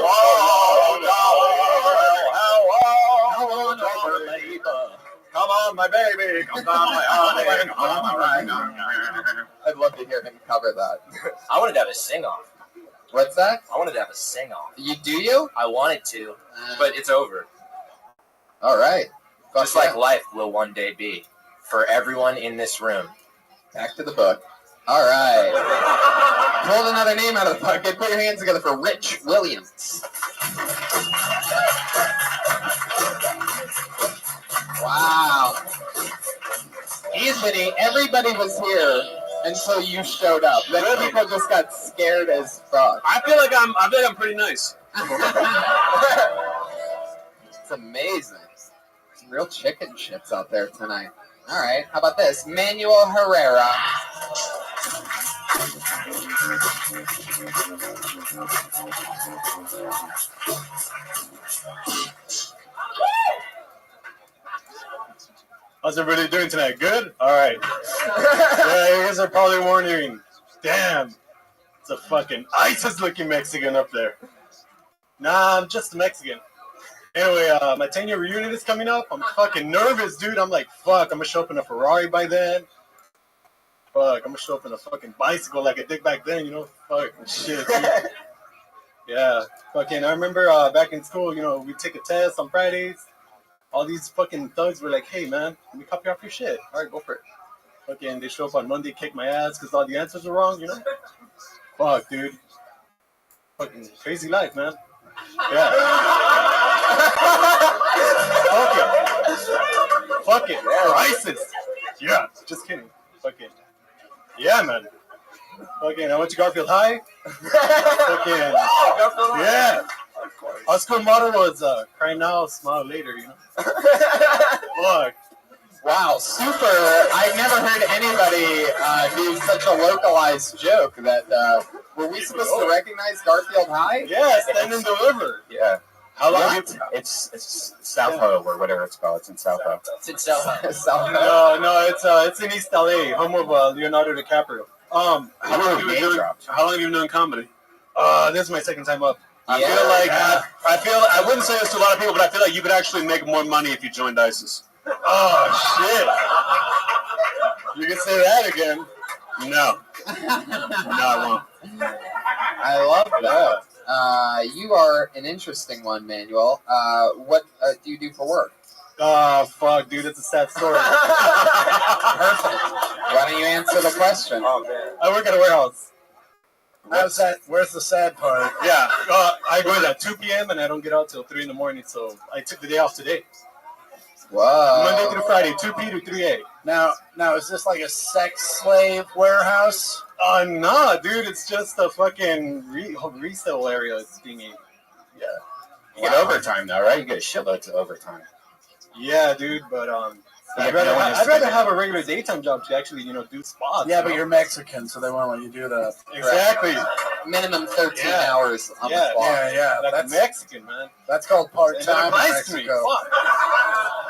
long, baby. Come on, my baby. Come on, my honey. Come on, my right. I'd love to hear him cover that. I wanted to have a sing-off. What's that? I wanted to have a sing-off. You? I wanted to, but it's over. All right. Just like life will one day be for everyone in this room. Back to the book. All right. Pull another name out of the bucket. Put your hands together for Rich Williams. Wow. He's City, everybody was here until you showed up. Then people just got scared as fuck. I feel like I'm pretty nice. It's amazing. Some real chicken shits out there tonight. All right, how about this? Manuel Herrera. How's everybody doing tonight? Good? All right. Yeah, you guys are probably wondering, damn, it's a fucking ISIS-looking Mexican up there. Nah, I'm just a Mexican. Anyway, my 10-year reunion is coming up. I'm fucking nervous, dude. I'm like, fuck, I'm gonna show up in a Ferrari by then. Fuck, I'm gonna show up in a fucking bicycle like I did back then, you know? Fuck, shit, dude. Yeah, fucking, I remember back in school, you know, we'd take a test on Fridays. All these fucking thugs were like, hey, man, let me copy off your shit. All right, go for it. Fucking, they show up on Monday, kick my ass because all the answers were wrong, you know? Fuck, dude. Fucking crazy life, man. Yeah. Fuck it. For ISIS. Yeah, just kidding. Fucking. Yeah, man. Fucking, I went to Garfield High. Fucking. Yeah. Our school motto was cry now, smile later, you know? Fuck. Wow, super. I've never heard anybody do such a localized joke that, were we supposed to recognize Garfield High? Yeah, stand and deliver. Yeah. How long? What? It's South Ho or whatever it's called. It's in South Ho. It's in South Ho. No, it's in East LA, home of Leonardo DiCaprio. How long have you been doing comedy? This is my second time up. I feel like I wouldn't say this to a lot of people, but I feel like you could actually make more money if you joined ISIS. Oh shit! You can say that again. No, I won't. I love that. You are an interesting one, Manuel. What do you do for work? Oh, fuck, dude, it's a sad story. Perfect. Why don't you answer the question? Oh, man. I work at a warehouse. How's that? Where's the sad part? Yeah, I go in at 2 p.m. and I don't get out till 3 in the morning, so I took the day off today. Whoa. Monday through Friday, 2 p to 3 a. Now, is this like a sex slave warehouse? Nah, dude, it's just a fucking resale area thingy. Yeah. You get overtime though, right? You get a shitload of overtime. Yeah, dude, but I'd rather have a regular daytime job to actually, do spots. Yeah, but you're Mexican, so they won't let you do that. Exactly. Minimum 13 hours on the clock. Yeah. That's Mexican, man. That's called part-time in Nice to me. Mexico.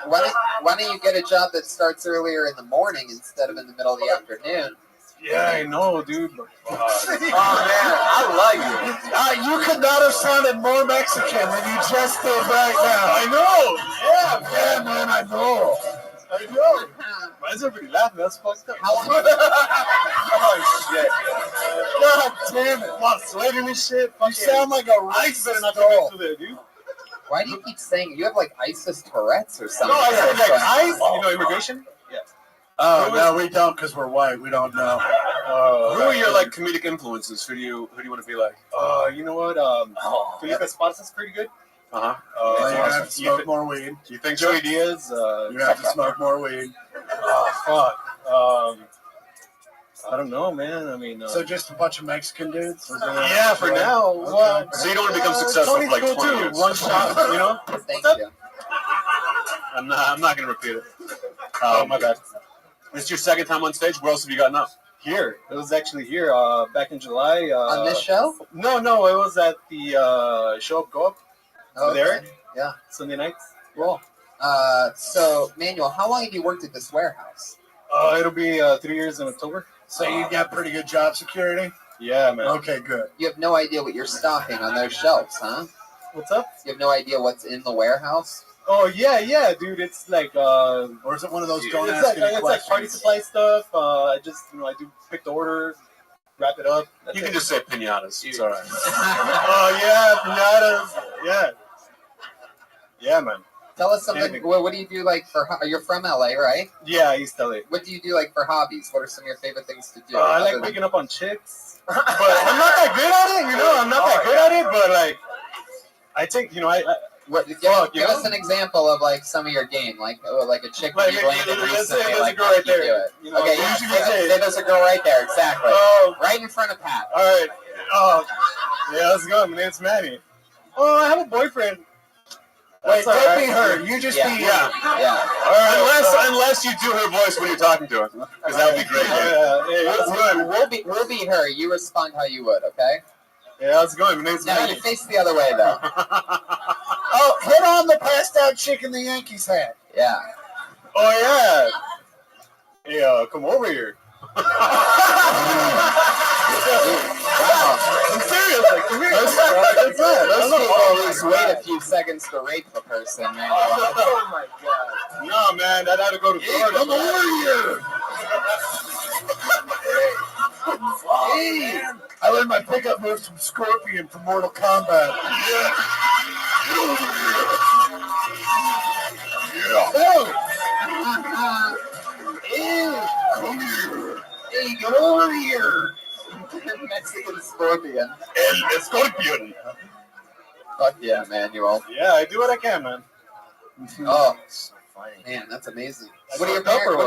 Why don't you get a job that starts earlier in the morning instead of in the middle of the afternoon? Yeah, I know, dude. But, oh, man, I like you. You could not have sounded more Mexican than you just did right now. I know. Yeah, man, I know. Why is everybody laughing? That's fucked up. How long? Oh, shit. God damn it. A lot of sweating and shit. You sound like a ISIS better not doll. come into there, dude. Why do you keep saying you have like ISIS Tourette's or something? No, I said like ICE. Immigration? Yeah. Oh, no, we don't because we're white. We don't know. Who are your like comedic influences? Who do you want to be like? You know what? Felipe Esparza's pretty good. You have to smoke more weed. You think Joey Diaz? You have to smoke more weed. Oh, fuck. I don't know, man. I mean, so just a bunch of Mexican dudes? Yeah, for now. Okay. Well, so you don't want to become successful for like 20 years. One shot, Thank you. I'm not going to repeat it. Oh, my bad. This is your second time on stage. Where else have you gotten up? Here. It was actually here back in July. On this show? No. It was at the Show Up, Go Up. There. Yeah. Sunday nights. Cool. So, Manuel, how long have you worked at this warehouse? It'll be 3 years in October. So you got pretty good job security? Yeah, man. Okay, good. You have no idea what you're stocking on those shelves, huh? What's up? You have no idea what's in the warehouse? Oh, yeah, dude. It's like, or is it one of those don't ask any questions? It's like party supply stuff. I just, I do pick the order, wrap it up. You can just say piñatas. It's all right. Oh, yeah, piñatas. Yeah. Yeah, man. Tell us something. What do you do like for? You're from LA, right? Yeah, East LA. What do you do like for hobbies? What are some of your favorite things to do? I like picking up on chicks, but I'm not that good at it. I'm not that good at it. But like, I take, What? Give us an example of like some of your game, like a chick that you landed recently. Like how do you do it? You know, okay, yeah. Say there's a girl right there, exactly. Right in front of Pat. All right. Yeah, how's it going? My name's Manny. Oh, I have a boyfriend. Wait, don't be her. You just be Yeah. All right. Unless you do her voice when you're talking to her, because that would be great. Yeah, that's good. We'll be her. You respond how you would, okay? Yeah, how's it going? My name's No, Manny. you face the other way though. Oh, hit on the passed out chick in the Yankees hat. Yeah. Oh yeah. Hey, come over here. I'm serious. Like, come here. Those people always wait a few seconds to rape the person, man. Oh my god. No, man, I'd have to go to Florida. Come over here. Hey, I learned my pickup moves from Scorpion from Mortal Kombat. Yeah. Ew. Come here. Hey, get over here. Mexican Scorpion. El Scorpion. Fuck yeah, Manuel. Yeah, I do what I can, man. Oh, so funny. Man, that's amazing. What do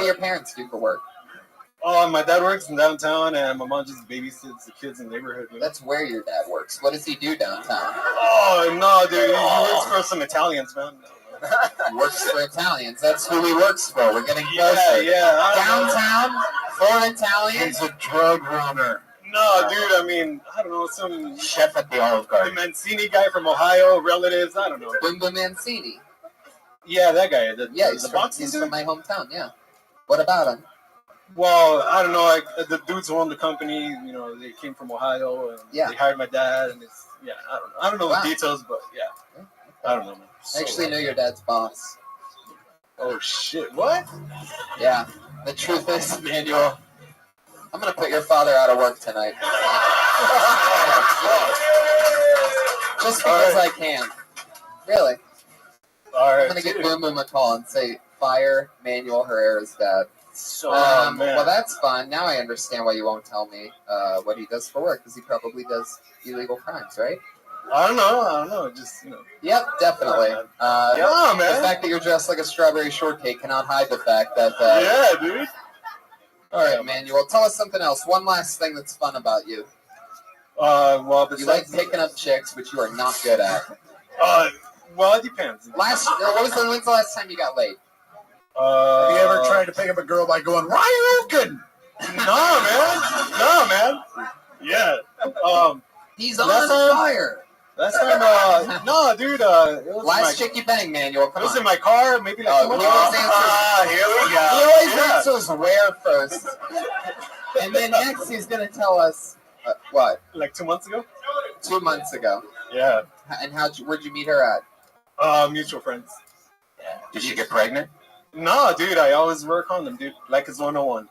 your parents do for work? Oh, my dad works in downtown, and my mom just babysits the kids in the neighborhood. You know? That's where your dad works. What does he do downtown? Oh, no, dude. He works for some Italians, man. He works for Italians. That's who he works for. We're getting closer. Yeah. Downtown for Italians. He's a drug runner. No, dude, I mean, I don't know, some chef at the Olive Garden. The Mancini guy from Ohio, relatives, I don't know. Bimbo Mancini. Yeah, that guy. He's from my hometown, yeah. What about him? Well, I don't know, like, the dudes who own the company, you know, they came from Ohio, and they hired my dad, and it's, I don't know the details, but yeah. I don't know, man. I actually know your dad's boss. Oh, shit, what? Yeah, the truth is, Manuel, I'm going to put your father out of work tonight. Just because I can. Really. All right. I'm going to give Boom Boom a call and say, fire Manuel Herrera's dad. So, man. Well, that's fun. Now I understand why you won't tell me what he does for work, because he probably does illegal crimes, right? I don't know. Just, you know. Yep, definitely. Yeah, man. The fact that you're dressed like a strawberry shortcake cannot hide the fact that... yeah, dude. All right, Manuel, tell us something else. One last thing that's fun about you. Well, you like picking up chicks, which you are not good at. Well, it depends. When's the last time you got laid? Have you ever tried to pick up a girl by going, Ryan? No, man. Yeah. He's on fire. Last time, no, dude. It was last chick you banged, Manuel. Come it was on. in my car, maybe like 2 months ago. Here we go. He always answers where first, and then next he's gonna tell us what. Like 2 months ago. 2 months ago. Yeah. And where'd you meet her at? Mutual friends. Did she get pregnant? No, dude. I always wear a condom, dude. Like it's 101.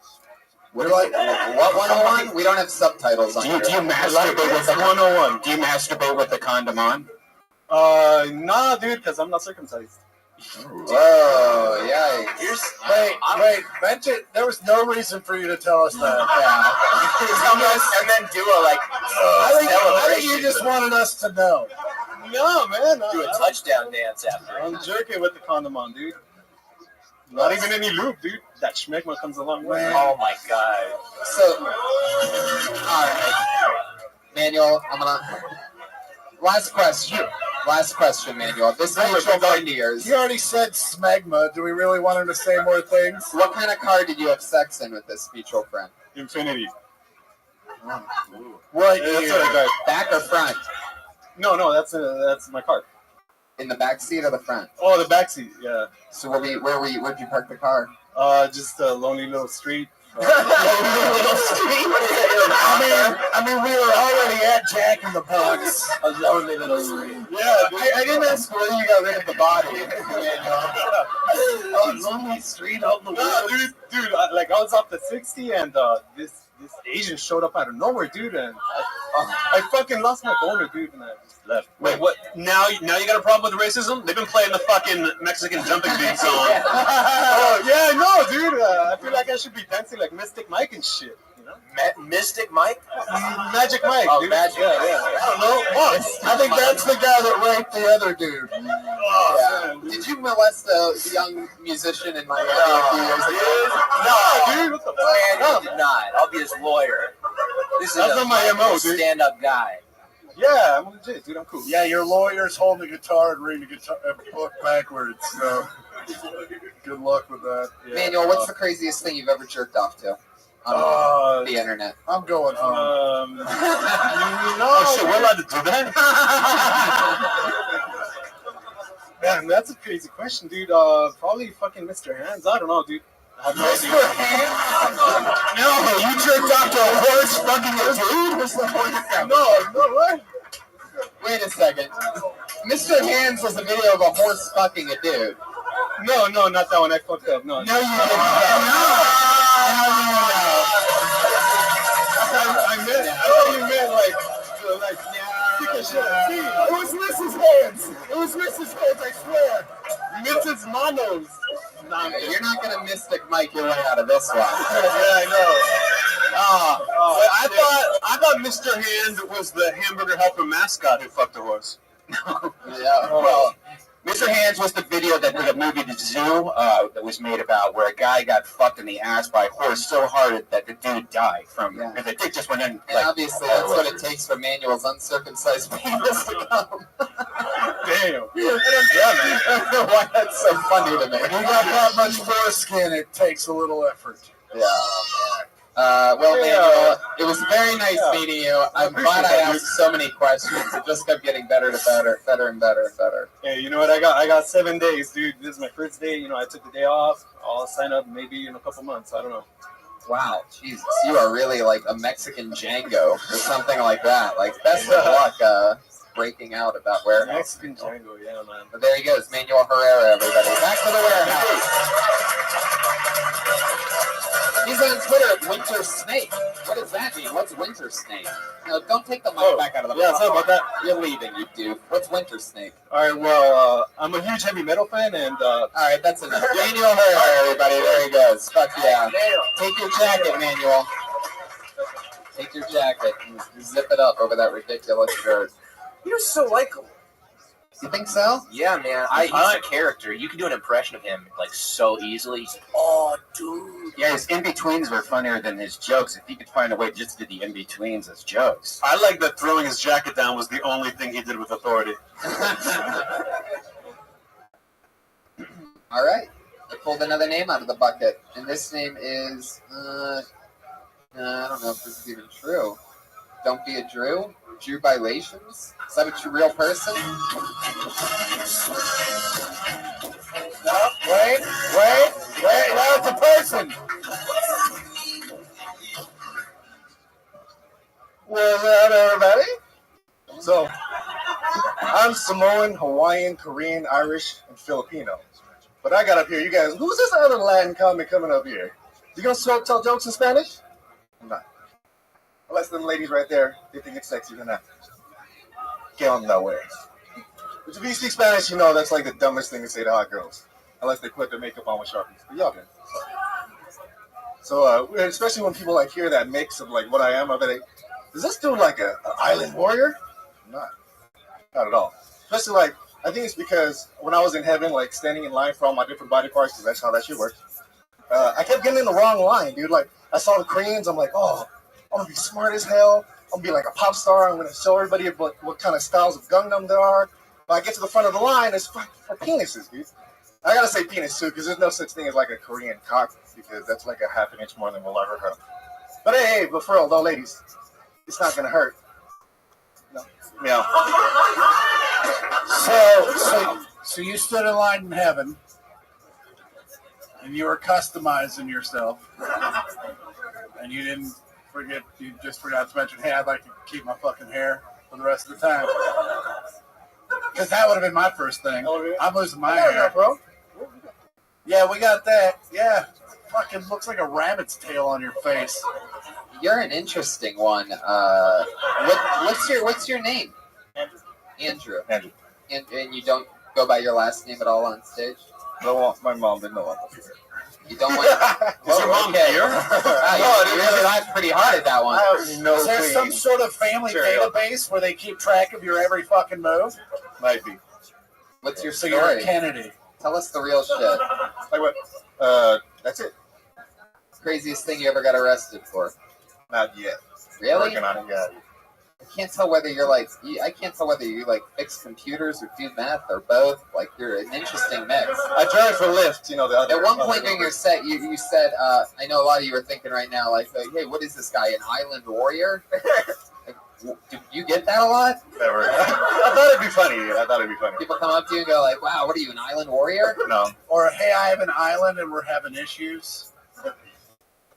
What 101? We don't have subtitles on here. Do you masturbate with 101? Do you masturbate with the condom on? Nah, dude, because I'm not circumcised. Whoa, yikes. Wait, mention, there was no reason for you to tell us that. Yeah. And then do a, like, I think you just wanted us to know. No, man. Do a touchdown dance after. I'm jerking with the condom on, dude. Not even any lube, dude. That schmegma comes a long way. Oh, my God. So, alright. Manuel, I'm gonna... Last question, Manuel. This mutual friend of yours. He already said smegma. Do we really want him to say more things? What kind of car did you have sex in with this mutual friend? Infinity. What Yeah, year? that's what I got. Back or front? No, that's my car. In the back seat or the front? Oh, the back seat, yeah. So where'd you park the car? Just a lonely little street. I mean, we were already at Jack in the Box. A lonely little street. Yeah, dude. I didn't ask where you got rid of the body. Lonely street out in the woods. Dude, I was off the 60 and this Asian showed up out of nowhere, dude, and I fucking lost my boner, dude, and I just left. Wait, what? Now you got a problem with racism? They've been playing the fucking Mexican jumping beat song. Oh, yeah, no, dude. I feel like I should be dancing like Mystic Mike and shit. You Mystic Mike? Magic Mike, Oh, dude. Magic. Yeah. I don't know. What? I think that's the guy that raped the other dude. Yeah. Did you molest a young musician in Miami a few years ago? No, dude. What the fuck? Man, you did not. I'll be his lawyer. This is That's not my MO, dude. stand-up guy. Yeah, I'm legit, dude. I'm cool. Yeah, your lawyer's holding a guitar and reading a book backwards. So good luck with that. Yeah. Manuel, what's the craziest thing you've ever jerked off to on the internet? I'm going home. Oh shit, we're allowed to do that? Man, that's a crazy question, dude. Probably fucking Mr. Hands. I don't know, dude. Mr. Hands? No, you jerked off to a horse fucking a dude? No, what? Wait a second. Mr. Hands was a video of a horse fucking a dude. No, not that one. I fucked up. No, No, you didn't. I thought you meant like kick a shit. See, it was Mrs. Hands. It was Mrs. Hands, I swear. Mrs. Manos. You're not gonna Mystic Mike your way out of this one. Yeah, I know. I thought Mr. Hand was the hamburger helper mascot who fucked a horse. Yeah. Well, Mr. Hands was the video that the movie The Zoo that was made about where a guy got fucked in the ass by a horse so hard that the dude died from and the dick just went in. And obviously that's what it takes for Manuel's uncircumcised penis to come. Damn. I don't know why that's so funny to me. When you got that much foreskin, it takes a little effort. Yeah. Well, Manuel, it was very nice meeting you. I'm glad I asked so many questions. It just kept getting better and better. Hey, you know what? I got 7 days, dude. This is my first day. You know, I took the day off. I'll sign up maybe in a couple months. I don't know. Wow, Jesus, you are really like a Mexican Django or something like that. Like, best of luck breaking out of that warehouse. Mexican Django, yeah, man. But there he goes, Manuel Herrera, everybody. Back to the warehouse. He's on Twitter at Winter Snake. What does that mean? What's Winter Snake? No, don't take the mic back out of the yeah, sorry about that. You're leaving, you do. What's Winter Snake? All right, well, I'm a huge heavy metal fan, and all right, that's enough. Manuel Herrera, everybody. There he goes. Fuck yeah. Take your jacket, Manuel. Take your jacket and zip it up over that ridiculous shirt. You're so likable. You think so? Yeah, man. He's a character. You can do an impression of him like so easily. He's like, oh, dude. Yeah, his in-betweens were funnier than his jokes. If he could find a way just to do the in-betweens as jokes. I like that throwing his jacket down was the only thing he did with authority. All right. I pulled another name out of the bucket. And this name is, I don't know if this is even true. Don't be a Drew? Drew Violations? Is that a real person? No, wait, that's a person. What's up, everybody? So, I'm Samoan, Hawaiian, Korean, Irish, and Filipino. But I got up here, you guys, who's this other Latin comic coming up here? You gonna tell jokes in Spanish? I'm not. Unless them ladies right there, they think it's sexy or not. Get on that way. But if you speak Spanish, you know that's like the dumbest thing to say to hot girls. Unless they put their makeup on with Sharpies. But y'all can. So, especially when people like hear that mix of like what I am, I'll be like, is this dude like an island warrior? Not at all. Especially like, I think it's because when I was in heaven, like standing in line for all my different body parts, because that's how that shit works, I kept getting in the wrong line, dude. Like, I saw the Koreans, I'm like, oh, I'm gonna be smart as hell. I'm gonna be like a pop star. I'm gonna show everybody what kind of styles of Gangnam there are. But I get to the front of the line, it's for penises, dude. I gotta say penis too, because there's no such thing as like a Korean cock, because that's like a half an inch more than we'll ever have. But hey, but for real though, ladies, it's not gonna hurt. No. Yeah. So you stood in line in heaven, and you were customizing yourself, and you didn't. You just forgot to mention, hey, I'd like to keep my fucking hair for the rest of the time. Because that would have been my first thing. I'm losing my hair. Bro. Yeah, we got that. Yeah. Fucking looks like a rabbit's tail on your face. You're an interesting one. What's your name? Andrew. And you don't go by your last name at all on stage? No, my mom didn't know I was here. You don't want. Is your mom here? Wow, you really laughed pretty hard at that one. I have no Is there some sort of family database where they keep track of your every fucking move? Might be. What's your So story? you're a Kennedy. Tell us the real shit. Like what? That's it. Craziest thing you ever got arrested for? Not yet. Really? Working on it, yeah. I can't tell whether you're like. I can't tell whether you like fix computers or do meth or both. Like you're an interesting mix. I drive for Lyft. You know the other. At one point during your set, you said, I know a lot of you are thinking right now, like, hey, what is this guy, an island warrior? Did you get that a lot? Never. I thought it'd be funny. People come up to you and go like, wow, what are you, an island warrior? No. Or, hey, I have an island and we're having issues.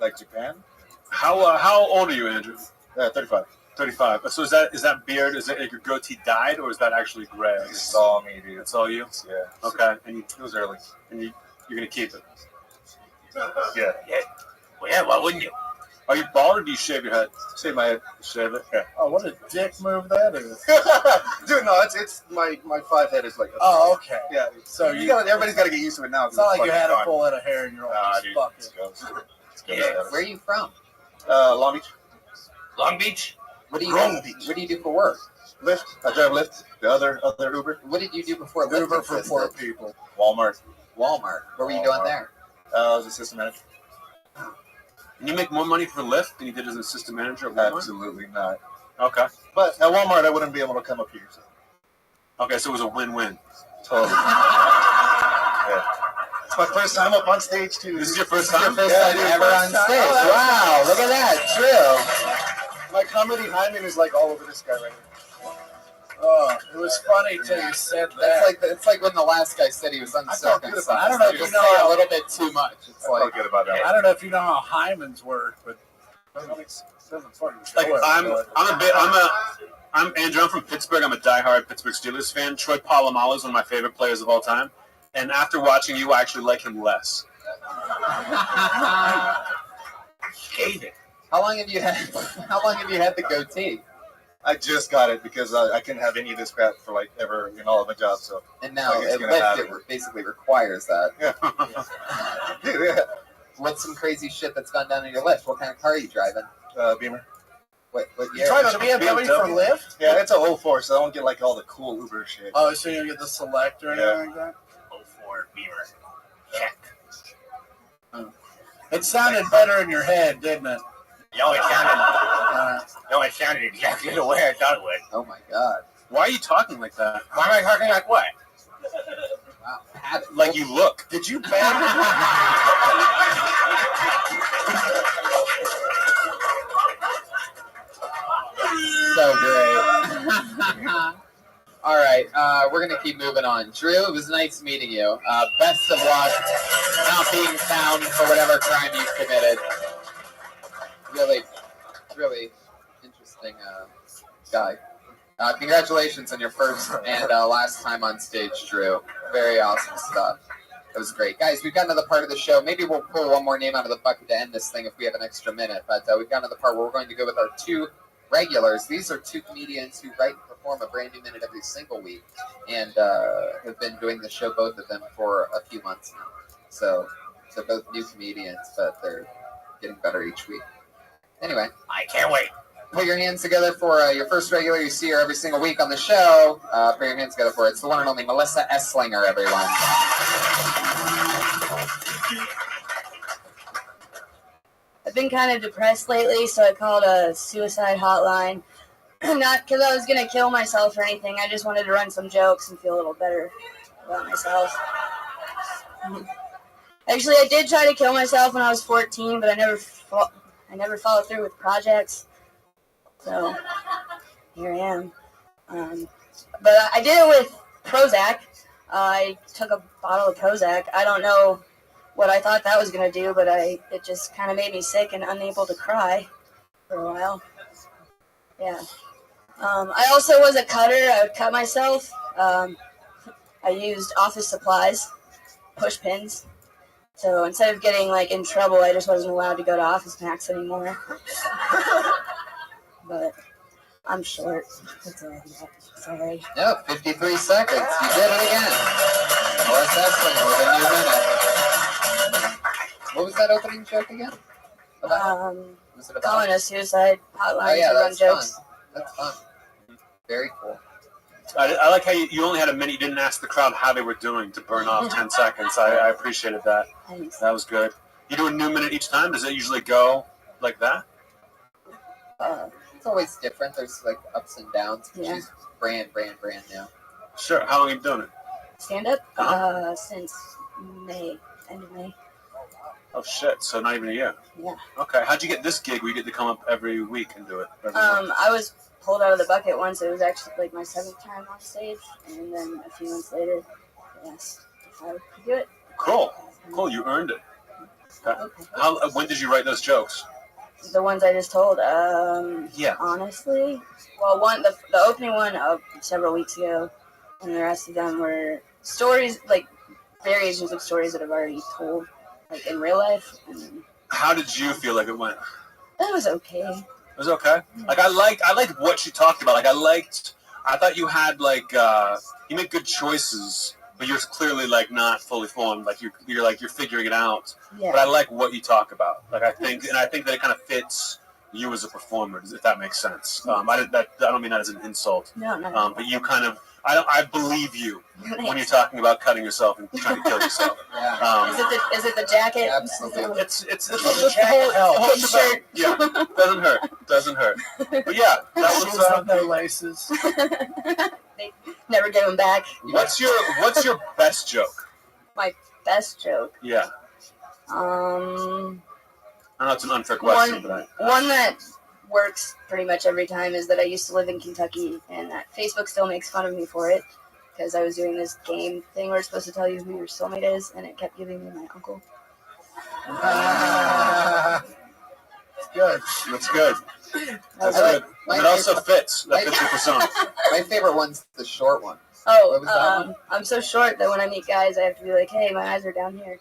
Like Japan? How old are you, Andrew? 35. 35. So is that beard? Is it like your goatee dyed, or is that actually gray? It's all me, dude. It's all you. Yeah. Okay. And it was early. And you're gonna keep it. Yeah. Well, yeah, why wouldn't you? Are you bald or do you shave your head? Shave my head. Shave it. Yeah. Oh, what a dick move that is. Dude, no, it's my 5 head is like. Oh, okay. Yeah. So everybody's got to get used to it now. It's not like you had a full head of hair and you're like, dude, fuck it. Yeah. Where are you from? Long Beach. Long Beach? What do you do for work? Lyft. I drive Lyft. The other Uber. What did you do before Lyft Uber for existed? poor people. Walmart. What were you doing there? I was assistant manager. And you make more money for Lyft than you did as an assistant manager at Walmart? Absolutely not. Okay. But at Walmart, I wouldn't be able to come up here. So. Okay, so it was a win-win. Totally. Yeah. It's my first time up on stage, too. This is your first time? First time ever on stage. Wow, look at that. True. My comedy hymen is like all over this guy right now. Oh, it was funny till you said that. It's like when the last guy said he was uncircumcised. I don't know if you just know say how- a little bit too much. It's I like felt good about that. I don't know if you know how hymens work, but Like I'm Andrew. I'm from Pittsburgh. I'm a diehard Pittsburgh Steelers fan. Troy Polamalu is one of my favorite players of all time. And after watching you, I actually like him less. Scathing. How long have you had the goatee? I just got it because I couldn't have any of this crap for like ever in all of my jobs. So And now Like, it's it gonna happen. basically requires that. Yeah. Dude, yeah. What's some crazy shit that's gone down in your Lyft? What kind of car are you driving? Beamer. What you year? trying to BMW for Lyft? Yeah, it's a 04, so I don't get like all the cool Uber shit. Oh, so you get the Select or anything like that? 04 Beamer. Check. It sounded better in your head, didn't it? No, it sounded exactly the way I thought it would. Oh my god. Why are you talking like that? Why am I talking like what? Wow. Like you look. Did you bang? So great. All right, we're going to keep moving on. Drew, it was nice meeting you. Best of luck not being found for whatever crime you've committed. Really, really interesting guy. Congratulations on your first and last time on stage, Drew. Very awesome stuff. It was great. Guys, we've got another part of the show. Maybe we'll pull one more name out of the bucket to end this thing if we have an extra minute. But we've got another part where we're going to go with our two regulars. These are two comedians who write and perform a brand new minute every single week and have been doing the show, both of them, for a few months now. So they're both new comedians, but they're getting better each week. Anyway. I can't wait. Put your hands together for your first regular. You see her every single week on the show. Put your hands together for it. It's the one and only Melissa Esslinger, everyone. I've been kind of depressed lately, so I called a suicide hotline. Not because I was going to kill myself or anything. I just wanted to run some jokes and feel a little better about myself. Actually, I did try to kill myself when I was 14, but I never followed through with projects. So here I am. But I did it with Prozac. I took a bottle of Prozac. I don't know what I thought that was going to do, but it just kind of made me sick and unable to cry for a while. Yeah. I also was a cutter. I would cut myself. I used office supplies, push pins. So instead of getting in trouble, I just wasn't allowed to go to Office Max anymore. But I'm short. That's all I got. Sorry. No, 53 seconds. You did it again. Melissa Esslinger with a new minute. What was that opening joke again? Was it about? Calling a suicide hotline Oh yeah, to run that's jokes. fun. That's fun. Very cool. I like how you only had a minute. You didn't ask the crowd how they were doing to burn off 10 seconds. I appreciated that. Thanks. That was good. You do a new minute each time? Does it usually go like that? It's always different. There's like ups and downs. Yeah. She's brand new. Sure. How long have you been doing it? Stand up since May, end of May. Oh shit! So not even a year. Yeah. Okay. How'd you get this gig where you get to come up every week and do it? Every month? I was pulled out of the bucket once. It was actually like my 7th time on stage, and then a few months later, they asked if I could do it. Cool. You earned it. Okay. When did you write those jokes? The ones I just told. Yeah. Honestly, well, the opening one several weeks ago, and the rest of them were stories, like variations of stories that I've already told, like in real life. And How did you feel like it went? it was okay. It was okay. Like I liked what she talked about. Like I thought you had like you make good choices, but you're clearly like not fully formed. Like you're figuring it out. Yeah. But I like what you talk about. Like I think that it kind of fits you as a performer, if that makes sense. I don't mean that as an insult. No. But you kind of I believe you when you're talking about cutting yourself and trying to kill yourself. Is it the jacket? Absolutely. It's the whole shirt. Yeah, doesn't hurt. But yeah, that was Shoes with no laces. They never give them back. What's your best joke? My best joke. Yeah. I know it's an unfair question, but one that works pretty much every time is that I used to live in Kentucky, and that Facebook still makes fun of me for it because I was doing this game thing where it's supposed to tell you who your soulmate is, and it kept giving me my uncle. Good. That's good. That's good. And it also fits. That fits your persona. My favorite one's the short one. Oh, What was that one? I'm so short that when I meet guys, I have to be like, "Hey, my eyes are down here."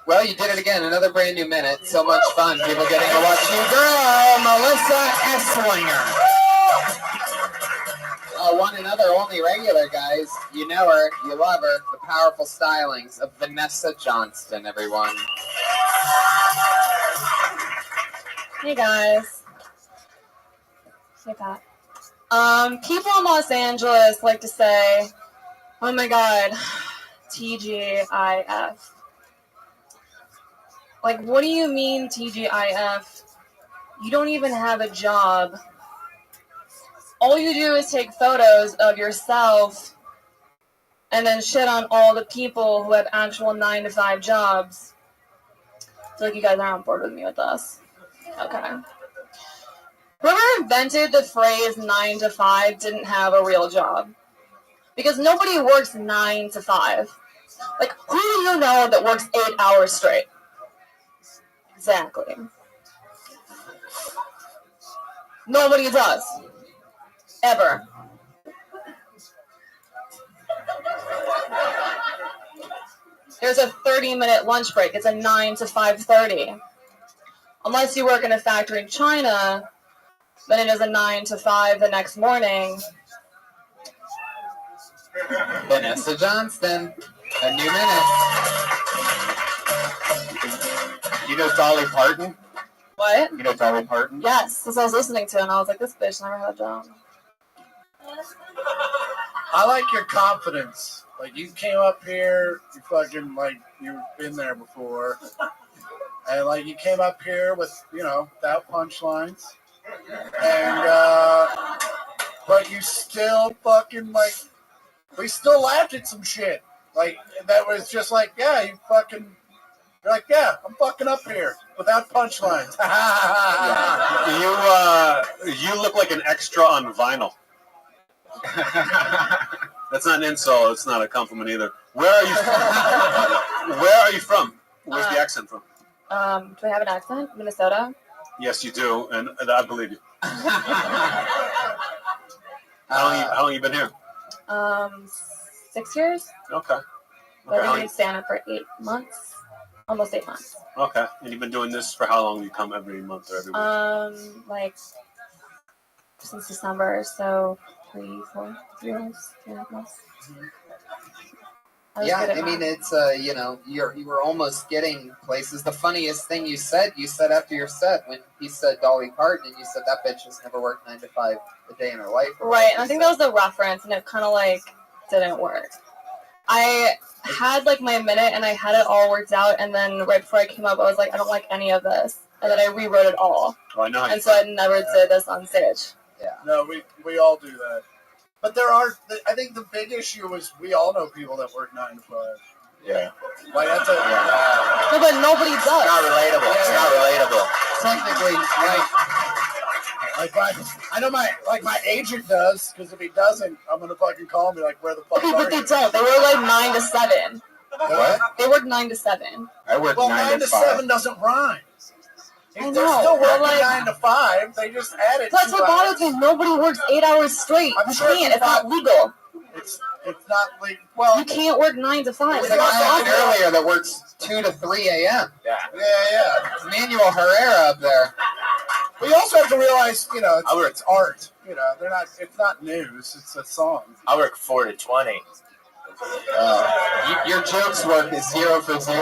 Well, you did it again. Another brand new minute. So much fun. People getting to watch you. Girl, Melissa Esslinger. One another only regular, guys. You know her. You love her. The powerful stylings of Vanessa Johnston, everyone. Hey guys. Hey Pat. People in Los Angeles like to say, "Oh my God, TGIF." Like, what do you mean TGIF? You don't even have a job. All you do is take photos of yourself and then shit on all the people who have actual 9-to-5 jobs. I feel like you guys are on board with me with this. Okay. Whoever invented the phrase 9 to 5 didn't have a real job. Because nobody works 9 to 5. Like, who do you know that works 8 hours straight? Exactly. Nobody does. Ever. There's a 30-minute lunch break. It's a 9 to 5:30. Unless you work in a factory in China, then it is a 9 to 5 the next morning. Vanessa Johnston, a new minute. You know Dolly Parton? What? You know Dolly Parton? Yes, that's what I was listening to, and I was like, this bitch never had a job. I like your confidence. Like, you came up here, you fucking, like, you've been there before. And, like, you came up here with, without punchlines. And, but you still fucking, like, we still laughed at some shit. Like, that was just like, yeah, you're like, yeah, I'm fucking up here without punchlines. You look like an extra on vinyl. That's not an insult. It's not a compliment either. Where are you from? Where are you from? Where's the accent from? Do I have an accent? Minnesota? Yes, you do, and I believe you. How long you been here? 6 years. Okay. But I've been in Santa for 8 months. Almost 8 months. Okay. And you've been doing this for how long? You come every month or every week? Like, since December, so 3 years, 3.5 months. was Yeah, good at I mean, math. it's you were almost getting places. The funniest thing you said after your set when he said Dolly Parton, and you said that bitch has never worked 9 to 5 a day in her life. Right, and I think that was the reference, and it kind of like didn't work. I had like my minute, and I had it all worked out, and then right before I came up, I was like, I don't like any of this, and then I rewrote it all. Oh, I know. And so I never did this on stage. Yeah. No, we all do that. But I think the big issue is we all know people that work 9 to 5. Yeah. Like that's a No, but nobody does. It's not relatable. It's not relatable. Technically, I know my agent does, because if he doesn't, I'm gonna fucking call him and be like, where the fuck Okay, are but they you? don't. They work like 9 to 7. What? They work 9 to 7. I work Well, 9 to 5. 7 doesn't rhyme. I They're know, still but working like 9 to 5. They just added. that's 2 what hours. bothers me. Nobody works 8 hours straight. I'm You sure can't. It's not legal. It's not legal. Well, You can't work 9 to 5. There's a guy earlier that works 2 to 3 a.m. Yeah. Yeah. Manuel Herrera up there. But you also have to realize, it's art. They're not. It's not news. It's a song. I work 4 to 20. Your jokes work is 0 for 0.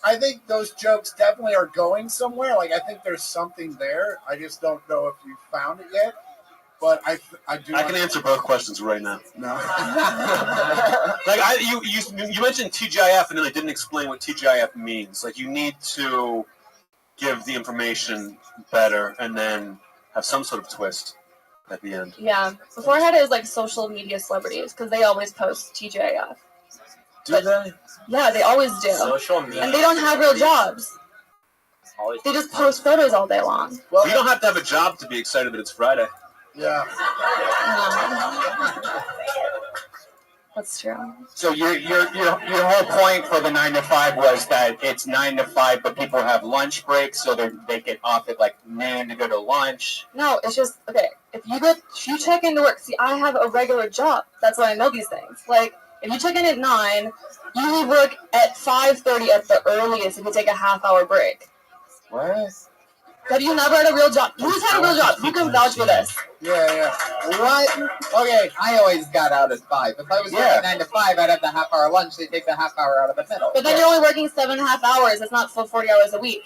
I think those jokes definitely are going somewhere. Like I think there's something there. I just don't know if you found it yet. But I do. I can answer both questions right now. No. Like you mentioned TGIF, and then I didn't explain what TGIF means. Like you need to give the information better, and then have some sort of twist at the end. Yeah. Before I had it was like social media celebrities because they always post TGIF. Do they? Yeah, they always do. Social media. And they don't have real jobs. Always. They just post photos all day long. Well, you don't have to have a job to be excited that it's Friday. Yeah. That's true. So your whole point for the 9 to 5 was that it's 9 to 5, but people have lunch breaks, so they get off at like noon to go to lunch. No, it's just okay. If you check into work. See, I have a regular job. That's why I know these things. Like, if you check in at 9, you leave work at 5:30 at the earliest. If you take a half-hour break. What? Have you never had a real job? Who's had a real job? Who can vouch for this? Yeah. What? Okay, I always got out at 5. If I was working 9 to 5, I'd have the half-hour lunch. They take the half-hour out of the middle. But then you're only working 7.5 hours. It's not full 40 hours a week.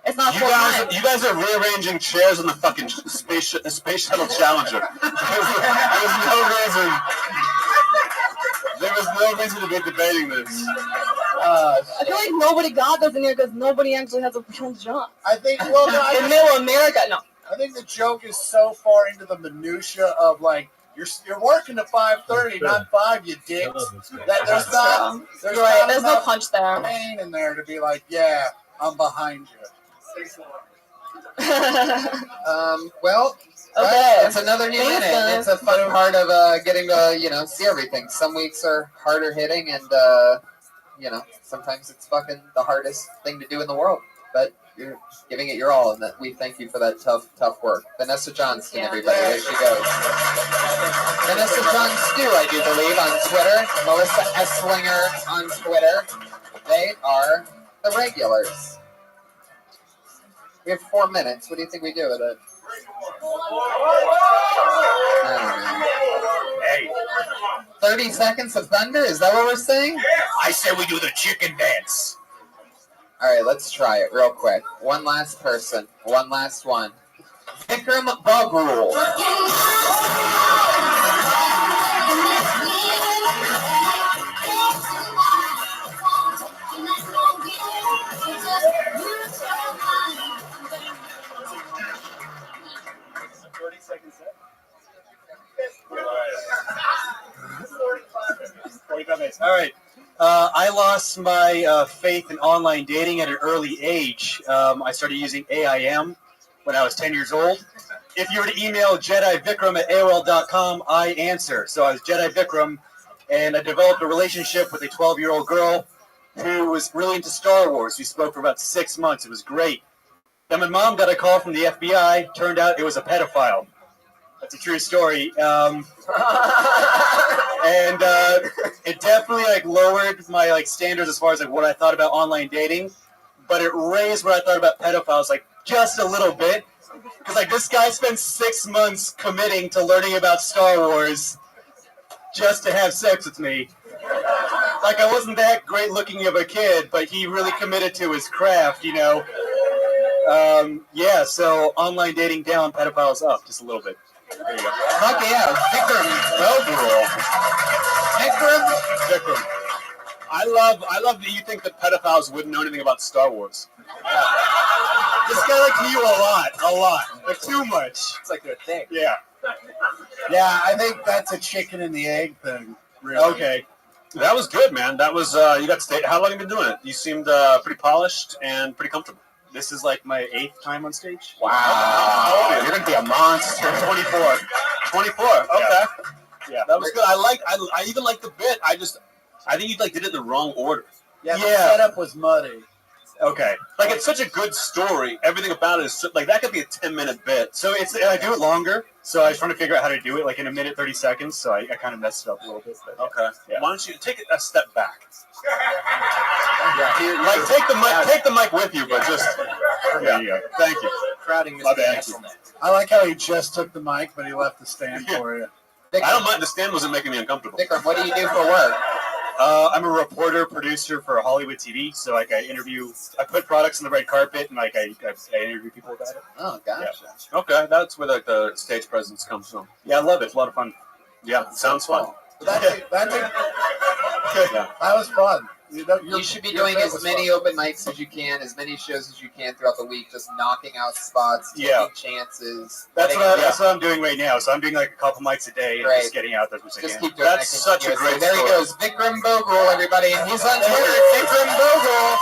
It's not full time. You guys are rearranging chairs on the fucking space shuttle Challenger. There was no reason to be debating this. I feel like nobody got this in here because nobody actually has a real job. I think. Well, no. In middle America, no. I think the joke is so far into the minutia of like you're working to 5:30, not 5, you dicks. That there's not. There's right. not There's no enough punch there. pain in there to be like, yeah, I'm behind you. Well, Okay. it's another new Thanks, minute. guys. It's a fun part of getting to, see everything. Some weeks are harder hitting, and, sometimes it's fucking the hardest thing to do in the world. But you're giving it your all, and that we thank you for that tough work. Vanessa Johnston, everybody, there she goes. Vanessa Johnston, I do believe, on Twitter. Melissa Esslinger on Twitter. They are the regulars. We have 4 minutes. What do you think we do with it? Hey. 30 seconds of thunder? Is that what we're saying? I say we do the chicken dance. All right, let's try it real quick. One last person. One last one. Vikram Bagrul. All right. I lost my faith in online dating at an early age. I started using AIM when I was 10 years old. If you were to email JediVikram@AOL.com, I answer. So I was Jedi Vikram, and I developed a relationship with a 12-year-old girl who was really into Star Wars. We spoke for about 6 months. It was great. Then my mom got a call from the FBI. Turned out it was a pedophile. That's a true story. And it definitely lowered my standards as far as what I thought about online dating, but it raised what I thought about pedophiles just a little bit. Because like this guy spent 6 months committing to learning about Star Wars just to have sex with me. Like I wasn't that great looking of a kid, but he really committed to his craft, you know. Yeah, so online dating down, pedophiles up, just a little bit. There you go. Fuck yeah, Vikram. I love that you think that pedophiles wouldn't know anything about Star Wars. This guy likes you a lot, but too much. It's like their thing. Yeah. Yeah, I think that's a chicken and the egg thing. Really. Okay. That was good, man. That was, you got to stay. How long have you been doing it? You seemed pretty polished and pretty comfortable. This is like my 8th time on stage. Wow. How old are you? You're going to be a monster. 24. 24. Okay. Yeah. That was good. I even liked the bit. I think you like did it in the wrong order. Yeah, the setup was muddy. Okay. Like it's such a good story. Everything about it is like that could be a 10-minute bit. So I do it longer. So I was trying to figure out how to do it like in a minute 30 seconds. So I kind of messed it up a little bit. But, okay. Yeah. Why don't you take a step back? Like take the mic with you, but just there you go. Thank you. Crowding My Mr. bad. Hasselneck. I like how he just took the mic, but he left the stand for you. Vikram, I don't mind. The stand wasn't making me uncomfortable. Vikram, what do you do for work? I'm a reporter, producer for Hollywood TV. So like I put products on the red carpet, and like I interview people about it. Oh, gotcha. Yeah. Okay, that's where like the stage presence comes from. Yeah, I love it. It's a lot of fun. Yeah, sounds fun. That was fun. You should be doing as many open mics as you can, as many shows as you can throughout the week, just knocking out spots, taking chances. That's what I'm doing right now. So I'm doing like a couple mics a day and just getting out there. Just keep doing that. That's such a great There he story. goes, Vikram Bogle, everybody. And he's on Twitter, Vikram Bogle.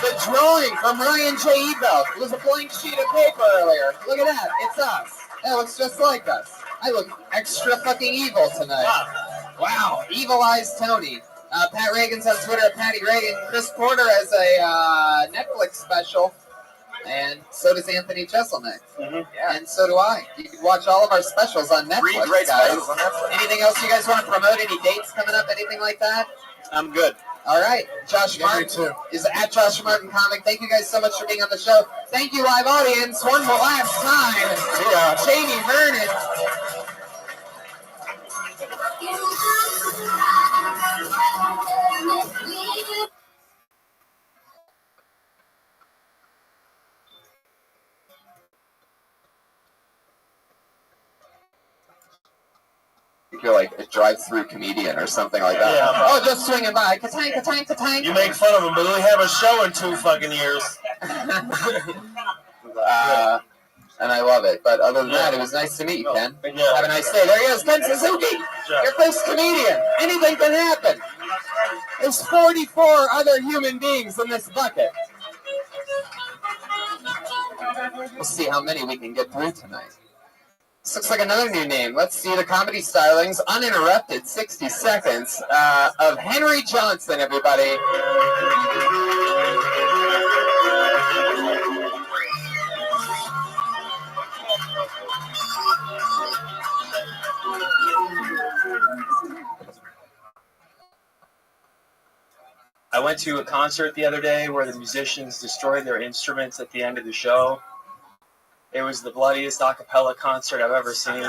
The drawing from Ryan J. Ebel. It was a blank sheet of paper earlier. Look at that. It's us. That looks just like us. I look extra fucking evil tonight. Wow. Evil Eyes Tony. Pat Reagan's on Twitter at Patty Reagan. Chris Porter has a Netflix special. And so does Anthony Jeselnik. Yeah. And so do I. You can watch all of our specials on Netflix, Three great guys. specials on Netflix. Anything else you guys want to promote? Any dates coming up? Anything like that? I'm good. All right. Josh Martin is at Josh Martin Comic. Thank you guys so much for being on the show. Thank you, live audience. One more last time. Jamie Vernon. You're like a drive-through comedian or something like that. Yeah. Oh, just swinging by. Ka-tang, ka-tang, ka-tang. You make fun of them, but we have a show in 2 fucking years. And I love it. But other than that, it was nice to meet you, Ken. Have a nice day. There he is, Ken Suzuki, your first comedian. Anything can happen. There's 44 other human beings in this bucket. We'll see how many we can get through tonight. This looks like another new name. Let's see the comedy stylings. Uninterrupted 60 seconds of Henry Johnson, everybody. I went to a concert the other day where the musicians destroyed their instruments at the end of the show. It was the bloodiest a cappella concert I've ever seen.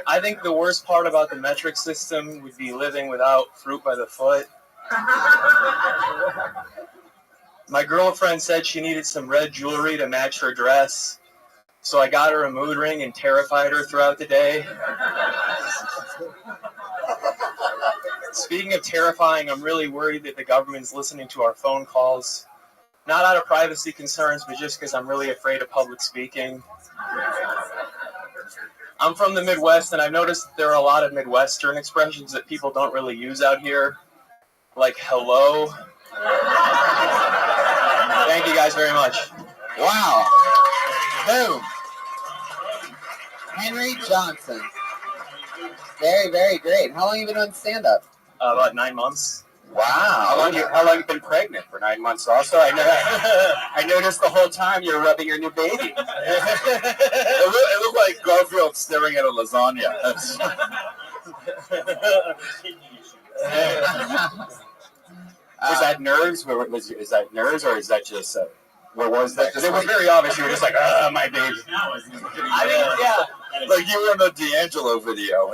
I think the worst part about the metric system would be living without fruit by the foot. My girlfriend said she needed some red jewelry to match her dress, so I got her a mood ring and terrified her throughout the day. Speaking of terrifying, I'm really worried that the government's listening to our phone calls. Not out of privacy concerns, but just because I'm really afraid of public speaking. I'm from the Midwest, and I've noticed that there are a lot of Midwestern expressions that people don't really use out here, like hello. Thank you guys very much. Wow. Boom. Henry Johnson. Very, very great. How long have you been doing stand-up? About 9 months. Wow. How long have you been pregnant? For 9 months also? I noticed the whole time you're rubbing your new baby. It looked like Garfield staring at a lasagna. Was that nerves? Is that nerves, or is that just what was that? Because it was very obvious. You were just like, my baby. I mean, yeah. Like you were in a D'Angelo video.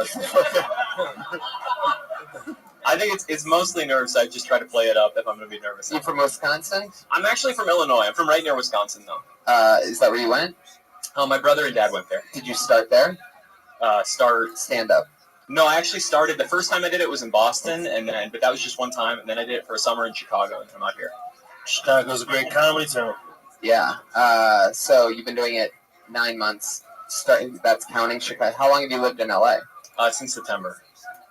I think it's mostly nerves. I just try to play it up if I'm going to be nervous. You from Wisconsin? I'm actually from Illinois. I'm from right near Wisconsin, though. Is that where you went? My brother and dad went there. Did you start there? Start stand-up. No, I actually started. The first time I did it was in Boston, but that was just one time, and then I did it for a summer in Chicago, and I'm out here. Chicago's a great comedy town. Yeah. So you've been doing it 9 months. That's counting Chicago. How long have you lived in LA? Since September.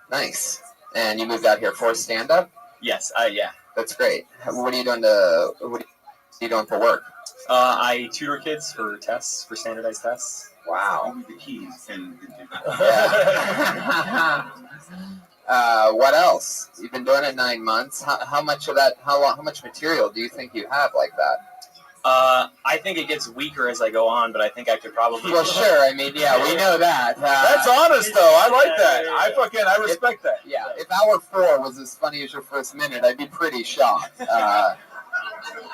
Nice. And you moved out here for stand-up? Yes. Yeah. That's great. What are you doing for work? I tutor kids for tests, for standardized tests. Wow. The keys and. What else? You've been doing it 9 months. How much of that? How much material do you think you have like that? I think it gets weaker as I go on, but I think I could probably. Well, sure. I mean, yeah, we know that. That's honest, though. I like that. I respect that. Yeah. If hour 4 was as funny as your first minute, I'd be pretty shocked.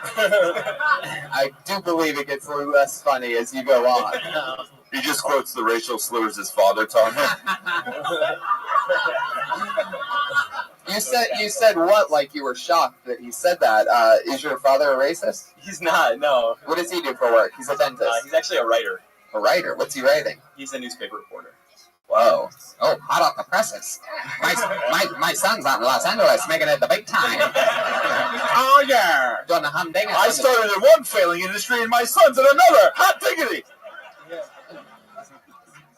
I do believe it gets a little less funny as you go on. He just quotes the racial slurs his father taught him. You said what? Like you were shocked that he said that. Is your father a racist? He's not. No. What does he do for work? He's a dentist. He's actually a writer. A writer? What's he writing? He's a newspaper reporter. Whoa. Oh, hot off the presses. My son's out in Los Angeles making it the big time. Oh, yeah. Doing the humdinger. I started in one failing industry and my son's in another. Hot diggity.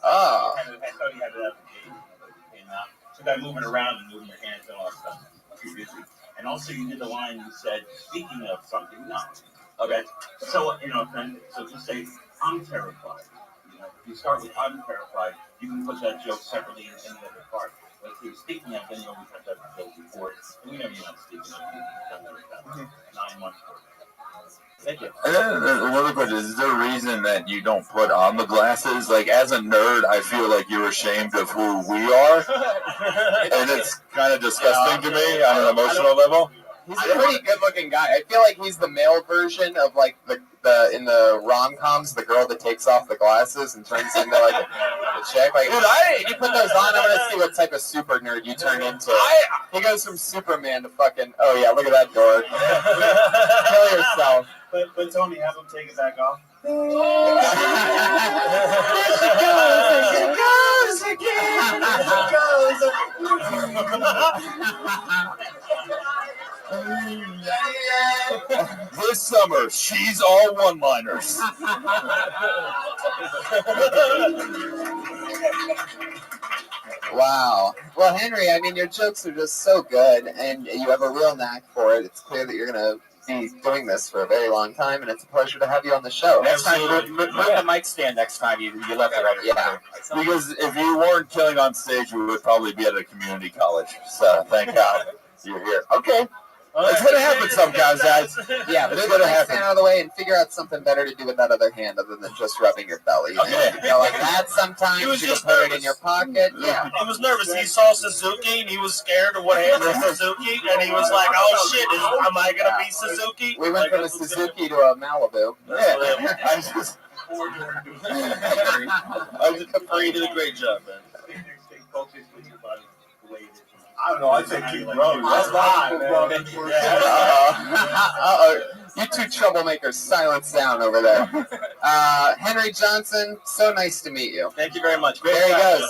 Oh. I thought you had it up so that moving around and moving your hands and all that stuff. Too busy. And also you did the line you said, speaking of something, no. Okay. So, so just say, I'm terrified. If you start with I'm terrified, you can put that joke separately in any other part. But if you're speaking of, then you always have that joke before it. And we know you're not speaking of, you've done that 9 months ago. Thank you. And then another question is there a reason that you don't put on the glasses? Like, as a nerd, I feel like you're ashamed of who we are. And it's kind of disgusting to me on an emotional level. He's a pretty good-looking guy. I feel like he's the male version of, like, the in the rom-coms, the girl that takes off the glasses and turns into, like, a chick. Like, dude, if you put those on, I'm going to see what type of super nerd you turn into. He goes from Superman to fucking, oh, yeah, look at that dork. Kill yourself. But Tony, have him take it back off. There she goes again. This summer, she's all one-liners. Wow. Well, Henry, I mean, your jokes are just so good, and you have a real knack for it. It's clear that you're going to be doing this for a very long time, and it's a pleasure to have you on the show. Next time, move the mic stand next time you left it right. Yeah. Because if you weren't killing on stage, we would probably be at a community college. So thank God you're here. Okay. It's going to happen sometimes, guys. Yeah, but it's move the going to mic happen. stand out of the way and figure out something better to do with that other hand other than just rubbing your belly. Okay. You know, like that sometimes. He was you just can put it nervous. in your pocket. Yeah. He was nervous. He saw Suzuki and he was scared of what happened to Suzuki, and he was like, "Oh shit, am I gonna be Suzuki?" We went from a Suzuki to a Malibu. Yeah. I did a great job, man. I don't know. I think keep growing. That's fine, man. Uh-oh. You two troublemakers, silence down over there. Henry Johnson, so nice to meet you. Thank you very much. Great There he job. goes.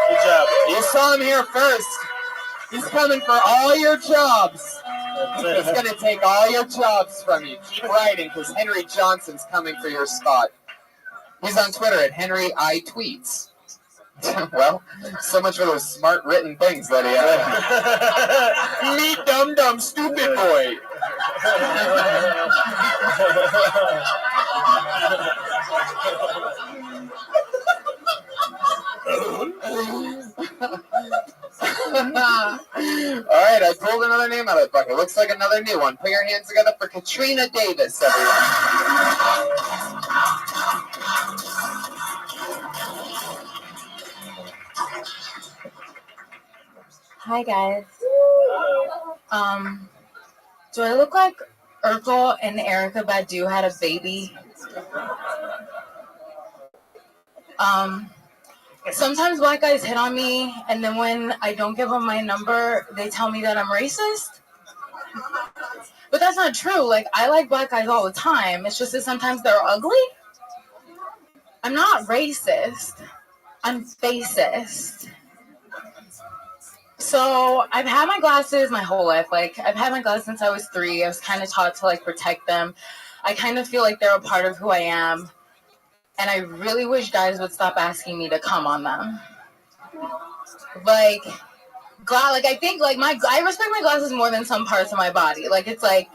Good job. You saw him here first. He's coming for all your jobs. He's going to take all your jobs from you. Keep writing, because Henry Johnson's coming for your spot. He's on Twitter at Henry I Tweets. Well, so much for those smart written things that he had. Meet dumb dumb stupid boy. All right, I pulled another name out of the bucket. Looks like another new one. Put your hands together for Katrina Davis, everyone. Hi guys. Do I look like Urkel and Erica Badu had a baby? Sometimes black guys hit on me, and then when I don't give them my number, they tell me that I'm racist. But that's not true. Like, I like black guys all the time. It's just that sometimes they're ugly. I'm not racist. I'm facist. So I've had my glasses my whole life. Like, I've had my glasses since I was 3. I was kind of taught to, like, protect them. I kind of feel like they're a part of who I am. And I really wish guys would stop asking me to come on them. Like, I think, like, I respect my glasses more than some parts of my body. Like, it's like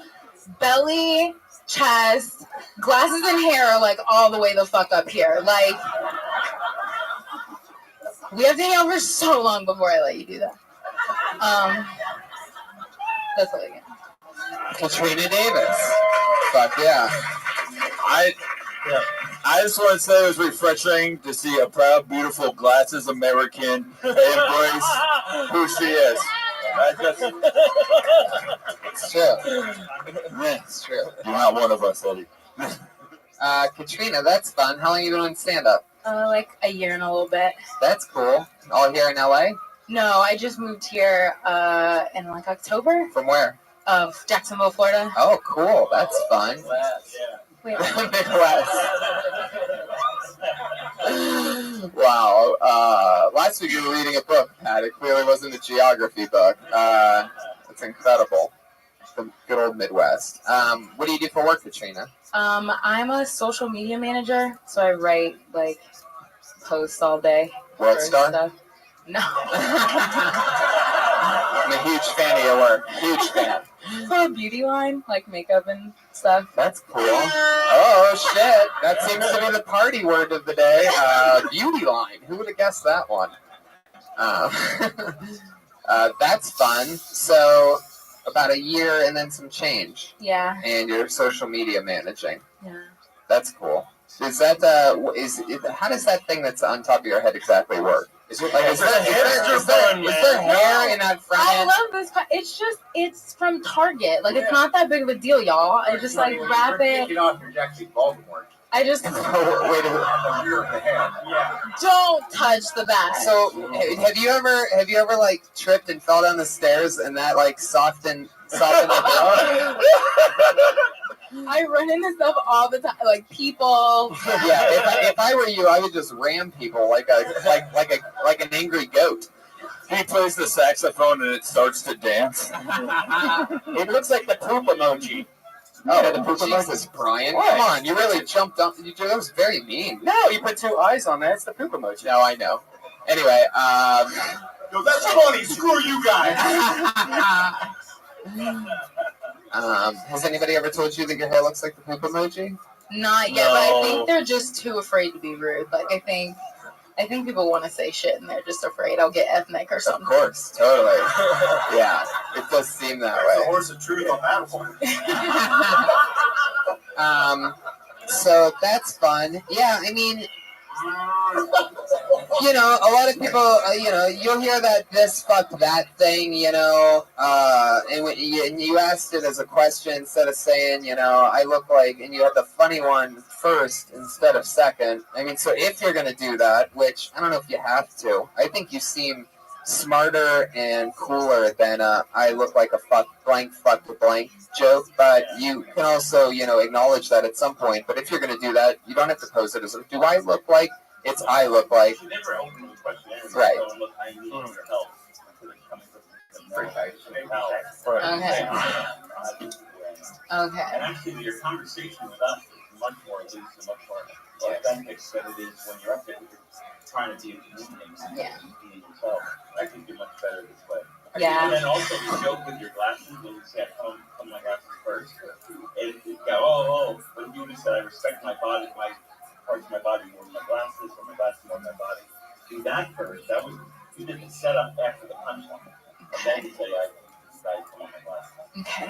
belly, chest, glasses and hair are, like, all the way the fuck up here. Like, we have to hang out for so long before I let you do that. That's all I get. Katrina Davis. Fuck yeah. I just want to say it was refreshing to see a proud, beautiful glasses American embrace who she is. It's true. It's true. You're not one of us, Eddie. Katrina, that's fun. How long have you been doing stand-up? Like a year and a little bit. That's cool. All here in LA? No, I just moved here in like October. From where? Of Jacksonville, Florida. Oh, cool. That's fun. Wait, Midwest. Wow. Last week you were reading a book, Pat. It clearly wasn't a geography book. It's incredible. The good old Midwest. What do you do for work, Katrina? I'm a social media manager, so I write like posts all day. World Star? Stuff. No. I'm a huge fan of your work. Huge fan. For a beauty line, like makeup and stuff. That's cool. Oh, shit. That seems to be the party word of the day. Beauty line. Who would have guessed that one? That's fun. So, about a year and then some change. Yeah. And you're social media managing. Yeah. That's cool. Is that, how does that thing that's on top of your head exactly work? Is there hair in that front I end? love this. It's from Target. Like, it's not that big of a deal, y'all. I just, like, wrap it. Take it off, you're actually Voldemort. I just... Wait a minute. Don't touch the back. So, have you ever like tripped and fell down the stairs and that like softened the door? I run into stuff all the time, like people. Yeah, if I were you, I would just ram people like an angry goat. He plays the saxophone and it starts to dance. It looks like the poop emoji. Oh, the poop Jesus, Brian! What? Come on, you really jumped up. That was very mean. No, you put 2 eyes on that. It's the poop emoji. No, I know. Anyway, Yo, that's funny. Screw you guys. Has anybody ever told you that your hair looks like the poop emoji? Not yet, but I think they're just too afraid to be rude. Like, I think people want to say shit and they're just afraid I'll get ethnic or something. Of course, totally. Yeah, it does seem that way. The horse of truth on that one. So that's fun. Yeah, I mean, you know, a lot of people, you know, you'll hear that this, fuck that thing, you know, and when you asked it as a question instead of saying, you know, I look like, and you have the funny one first instead of second. I mean, so if you're going to do that, which I don't know if you have to, I think you seem smarter and cooler than I look like a fuck blank joke, but you can also, you know, acknowledge that at some point. But if you're going to do that, you don't have to pose it as, do I look like? It's I look like. You never open the questionnaire. Right. So, look, I need your help. Okay. And actually, your conversation with us is much more loose and much more authentic than it is when you're up there. You're trying to be a comedian. Yeah. Being yourself. I think you're much better this way. Yeah. And then also the joke with your glasses when you said, "Come my glasses first." It go, oh, when you just said, "I respect my body, my parts of my body more than my glasses, or my glasses more than my body." Do that first. That was you did the setup after the punchline, and then you say, "I come on my glasses." Okay.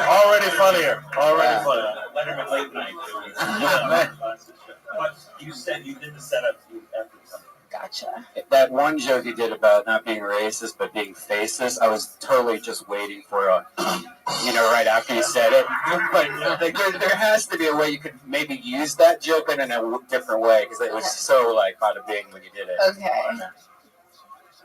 Already funnier. Already funnier. Letterman late night. But you said you did the setup after the punchline. Gotcha. That one joke you did about not being racist but being faceless, I was totally just waiting for a, right after you said it. But like, there has to be a way you could maybe use that joke in a different way because it was so like bada bing when you did it. Okay.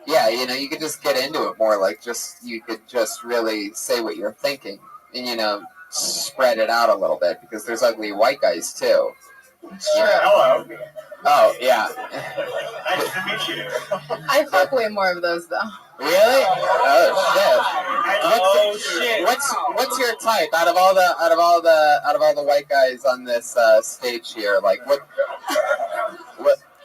Yeah, you could just get into it more. Like, you could just really say what you're thinking, and spread it out a little bit because there's ugly white guys too. Hello. Oh yeah. Nice to meet you. I fuck way more of those though. Really? Oh shit. What's your type out of all the white guys on this stage here? Like what?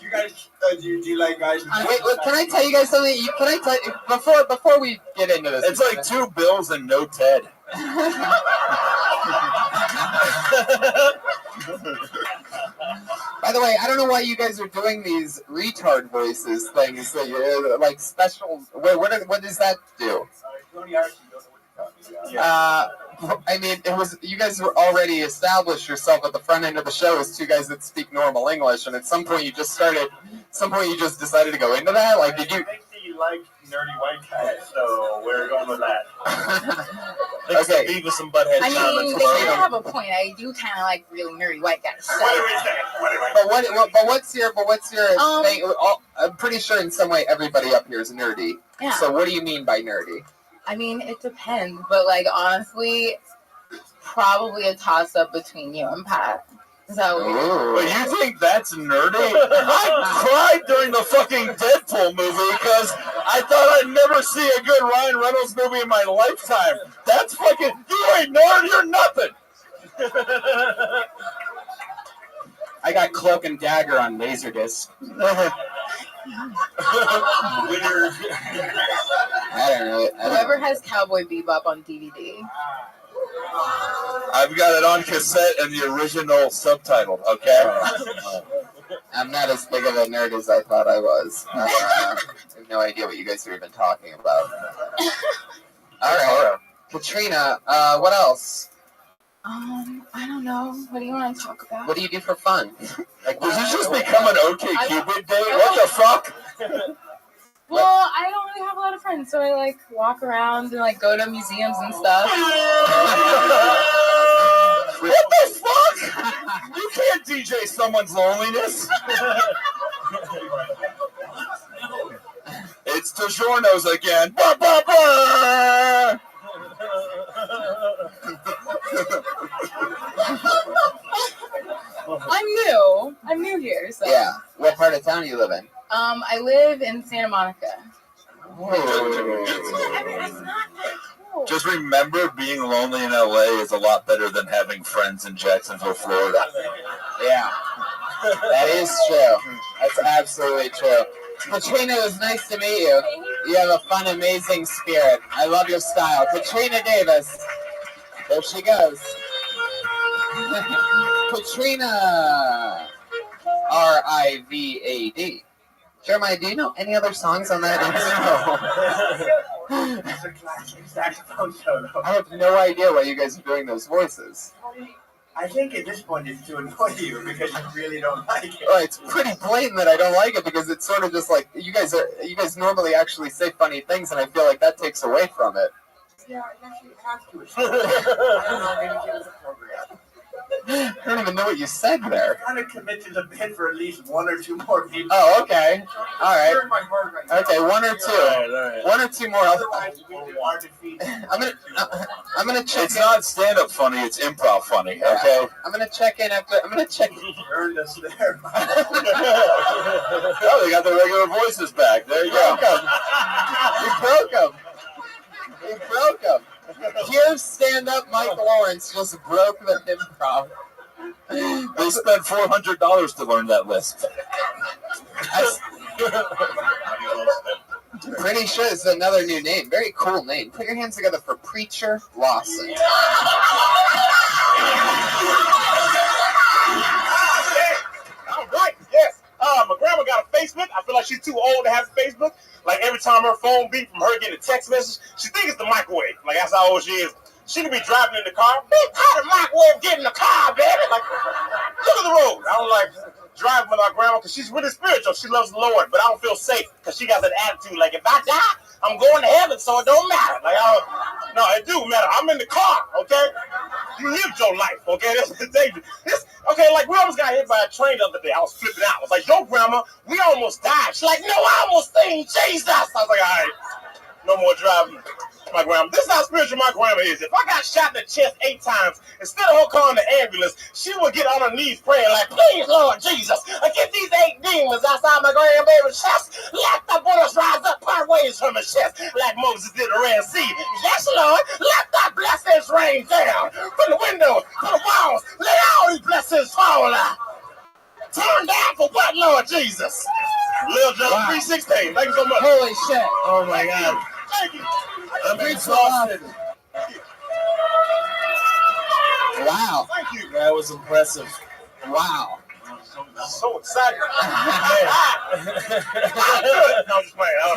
You guys, do you like guys? Wait, can I tell you guys something? Can I tell you, before we get into this? It's like 2 Bills and no Ted. By the way, I don't know why you guys are doing these retard voices things. That you're, like special. Wait, what does that do? I mean, it was you guys were already established yourself at the front end of the show as 2 guys that speak normal English, and at some point you just decided to go into that. Like, did you? I think you like nerdy white guys, so we're going with that. Okay. Beavis and Butthead. I mean, they kind of have a point. I do kind of like really nerdy white guys. So. What do we say? But what's your thing? I'm pretty sure in some way everybody up here is nerdy. Yeah. So what do you mean by nerdy? I mean, it depends, but like honestly, probably a toss-up between you and Pat. Is that what But you think that's nerdy? I cried during the fucking Deadpool movie because I thought I'd never see a good Ryan Reynolds movie in my lifetime. That's fucking, you ain't nerd, you're nothing. I got Cloak and Dagger on Laserdisc. I don't know. Whoever has Cowboy Bebop on DVD. I've got it on cassette and the original subtitle, okay? I'm not as big of a nerd as I thought I was. I have no idea what you guys are even talking about. All right. Katrina, what else? I don't know. What do you want to talk about? What do you do for fun? Like, does this just become an OK Cupid date? What the fuck? Well, I don't really have a lot of friends, so I like walk around and like go to museums and stuff. What the fuck? You can't DJ someone's loneliness. It's DiGiorno's again. Bah, bah, bah! I'm new here, so. Yeah. What part of town do you live in? I live in Santa Monica. Just remember, being lonely in LA is a lot better than having friends in Jacksonville, Florida. Yeah. That is true. That's absolutely true. Katrina, it was nice to meet you. You have a fun, amazing spirit. I love your style. Katrina Davis. There she goes. Katrina. R-I-V-A-D. Jeremiah, do you know any other songs on that intro? It's a classic saxophone solo. I have no idea why you guys are doing those voices. I think at this point it's to annoy you because you really don't like it. Well, it's pretty blatant that I don't like it because it's sort of just like you guys normally actually say funny things, and I feel like that takes away from it. Yeah, I actually have to. I don't know, maybe it was appropriate. I don't even know what you said there. I'm going to commit to the bid for at least 1 or 2 more people. Oh, okay. All right. You're in my heart right now. Okay, 1 or 2. All right. 1 or 2 more. Otherwise, we are defeated. I'm gonna check. It's not stand-up funny; it's improv funny. Okay. I'm gonna check in after. I'm gonna check. Earned us there. Oh, they got the regular voices back. There you go. You broke them. Here's stand-up Mike Lawrence just broke the improv. They spent $400 to learn that list. Pretty sure it's another new name. Very cool name. Put your hands together for Preacher Lawson. All right, yes. My grandma got a Facebook. I feel like she's too old to have a Facebook. Like every time her phone beep from her getting a text message, she thinks it's the microwave. Like that's how old she is. She could be driving in the car. Beep, how the microwave get in the car, baby? Like, look at the road. I was like, driving with my grandma because she's really spiritual. She loves the Lord, but I don't feel safe because she got that attitude like, if I die, I'm going to heaven, so it don't matter. Like, no, it do matter. I'm in the car, okay? You lived your life, okay? Okay, like we almost got hit by a train the other day. I was flipping out. I was like, yo, grandma, we almost died. She's like, no, I almost seen Jesus. I was like, all right, no more driving. My grandma. This is how spiritual my grandma is. If I got shot in the chest 8 times, instead of her calling the ambulance, she would get on her knees praying like, please, Lord Jesus, get these 8 demons outside my grandbaby's chest. Let the bullets rise up part ways from his chest, like Moses did the Red Sea. Yes, Lord, let thy blessings rain down from the windows, from the walls. Let all these blessings fall out. Turn down for what, Lord Jesus? Lil John 3:16. Thank you so much. Holy shit. Oh my God. Thank you. I'm exhausted. Wow. Thank you. That was impressive. Wow. I'm so excited. I'm just playing. I'm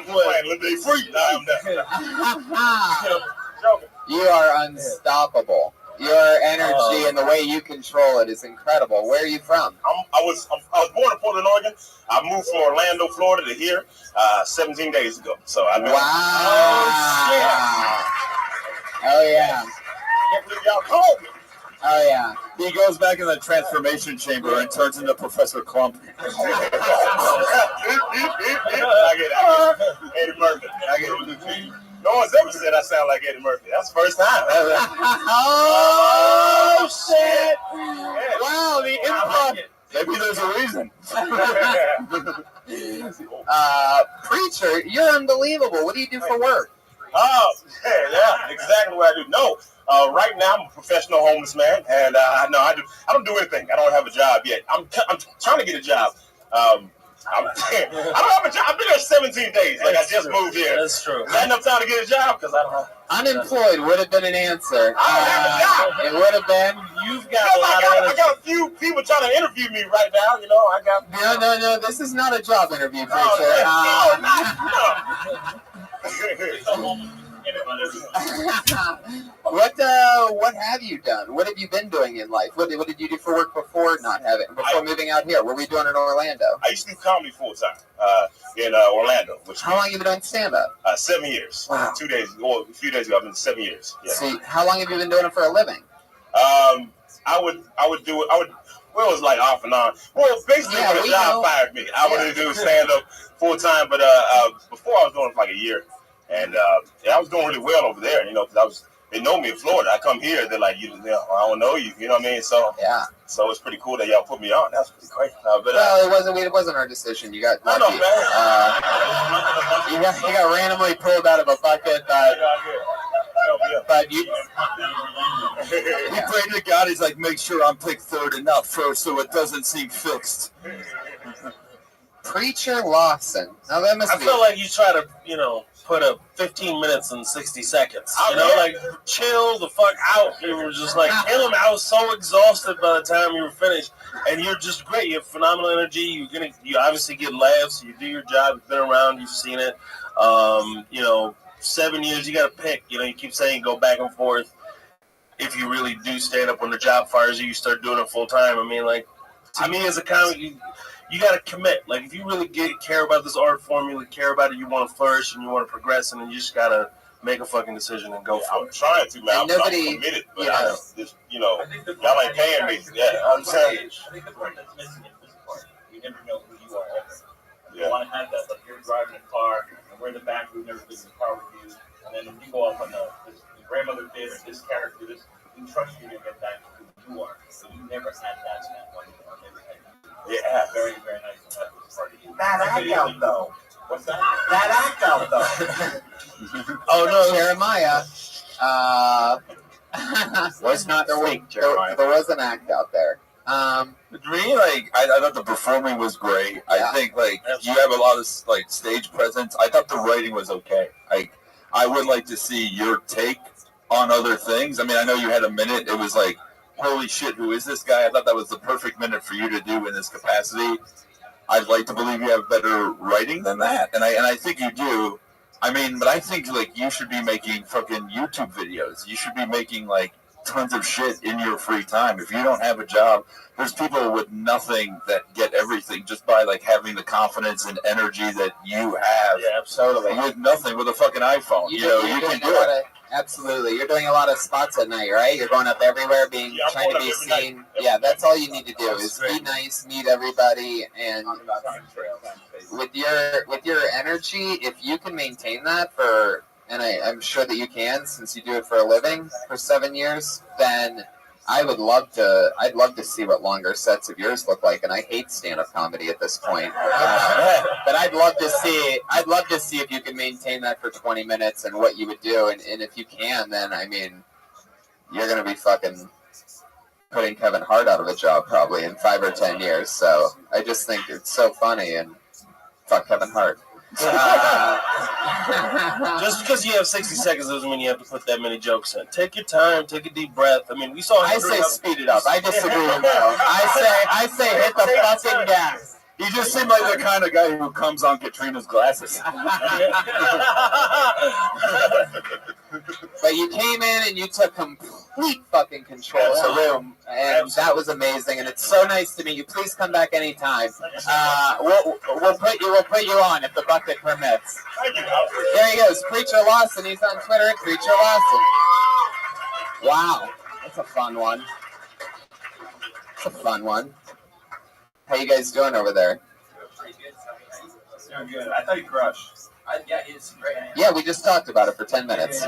just playing. Let me free. No, I'm done. Joking. You are unstoppable. Your energy and the way you control it is incredible. Where are you from? I was born in Portland, Oregon. I moved from Orlando, Florida to here 17 days ago. So I've been. Wow. Oh yeah. Can't believe y'all called me. Oh yeah. He goes back in the transformation chamber and turns into Professor Clump. I get Eddie Murphy. No one's ever said I sound like Eddie Murphy. That's the first time. Oh shit! Yeah. Wow, the improv. Maybe there's a reason. Preacher, you're unbelievable. What do you do for work? Oh, yeah, exactly what I do. No, right now I'm a professional homeless man, and I don't do anything. I don't have a job yet. I'm trying to get a job. I don't have a job. I've been there 17 days. Like, I just moved here. That's true. Is that enough time to get a job? Because I don't have. Unemployed would have been an answer. I don't have a job. It would have been. You've got a lot of I got a few people trying to interview me right now. You know, I got. No. This is not a job interview, preacher. What have you done? What have you been doing in life? What did you do for work before moving out here? What were you doing in Orlando? I used to do comedy full time in Orlando. How long have you been doing stand-up? 7 years. Wow. 2 days, well, a few days ago, I've been 7 years. Yeah. See, how long have you been doing it for a living? I would do it. Well, it was like off and on. Well, basically, when the job fired me, I would do stand-up full time. But before I was doing it for like a year, and I was doing really well over there. You know, because they know me in Florida. I come here, they're like, I don't know you. You know what I mean? So yeah. So it's pretty cool that y'all put me on. That's pretty great. It wasn't our decision. You got lucky. I know, man. You got randomly pulled out of a bucket, but you prayed to God. He's like, make sure I'm picked third and not first, so it doesn't seem fixed. Preacher Lawson. Now that must I feel like you try to, put up 15 minutes and 60 seconds. Like chill the fuck out. You were just like killing me. I was so exhausted by the time you were finished, and you're just great. You have phenomenal energy. You obviously get laughs. You do your job. You've been around. You've seen it. 7 years. You got to pick. You keep saying go back and forth. If you really do stand up when the job fires you, you start doing it full time. I mean, to me as a comic, you got to commit. Like, if you really care about this art form, you care about it, you want to flourish and you want to progress, and then you just got to make a fucking decision and go for it. I'm trying to, man. I'm committed, but y'all ain't paying me. Yeah, I'm saying. I think the part that's missing is this part. You never know who you are ever. You want to have that, like you're driving a car, and we're in the back, we've never been in the car with you, and then when you go off on the grandmother did, or this character did this, we trust you to get back to who you are. So you never had that in that one. Yeah. Very, very nice to have this part of you. That act out, though. What's that? That act out, though. Oh, no, Jeremiah. Was not fake, Jeremiah. There was an act out there. To me, I thought the performing was great. I think, you have a lot of, stage presence. I thought the writing was okay. I would like to see your take on other things. I mean, I know you had a minute. It was like, holy shit, who is this guy? I thought that was the perfect minute for you to do in this capacity. I'd like to believe you have better writing than that. And I think you do. I mean, but I think, you should be making fucking YouTube videos. You should be making, tons of shit in your free time. If you don't have a job, there's people with nothing that get everything just by like having the confidence and energy that you have. Yeah, totally. With nothing, with a fucking iPhone. You can do it. Absolutely. You're doing a lot of spots at night, right? You're going up everywhere, trying to be seen. Yeah, that's all you need to do is be nice, meet everybody, and with your energy, if you can maintain that for, and I'm sure that you can since you do it for a living for 7 years, then I'd love to see what longer sets of yours look like, and I hate stand-up comedy at this point. But I'd love to see if you can maintain that for 20 minutes and what you would do, and if you can, then I mean, you're gonna be fucking putting Kevin Hart out of a job probably in 5 or 10 years. So I just think it's so funny, and fuck Kevin Hart. Just because you have 60 seconds doesn't mean you have to put that many jokes in. Take your time, take a deep breath. I mean, we saw. I say speed it up. I disagree with Mel. I say hit the fucking gas. He just seemed like the kind of guy who comes on Katrina's glasses. But you came in and you took complete fucking control of the room, and that was amazing. And it's so nice to meet you. Please come back anytime. We'll put you on if the bucket permits. There he goes, Preacher Lawson. He's on Twitter at Preacher Lawson. Wow, that's a fun one. That's a fun one. How you guys doing over there? Doing good. I thought you crushed. Yeah, he's great. Yeah, we just talked about it for 10 minutes.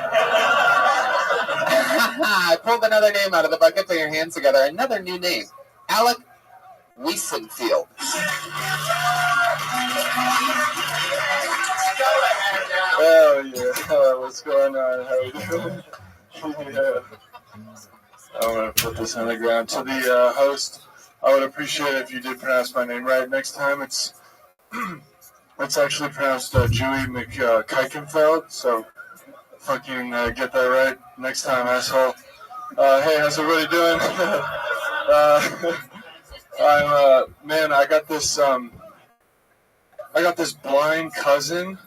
I pulled another name out of the bucket. Put your hands together. Another new name. Alec Wiesenfield. Oh, yeah. Hello, what's going on? How are you doing? Yeah. I'm going to put this on the ground. To the host, I would appreciate it if you did pronounce my name right next time. It's actually pronounced Dewey McKeichenfeld, so fucking get that right next time, asshole. Hey, how's everybody doing? I got this blind cousin.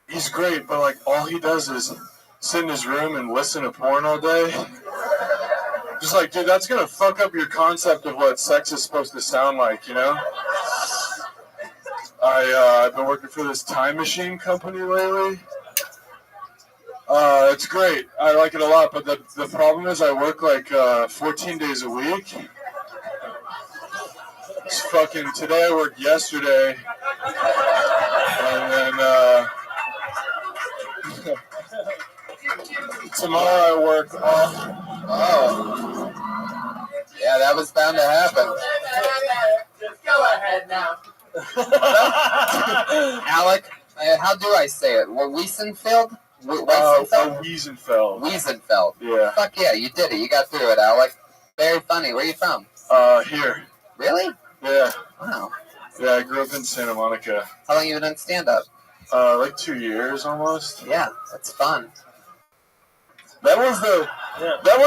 He's great, but like all he does is sit in his room and listen to porn all day. Just like, dude, that's gonna fuck up your concept of what sex is supposed to sound like, you know? I've been working for this time machine company lately. It's great. I like it a lot, but the problem is I work like 14 days a week. It's fucking, today I worked yesterday, and then tomorrow I work off. Oh. Yeah, that was bound to happen. Just go ahead now. Alec, how do I say it? Wiesenfeld? Wiesenfeld. Wiesenfeld. Yeah. Fuck yeah, you did it. You got through it, Alec. Very funny. Where are you from? Here. Really? Yeah. Wow. Yeah, I grew up in Santa Monica. How long have you been doing stand-up? Like 2 years almost. Yeah, that's fun. That was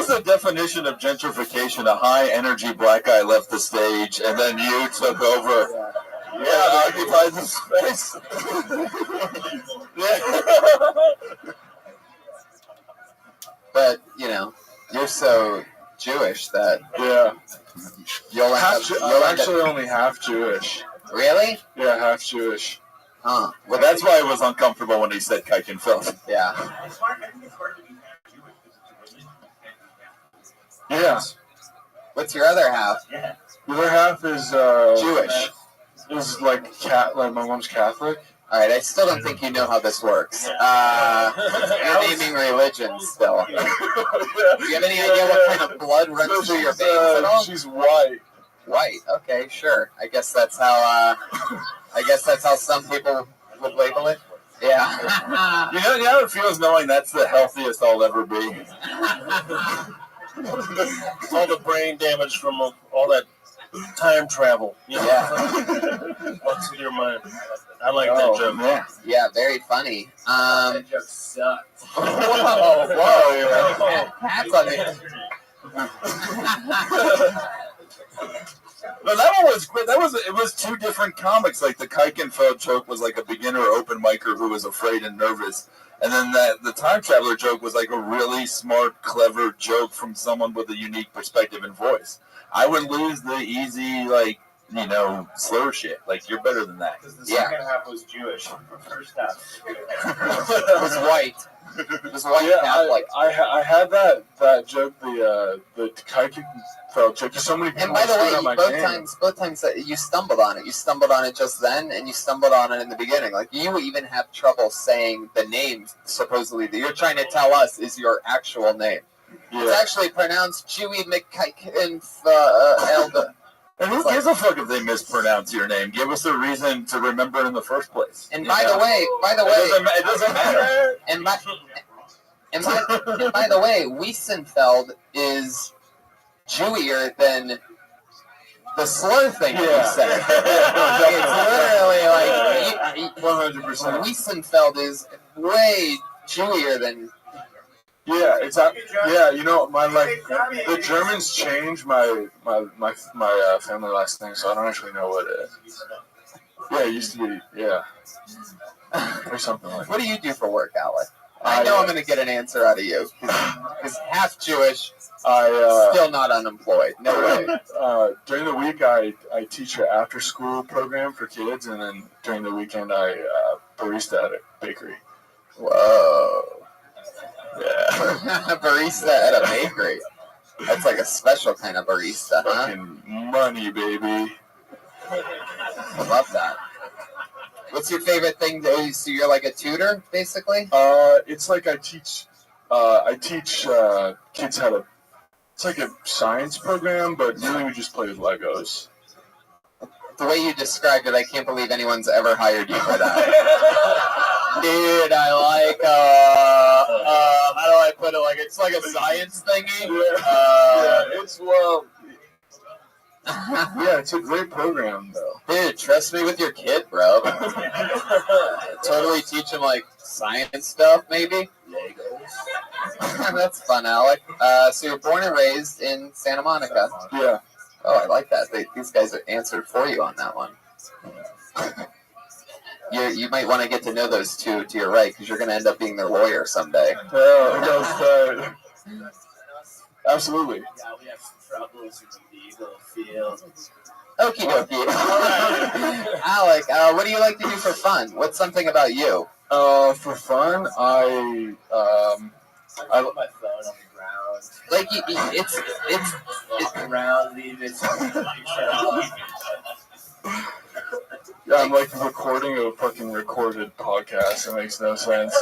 the definition of gentrification. A high-energy black guy left the stage, and then you took over. Yeah, occupied the space. But, you know, you're so Jewish that... Yeah. I'm actually only half Jewish. Really? Yeah, half Jewish. Huh. Well, that's why it was uncomfortable when he said Keichenfeld. Yeah. Yeah. What's your other half? The other half is Jewish. Is like my mom's Catholic. All right, I still don't think you know how this works. You're naming religions still. Do you have any idea what kind of blood runs through your veins at all? She's white. White. Okay, sure. I guess that's how some people would label it. Yeah. You know how it feels knowing that's the healthiest I'll ever be. All the brain damage from all that time travel. You know? Yeah. What's in your mind? I like that joke. Yeah, very funny. That joke sucked. Whoa. Hats on me. No, that one was great. It was two different comics. Like the Kuikenfeld joke was like a beginner open micer who was afraid and nervous, and then the time traveler joke was like a really smart, clever joke from someone with a unique perspective and voice. I would lose the easy slur shit. Like you're better than that. Because the second half was Jewish. The first half was white. It was white Catholic. I had that joke, the Kuikenfeld joke. Just so many people. And by the way, both times that you stumbled on it. You stumbled on it just then, and you stumbled on it in the beginning. Like you even have trouble saying the name supposedly that you're trying to tell us is your actual name. Yeah. It's actually pronounced Jewy McKuikenfeld. And who gives a fuck if they mispronounce your name? Give us a reason to remember it in the first place. And by the way, it doesn't matter. And by the way, Wiesenfeld is Jewier than the slur thing you said. It's literally like 100%. Wiesenfeld is way Jewier than. Yeah, exactly. Yeah, the Germans changed my family last name, so I don't actually know what it is. Yeah, it used to be, or something like that. What do you do for work, Alec? I know I'm going to get an answer out of you, because half Jewish, still not unemployed. No way. During the week, I teach an after-school program for kids, and then during the weekend, I barista at a bakery. Whoa. Yeah. Barista at a bakery. That's like a special kind of barista, huh? Fucking money, baby. I love that. What's your favorite thing to do? So you're like a tutor, basically? It's like I teach kids how to. It's like a science program, but really we just play with Legos. The way you described it, I can't believe anyone's ever hired you for that. Dude, I like, how do I put it? Like, it's like a science thingy. Yeah, it's a great program, though. Dude, trust me with your kid, bro. Totally teach him, like, science stuff, maybe? Legos. That's fun, Alec. So you're born and raised in Santa Monica. Yeah. Oh, I like that. These guys answered for you on that one. You might want to get to know those two to your right, because you're going to end up being their lawyer someday. Yeah, absolutely. Yeah, we have some troubles in the legal field. Okie dokie. Alec, what do you like to do for fun? What's something about you? For fun, I put my phone on the ground. Like it's around, leave it. Yeah, I'm like recording a fucking recorded podcast. It makes no sense.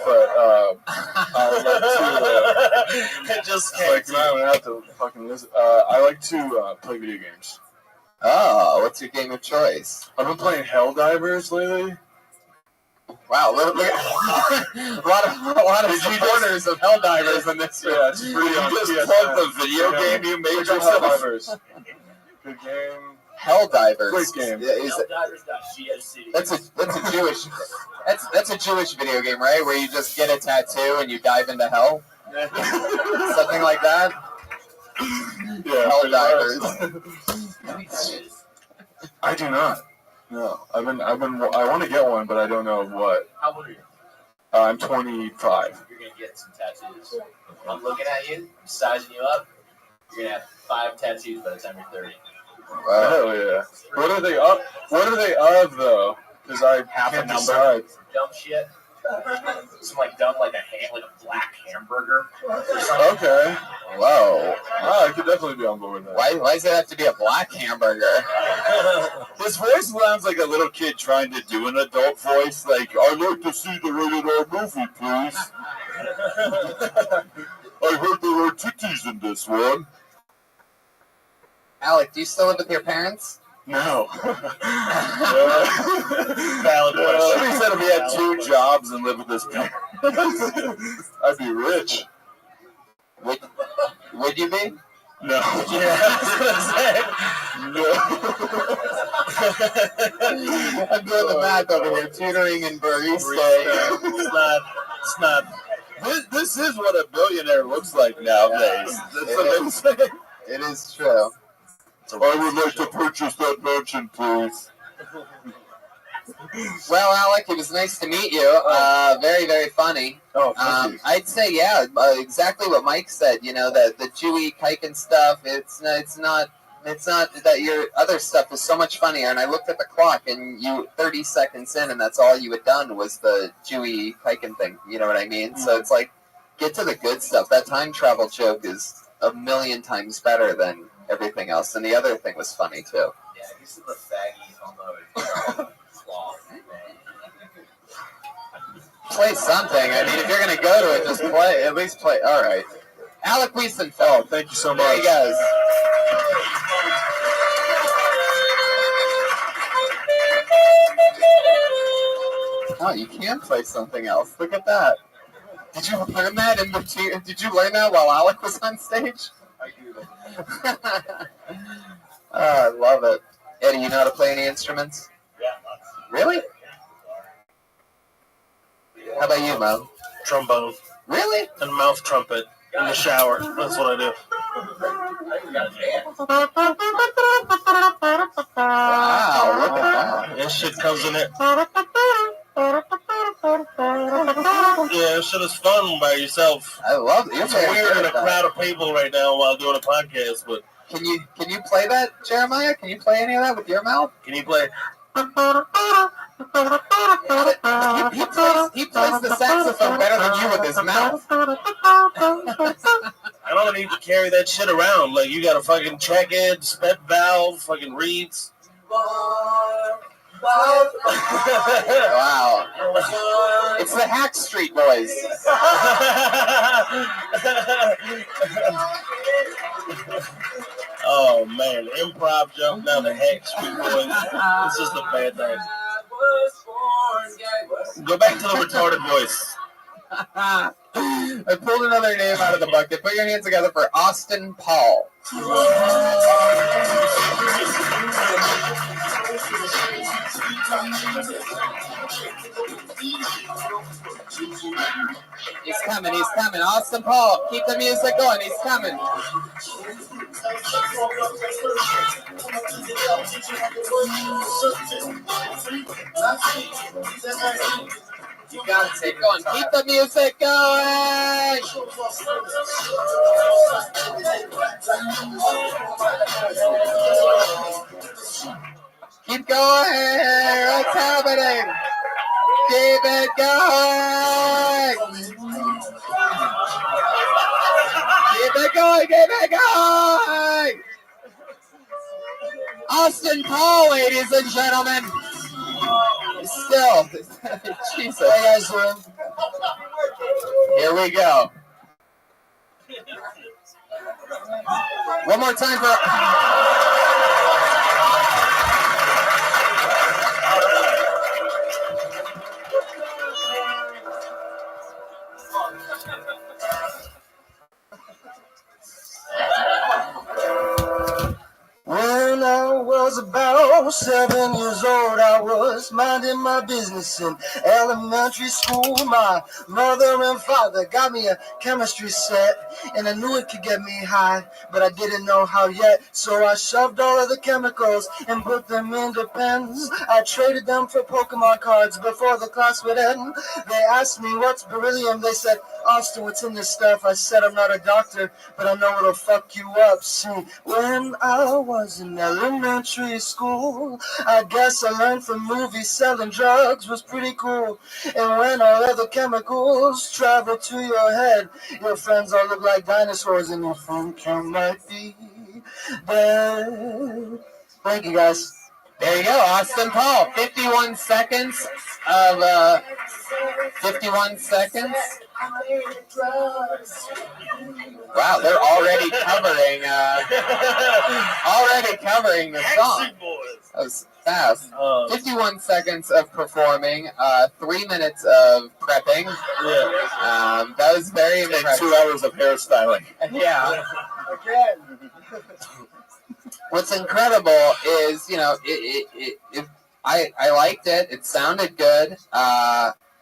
But I like to just like man, I have to fucking listen. I like to play video games. Oh, what's your game of choice? I've been playing Helldivers lately. Wow, look at a lot of supporters of Helldivers in this. Yeah, it's free on You just PSN. plugged the video game you made yourself. Helldivers. Good game. Helldivers. Great game. Helldivers.gfc. That's a Jewish. That's a Jewish video game, right? Where you just get a tattoo and you dive into hell. Something like that. Yeah. Helldivers. I do not. No, I want to get one, but I don't know what. How old are you? I'm 25. You're going to get some tattoos. I'm looking at you, I'm sizing you up. You're going to have 5 tattoos by the time you're 30. Wow. Hell yeah. What are they up? What are they of though? Because I can't decide. Dumb shit. Some like dumb, like a black hamburger. Okay. Whoa. I could definitely be on board with that. Why does it have to be a black hamburger? His voice sounds like a little kid trying to do an adult voice. Like, I'd like to see the rated R movie, please. I heard there were titties in this one. Alec, do you still live with your parents? No. Valid question. Somebody said if he had 2 jobs and lived with his parents, I'd be rich. Would you be? No. Yeah, I was gonna say. No. I'm doing the math over here. Tutoring and barista. It's not. This is what a billionaire looks like nowadays. It is true. I would like to purchase that mansion, please. Well, Alec, it was nice to meet you. Very, very funny. Oh, thank you. I'd say, yeah, exactly what Mike said. You know, the Chewy Kiken stuff. It's not that your other stuff is so much funnier. And I looked at the clock, and you 30 seconds in, and that's all you had done was the Chewy Kiken thing. You know what I mean? So it's like, get to the good stuff. That time travel joke is a million times better than everything else. And the other thing was funny too. Yeah, this is the faggy homo cloth. Play something. I mean, if you're going to go to it, just play. At least play. All right. Alec Wiesenfeld. Oh, thank you so much. There he goes. Oh, you can play something else. Look at that. Did you learn that in between? Did you learn that while Alec was on stage? I do Oh, I love it. Eddie, you know how to play any instruments? Yeah. Really? How about you, Mo? Trombone. Really? And mouth trumpet in the shower. That's what I do. Wow, look at that. That shit comes in it. Yeah, that shit is fun by yourself. I love it. It's weird in a crowd of people right now while doing a podcast, but Can you play that, Jeremiah? Can you play any of that with your mouth? can you play? He plays the saxophone better than you with his mouth. I don't need to carry that shit around. Like, you gotta fucking check it, spet valve, fucking reeds. Wow. It's the Hack Street Boys. Oh man, improv jump down the Hack Street Boys. It's just a bad thing. Go back to the retarded voice. I pulled another name out of the bucket. Put your hands together for Austin Paul. He's coming, he's coming. Austin Paul, keep the music going. He's coming. You gotta keep going. Keep the music going. Keep going. What's happening? Keep it going. Keep it going. Keep it going. Austin Paul, ladies and gentlemen. Still, Jesus. How you guys doing? Here we go. One more time for. When I was about 7 years old, I was minding my business in elementary school. My mother and father got me a chemistry set, and I knew it could get me high, but I didn't know how yet. So I shoved all of the chemicals and put them into pens. I traded them for Pokemon cards before the class would end. They asked me, what's beryllium? They said, Austin, what's in this stuff? I said, I'm not a doctor, but I know it'll fuck you up. See, when I was in elementary school, I guess I learned from movies selling drugs was pretty cool. And when all other chemicals travel to your head, your friends all look like dinosaurs and you think you might be dead. Thank you, guys. There you go, Austin Paul. 51 seconds of 51 seconds. Wow, they're already covering the song. That was fast. 51 seconds of performing, 3 minutes of prepping. Yeah. That was very impressive. And 2 hours of hairstyling. Yeah. What's incredible is, you know, I liked it. It sounded good.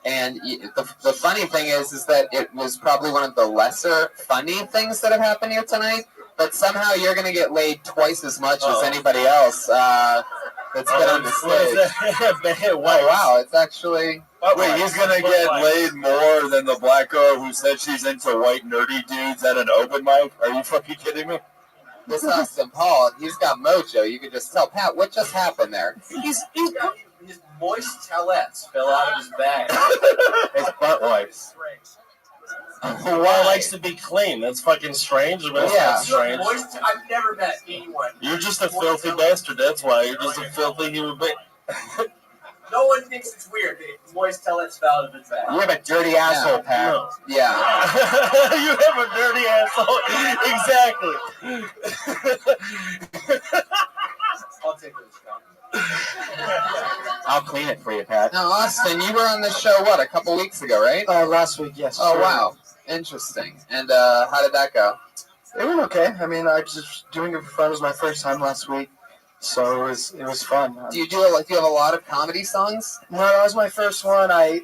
And the funny thing is that it was probably one of the lesser funny things that have happened here tonight. but somehow you're gonna get laid twice as much as anybody else that's been on the stage. Oh wow, it's actually. Wait, he's gonna get laid more than the black girl who said she's into white nerdy dudes at an open mic? Are you fucking kidding me? This Austin Paul, he's got mojo. You could just tell. Pat, what just happened there? His moist towelettes fell out of his bag. His butt wipes. Why likes to be clean? That's fucking strange. But it's not strange. Moist, I've never met anyone. You're just a filthy bastard. That's why you're just a filthy human being. No one thinks it's weird that moist towelettes fell out of his bag. You have a dirty asshole, Pat. No. Yeah. You have a dirty asshole. Exactly. I'll take this. I'll clean it for you, Pat. Now, Austin, you were on this show, what, a couple weeks ago, right? Last week, yes. Oh, wow. Interesting. And how did that go? It went okay. I mean, I was just doing it for fun. It was my first time last week, so it was fun. Do you have a lot of comedy songs? No, that was my first one. I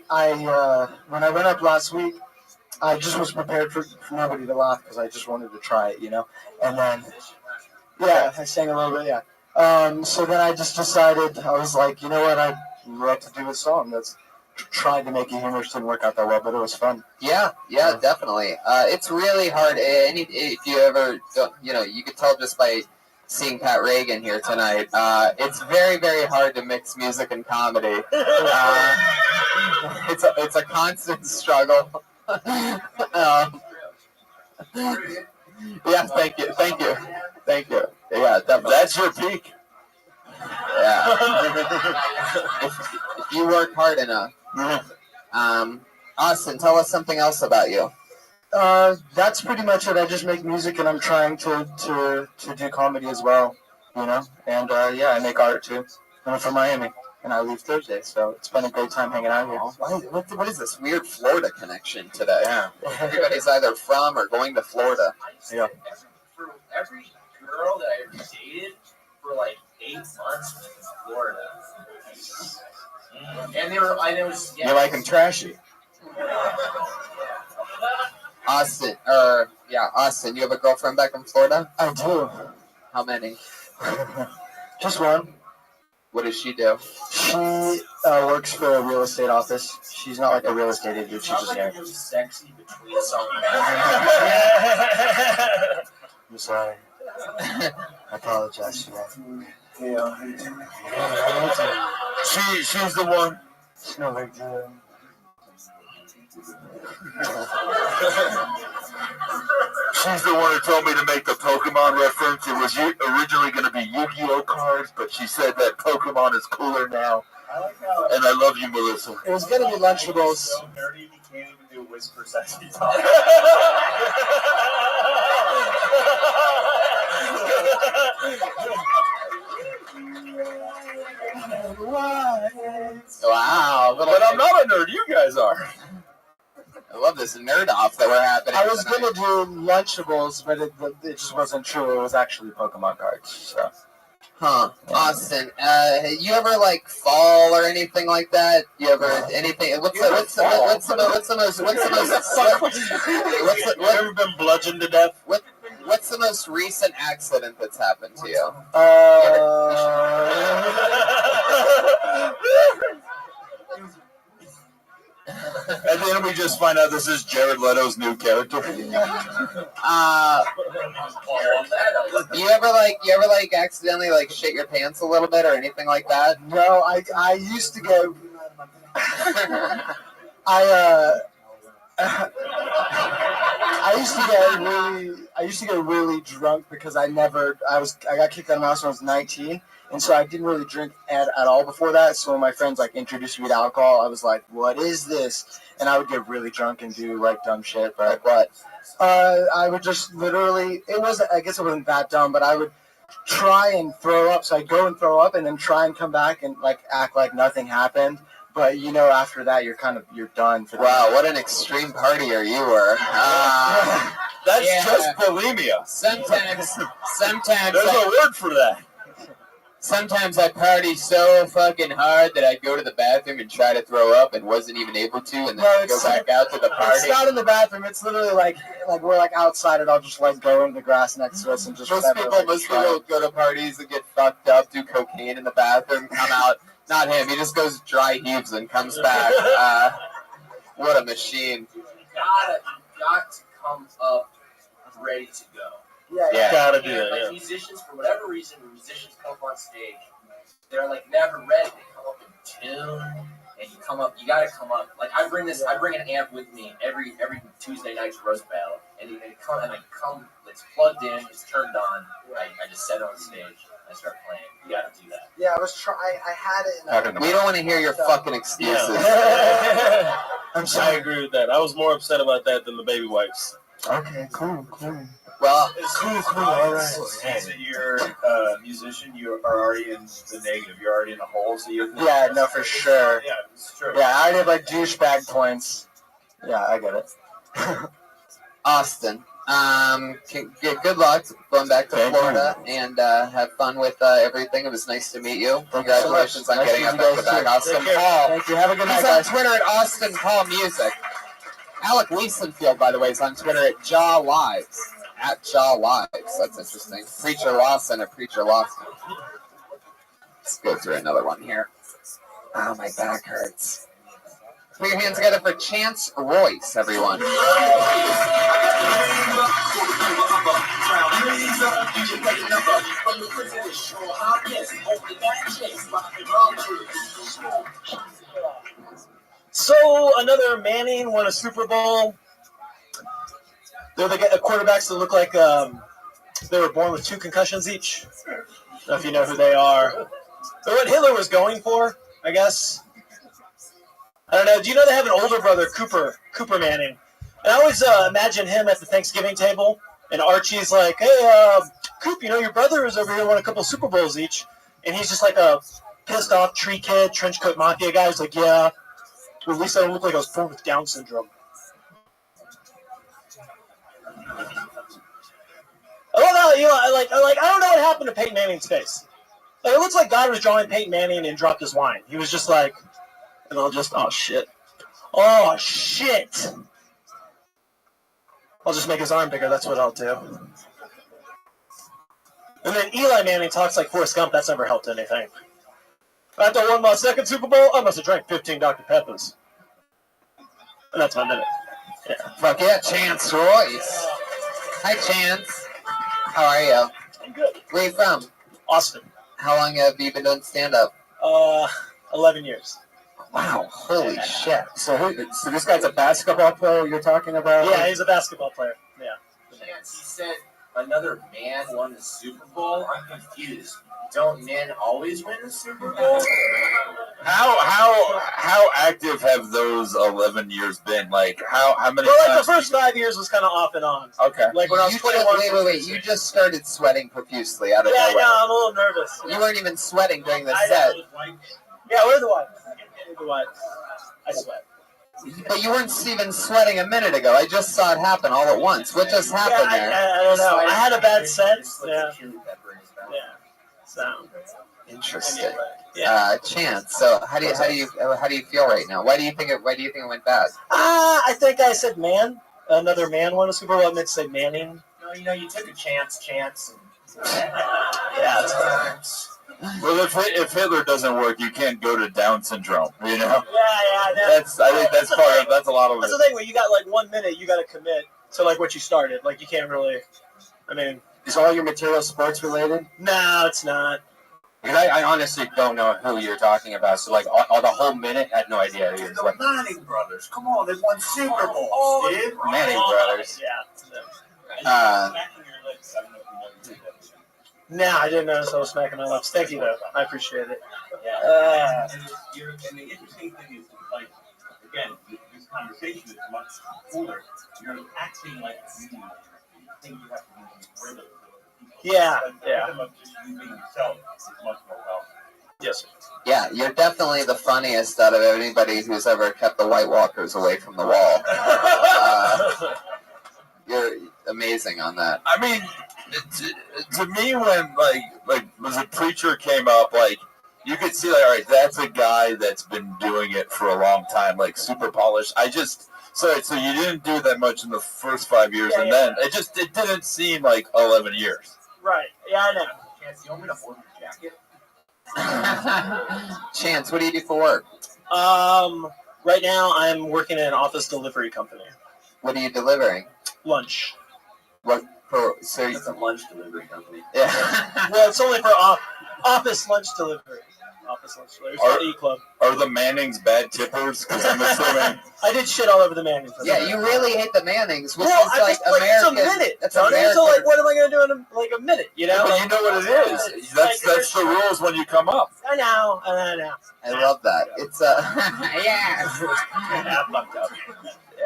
when I went up last week, I just was prepared for nobody to laugh because I just wanted to try it, you know. And then, yeah, I sang a little bit, yeah. So then I just decided, I was like, you know what, I'd love to do a song that's tried to make it humorous. Didn't work out that well, but it was fun. Yeah, definitely. It's really hard. If you ever, you could tell just by seeing Pat Reagan here tonight. It's very, very hard to mix music and comedy. It's a constant struggle. Yeah, thank you. Yeah, definitely. That's your peak. Yeah. if you work hard enough. Austin, tell us something else about you. That's pretty much it. I just make music, and I'm trying to do comedy as well, you know. And I make art too. I'm from Miami, and I leave Thursday, so it's been a great time hanging out here. What is this weird Florida connection today? Yeah. Everybody's either from or going to Florida. Yeah. For every girl that I ever dated for like 8 months was in Florida. And it was. You like them trashy. Austin, you have a girlfriend back in Florida? I do. How many? Just one. What does she do? She works for a real estate office. She's not like a real estate agent. She's just there. Sexy between songs. I'm sorry. I apologize for that. She's the one. It's no big deal. She's the one who told me to make the Pokemon reference. It was originally going to be Yu-Gi-Oh cards, but she said that Pokemon is cooler now. And I love you, Melissa. It was going to be Lunchables. So nerdy, you can't even do whisper sexy talk. Wow. But I'm not a nerd. You guys are. I love this nerd off that we're happening. I was going to do Lunchables, but it just wasn't true. It was actually Pokemon cards. So. Huh. Austin, you ever fall or anything like that? You ever anything? What's the most? You ever been bludgeoned to death? What's the most recent accident that's happened to you? And then we just find out this is Jared Leto's new character. You ever accidentally shit your pants a little bit or anything like that? No, I used to get I used to get really drunk because I got kicked out of my house when I was 19, and so I didn't really drink at all before that. So when my friends introduced me to alcohol, I was like, "What is this?" And I would get really drunk and do dumb shit. But what? I would just literally. I guess it wasn't that dumb, but I would try and throw up. So I'd go and throw up, and then try and come back and act like nothing happened. But after that, you're done. For wow, what an extreme partier you were. That's just bulimia. Sometimes. There's a word for that. Sometimes I party so fucking hard that I'd go to the bathroom and try to throw up and wasn't even able to, and then I'd go back out to the party. It's not in the bathroom. It's literally like we're like outside, and I'll just like go in the grass next to us and just. Most people go to parties and get fucked up, do cocaine in the bathroom, come out. Not him. He just goes dry heaves and comes back. What a machine. You got to come up ready to go. Yeah. Gotta do that. Like Yeah. musicians, for whatever reason, when musicians come up on stage, they're like never ready. They come up in tune, and you gotta come up. Like I bring an amp with me every Tuesday night's roast battle, and I come, it's plugged in, it's turned on. I just set it on stage, I start playing. You gotta do that. Yeah, I had it. We don't want to hear your fucking excuses. I agree with that. I was more upset about that than the baby wipes. Okay, cool. Well, cool. All right. Since you're a musician, you are already in the negative. You're already in the hole. So you. Yeah, no, for sure. Yeah, it's true. Yeah, I already have like douchebag points. Yeah, I get it. Austin, good luck going back to Florida and have fun with everything. It was nice to meet you. Congratulations on getting up after that. Austin Paul. Thank you. Have a good night, He's guys. on Twitter at Austin Paul Music. Alec Leesenfield, by the way, is on Twitter at Jaw Lives. At Jaw Lives. That's interesting. Preacher Lawson at Preacher Lawson. Let's go through another one here. Oh, my back hurts. Put your hands together for Chance Royce, everyone. So another Manning won a Super Bowl. They're the quarterbacks that look like they were born with 2 concussions each. I don't know if you know who they are. They're what Hitler was going for, I guess. I don't know. Do you know they have an older brother, Cooper Manning? And I always imagine him at the Thanksgiving table, and Archie's like, "Hey, Coop, your brother is over here, won a couple Super Bowls each," and he's just like a pissed off tree kid, trench coat mafia guy. He's like, "Yeah, well, at least I don't look like I was born with Down syndrome." I love how I don't know what happened to Peyton Manning's face. Like, it looks like God was drawing Peyton Manning and dropped his wine. He was just like, and I'll just, oh shit. I'll just make his arm bigger. That's what I'll do. And then Eli Manning talks like Forrest Gump. That's never helped anything. After I won my second Super Bowl, I must have drank 15 Dr. Peppers. And that's my minute. Yeah. Fuck yeah, Chance Royce. Hi, Chance. How are you? I'm good. Where are you from? Austin. How long have you been doing stand-up? 11 years. Wow, holy shit. So this guy's a basketball player you're talking about? Yeah, he's a basketball player. Yeah. Chance, he said another man won the Super Bowl. I'm confused. Don't men always win the Super Bowl? How active have those 11 years been? Like how many? Well, times the first 5 years was kind of off and on. Okay. Like when I was 21. Wait. You just started sweating profusely out of Yeah, nowhere. no, I'm a little nervous. You weren't even sweating during the set. Yeah, where are the wipes? I sweat. But you weren't even sweating a minute ago. I just saw it happen all at once. What just happened there? I don't know. I had a bad set. Yeah. So. Interesting. Chance. So how do you feel right now? Why do you think it went bad? I think I said man. Another man won a Super Bowl. I meant to say Manning. No, you took a chance. Yeah, it's Well, if Hitler doesn't work, you can't go to Down syndrome. You know. Yeah. I think that's part of. That's a lot of That's it. the thing. When you got like 1 minute, you got to commit to like what you started. Like you can't really. I mean, is all your material sports related? No, it's not. Because I honestly don't know who you're talking about. So, like, all the whole minute, I had no idea who you're The Manning brothers. Come on, they won Super Bowls, dude. Manning brothers. Yeah. Nah, I didn't notice I was smacking my lips. Thank you, though. I appreciate it. And the interesting thing is, like, again, this conversation is much cooler. You're acting like you think you have to be rid of people. Yeah. Of just you being yourself is much more powerful. Yes. Yeah, you're definitely the funniest out of anybody who's ever kept the White Walkers away from the wall. You're amazing on that. I mean, to me, when like as a preacher came up, like you could see, like, all right, that's a guy that's been doing it for a long time, like super polished. So you didn't do that much in the first 5 years, and then it didn't seem like 11 years. Right. Yeah, I know. Chance, you want me to hold your jacket? Chance, what do you do for work? Right now I'm working in an office delivery company. What are you delivering? Lunch. What for? So It's a lunch delivery company. Yeah. Well, it's only for office lunch delivery. Office lunch delivery. It's not E-Club. Are the Mannings bad tippers? Because I'm assuming. I did shit all over the Mannings. Yeah, you really hate the Mannings, which Well, is I like just, like, American. it's a minute. That's Tony. American. So, like, what am I going to do in a minute? You know? Yeah, but you know what it is. That's the rules when you come up. I know. I love that. It's yeah. fucked up.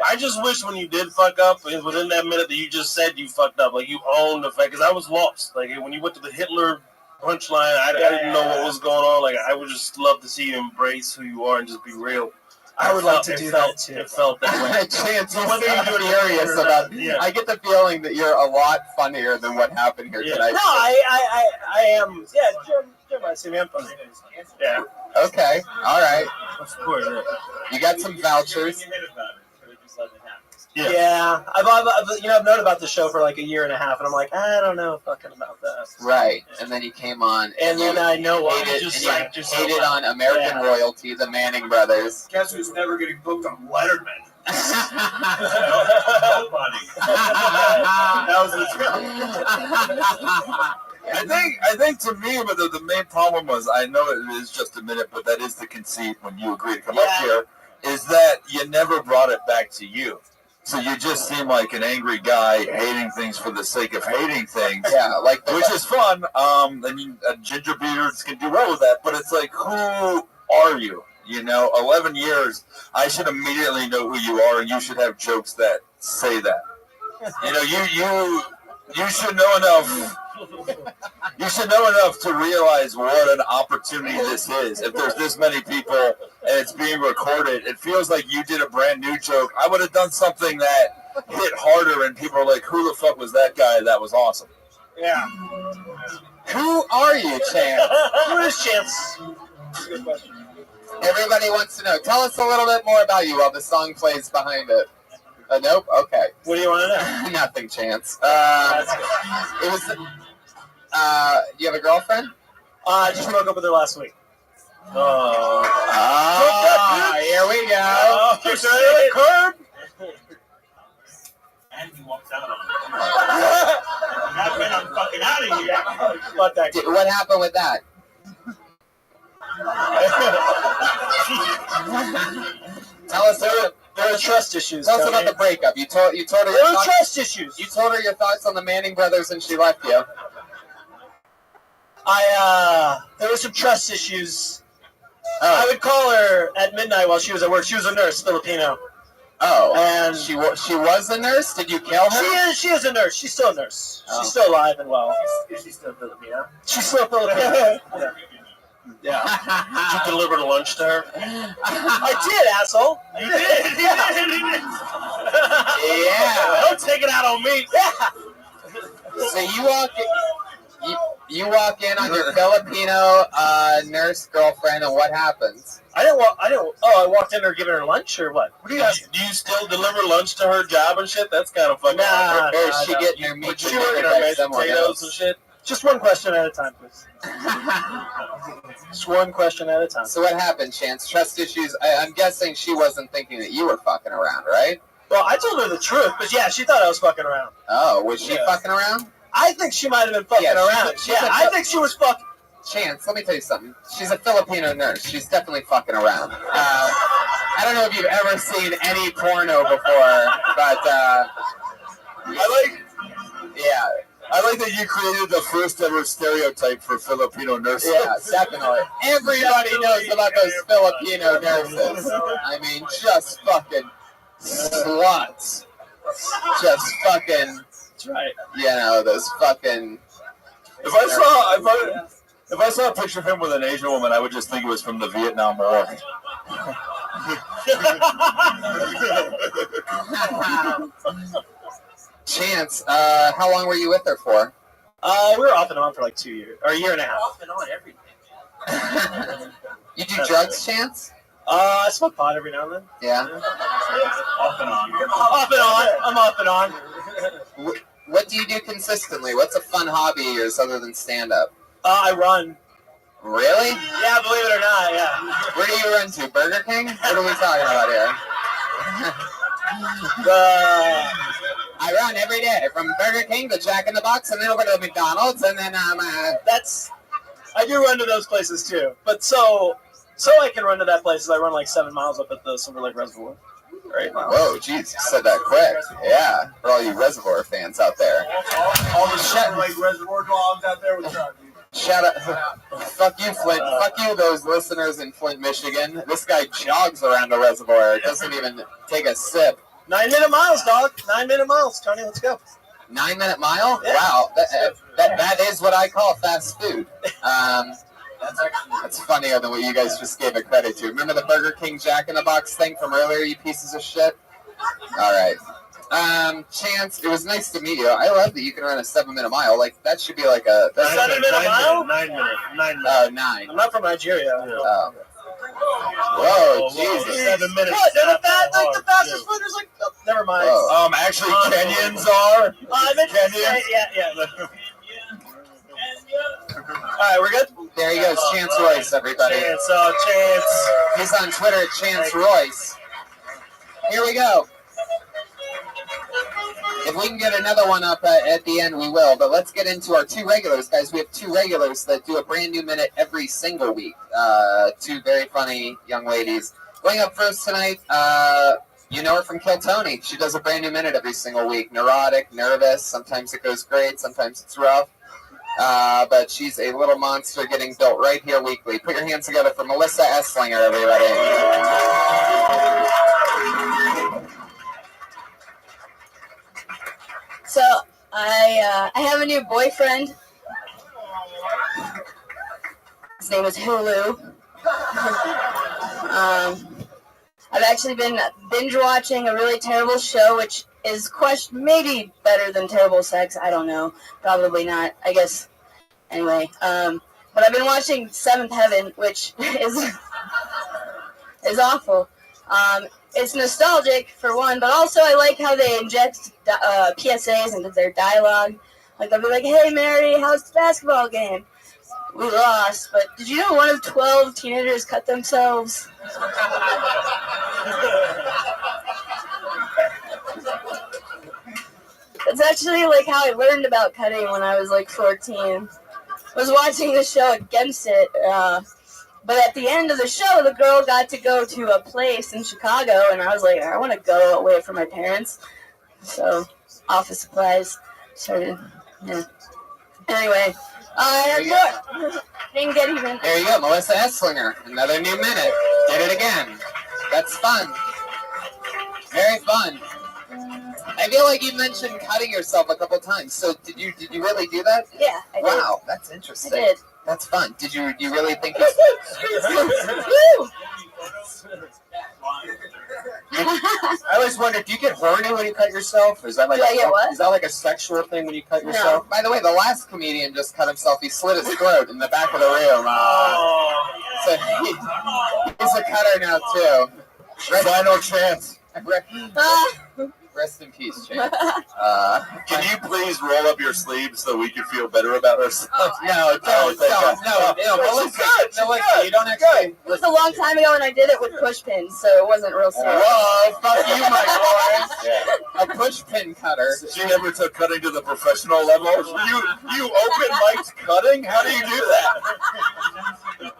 I just wish when you did fuck up, within that minute that you just said you fucked up, like you owned the fact, because I was lost. Like when you went to the Hitler punchline, I didn't know what was going on. Like I would just love to see you embrace who you are and just be real. I would like to do that too. It felt that way. Chance, you seem furious about. Yeah. I get the feeling that you're a lot funnier than what happened here tonight. No, I am. Yeah, Jim, I see me. I'm funny. Yeah. Okay. All right. Of course. Yeah. You got some vouchers. Yeah. I've known about the show for like a year and a half, and I'm like, I don't know fucking about that. Right. And then you came on. And then I know why. Hated on American royalty, the Manning brothers. Guess who's never getting booked on Letterman? Nobody. That was the I think to me, but the main problem was, I know it is just a minute, but that is the conceit when you agree to come up here, is that you never brought it back to you. So you just seem like an angry guy hating things for the sake of hating things. Yeah, like which is fun. Ginger beards can do well with that, but it's like, who are you? 11 years, I should immediately know who you are, and you should have jokes that say that. You should know enough. You should know enough to realize what an opportunity this is. If there's this many people and it's being recorded, it feels like you did a brand new joke. I would have done something that hit harder, and people are like, "Who the fuck was that guy? That was awesome." Yeah. Who are you, Chance? Who is Chance? Good question. Everybody wants to know. Tell us a little bit more about you while the song plays behind it. Nope. Okay. What do you want to know? Nothing, Chance. It was. You have a girlfriend? I just broke up with her last week. Here we go. Curb. And he walks out on it. That's when I'm fucking out of here. Fuck that. What happened with that? Tell us. There are trust issues. Tell us about the breakup. You told her. There were trust issues. You told her your thoughts on the Manning brothers, and she left you. There were some trust issues. I would call her at midnight while she was at work. She was a nurse, Filipino. Oh, and she was a nurse. Did you kill her? She is a nurse. She's still a nurse. She's still alive and well. Is she still Filipino? She's still Filipino. Yeah. Did you deliver the lunch to her? I did, asshole. You did? Yeah. Don't take it out on me. Yeah. So you walk in on your Filipino nurse girlfriend, and what happens? I walked in there giving her lunch or what? What do you guys? Do you still deliver lunch to her job and shit? That's kind of fucking. Or is she getting her meat She working her mashed potatoes and shit. Just one question at a time, please. Just one question at a time. So what happened, Chance? Trust issues. I'm guessing she wasn't thinking that you were fucking around, right? Well, I told her the truth, but yeah, she thought I was fucking around. Oh, was she fucking around? I think she might have been fucking around. I think she was fucking. Chance, let me tell you something. She's a Filipino nurse. She's definitely fucking around. I don't know if you've ever seen any porno before, but I like that you created the first ever stereotype for Filipino nurses. Yeah, definitely. Everybody knows about those Filipino nurses. I mean, just fucking sluts. Just fucking. That's right. Those fucking. If I saw a picture of him with an Asian woman, I would just think it was from the Vietnam War. Chance, how long were you with her for? We were off and on for like 2 years, or a year and a half. Off and on everything. You do drugs, Chance? I smoke pot every now and then. Yeah. Off and on. Off and on. I'm off and on. What do you do consistently? What's a fun hobby of yours other than stand-up? I run. Really? Yeah, believe it or not, yeah. Where do you run to? Burger King? What are we talking about here? I run every day from Burger King to Jack in the Box and then over to McDonald's and then I do run to those places too. But so I can run to that place, I run like 7 miles up at the Silver Lake Reservoir. Right. Whoa, jeez, you said that quick. Yeah, for all you Reservoir fans out there. All the Silver Lake Reservoir dogs out there with drugs. Shout out. Fuck you, Flint. Fuck you, those listeners in Flint, Michigan. This guy jogs around a reservoir. Doesn't even take a sip. 9 minute miles, dog. 9 minute miles. Tony, let's go. 9 minute mile? Yeah. Wow. That is what I call fast food. That's funnier than what you guys just gave it credit to. Remember the Burger King Jack in the Box thing from earlier, you pieces of shit? All right. Chance, it was nice to meet you. I love that you can run a 7 minute mile. Like, that should be like a... 7 minute mile? 9 minutes. 9 minutes. Oh, 9. I'm not from Nigeria. Oh. Whoa, Jesus. 7 minutes. What? They're the fastest runners. Like, oh, never mind. Actually, Kenyans are. I meant to say, yeah. All right, we're good? There he goes, Chance Royce, everybody. Chance. He's on Twitter at Chance Royce. Here we go. If we can get another one up at the end, we will. But let's get into our 2 regulars, guys. We have 2 regulars that do a brand new minute every single week. 2 very funny young ladies. Going up first tonight, you know her from Kill Tony. She does a brand new minute every single week. Neurotic, nervous. Sometimes it goes great. Sometimes it's rough. But she's a little monster getting built right here weekly. Put your hands together for Melissa Esslinger, everybody. So I have a new boyfriend. His name is Hulu. I've actually been binge watching a really terrible show, which is maybe better than terrible sex. I don't know. Probably not. I guess. Anyway, but I've been watching Seventh Heaven, which is awful. It's nostalgic for one, but also I like how they inject PSAs into their dialogue. Like they'll be like, "Hey Mary, how's the basketball game? We lost, but did you know one of 12 teenagers cut themselves?" That's actually like how I learned about cutting when I was like 14. I was watching the show against it, but at the end of the show, the girl got to go to a place in Chicago, and I was like, I want to go away from my parents. So, office supplies started. Yeah. Anyway, didn't get even. There you go, Melissa Esslinger. Another new minute. Did it again. That's fun. Very fun. I feel like you mentioned cutting yourself a couple times. So did you really do that? Yeah, I did. Wow, that's interesting. I did. That's fun. Did you really think I always wondered, do you get horny when you cut yourself? Is that like is that like a sexual thing when you cut yourself? No. By the way, the last comedian just cut himself. He slit his throat in the back of the room. So he's a cutter now too. Final chance. Rest in peace, Chance. Can you please roll up your sleeves so we can feel better about ourselves? No, don't. Melissa, you don't actually. It was a long time ago, and I did it with push pins, so it wasn't real serious. Whoa, fuck you, my boy. A push pin cutter. She never took cutting to the professional level. You open mic'd cutting? How do you do that?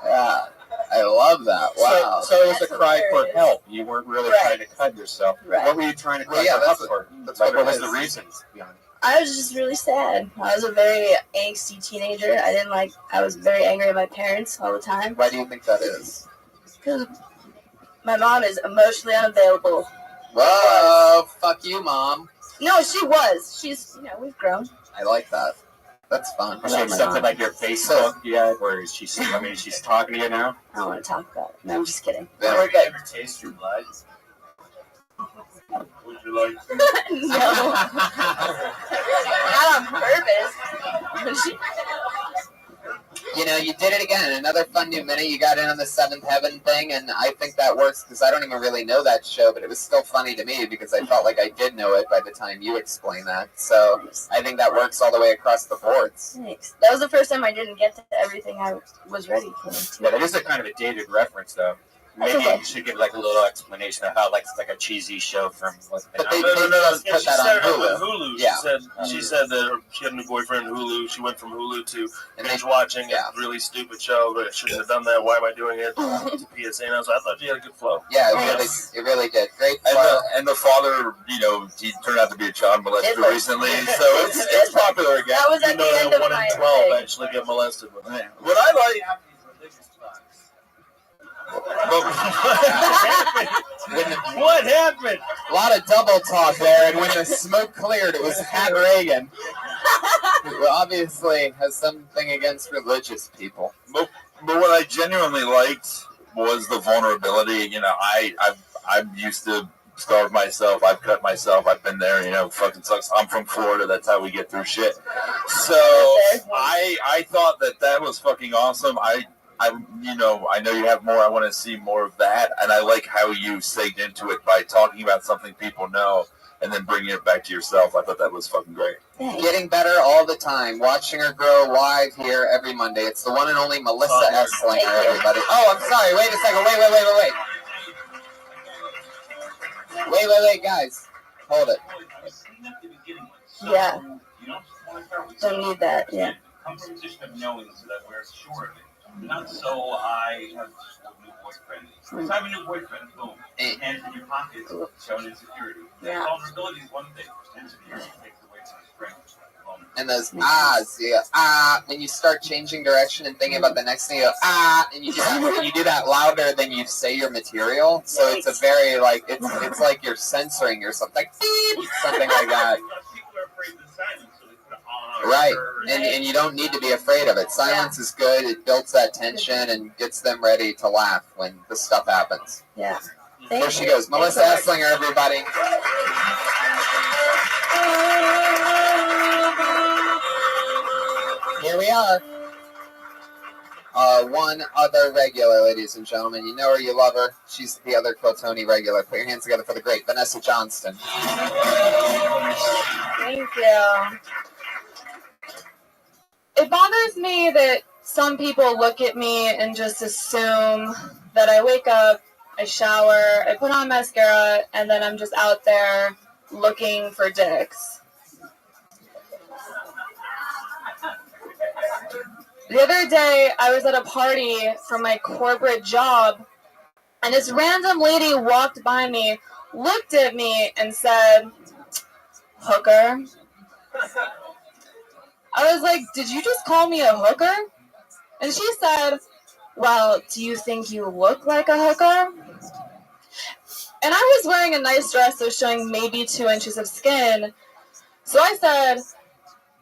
Yeah. I love that. Wow. So it was a cry for help. You weren't really trying to cut yourself. Right. What were you trying to cut for? That's like, what what was it the is. reason behind it? I was just really sad. I was a very angsty teenager. I was very angry at my parents all the time. Why do you think that is? Because my mom is emotionally unavailable. Whoa, fuck you, Mom. No, she was. She's, we've grown. I like that. That's fun. Has she accepted like your Facebook yet? Or is she, she's talking to you now? I don't want to talk about it. No, I'm just kidding. Yeah. We're good. Ever taste your blood? Would you like to? No. I on purpose. You know, you did it again. Another fun new minute. You got in on the Seventh Heaven thing, and I think that works because I don't even really know that show, but it was still funny to me because I felt like I did know it by the time you explained that. So I think that works all the way across the boards. Thanks. That was the first time I didn't get to everything I was ready for. Yeah, that is a kind of a dated reference, though. Maybe you should give like a little explanation of how like it's like a cheesy show from. No, Yeah, she said it on Hulu. Yeah. She said that she had a new boyfriend on Hulu. She went from Hulu to binge watching a really stupid show, but I shouldn't have done that. Why am I doing it? To PSA, and I thought she had a good flow. Yeah, it really did. Great flow. And the father, you know, he turned out to be a child molester recently, so it's popular again. That was at the end of 1 my in 12 thing. actually get molested with it. What I like. What happened? A lot of double talk there, and when the smoke cleared, it was Pat Reagan, who obviously has something against religious people. But what I genuinely liked was the vulnerability. You know, I'm used to starve myself. I've cut myself. I've been there. You know, fucking sucks. I'm from Florida. That's how we get through shit. So I thought that was fucking awesome. You know, I know you have more. I want to see more of that, and I like how you segged into it by talking about something people know and then bringing it back to yourself. I thought that was fucking great. Getting better all the time. Watching her grow live here every Monday. It's the one and only Melissa Esslinger, everybody. Oh, I'm sorry. Wait a second. Wait, guys. Hold it. Yeah. Don't need that. Yeah. Come from a position of knowing so that we're sure of it. Not so I have a new boyfriend. So I have a new boyfriend, boom. Hands in your pockets, showing insecurity. Yeah. Vulnerability is one thing. Insecurity takes away from strength. And those ahs, when you start changing direction and thinking about the next thing, you go and you do that louder than you say your material. So it's a very like it's like you're censoring yourself, like something like that. People are afraid of silence, so they put it on. Right, and you don't need to be afraid of it. Silence is good. It builds that tension and gets them ready to laugh when the stuff happens. Yeah. There she goes, Melissa Esslinger, everybody. Here we are. One other regular, ladies and gentlemen. You know her, you love her. She's the other Quiltoni regular. Put your hands together for the great Vanessa Johnston. Thank you. It bothers me that some people look at me and just assume that I wake up, I shower, I put on mascara, and then I'm just out there looking for dicks. The other day, I was at a party for my corporate job, and this random lady walked by me, looked at me, and said, "Hooker." I was like, "Did you just call me a hooker?" And she said, "Well, do you think you look like a hooker?" And I was wearing a nice dress that was showing maybe 2 inches of skin. So I said,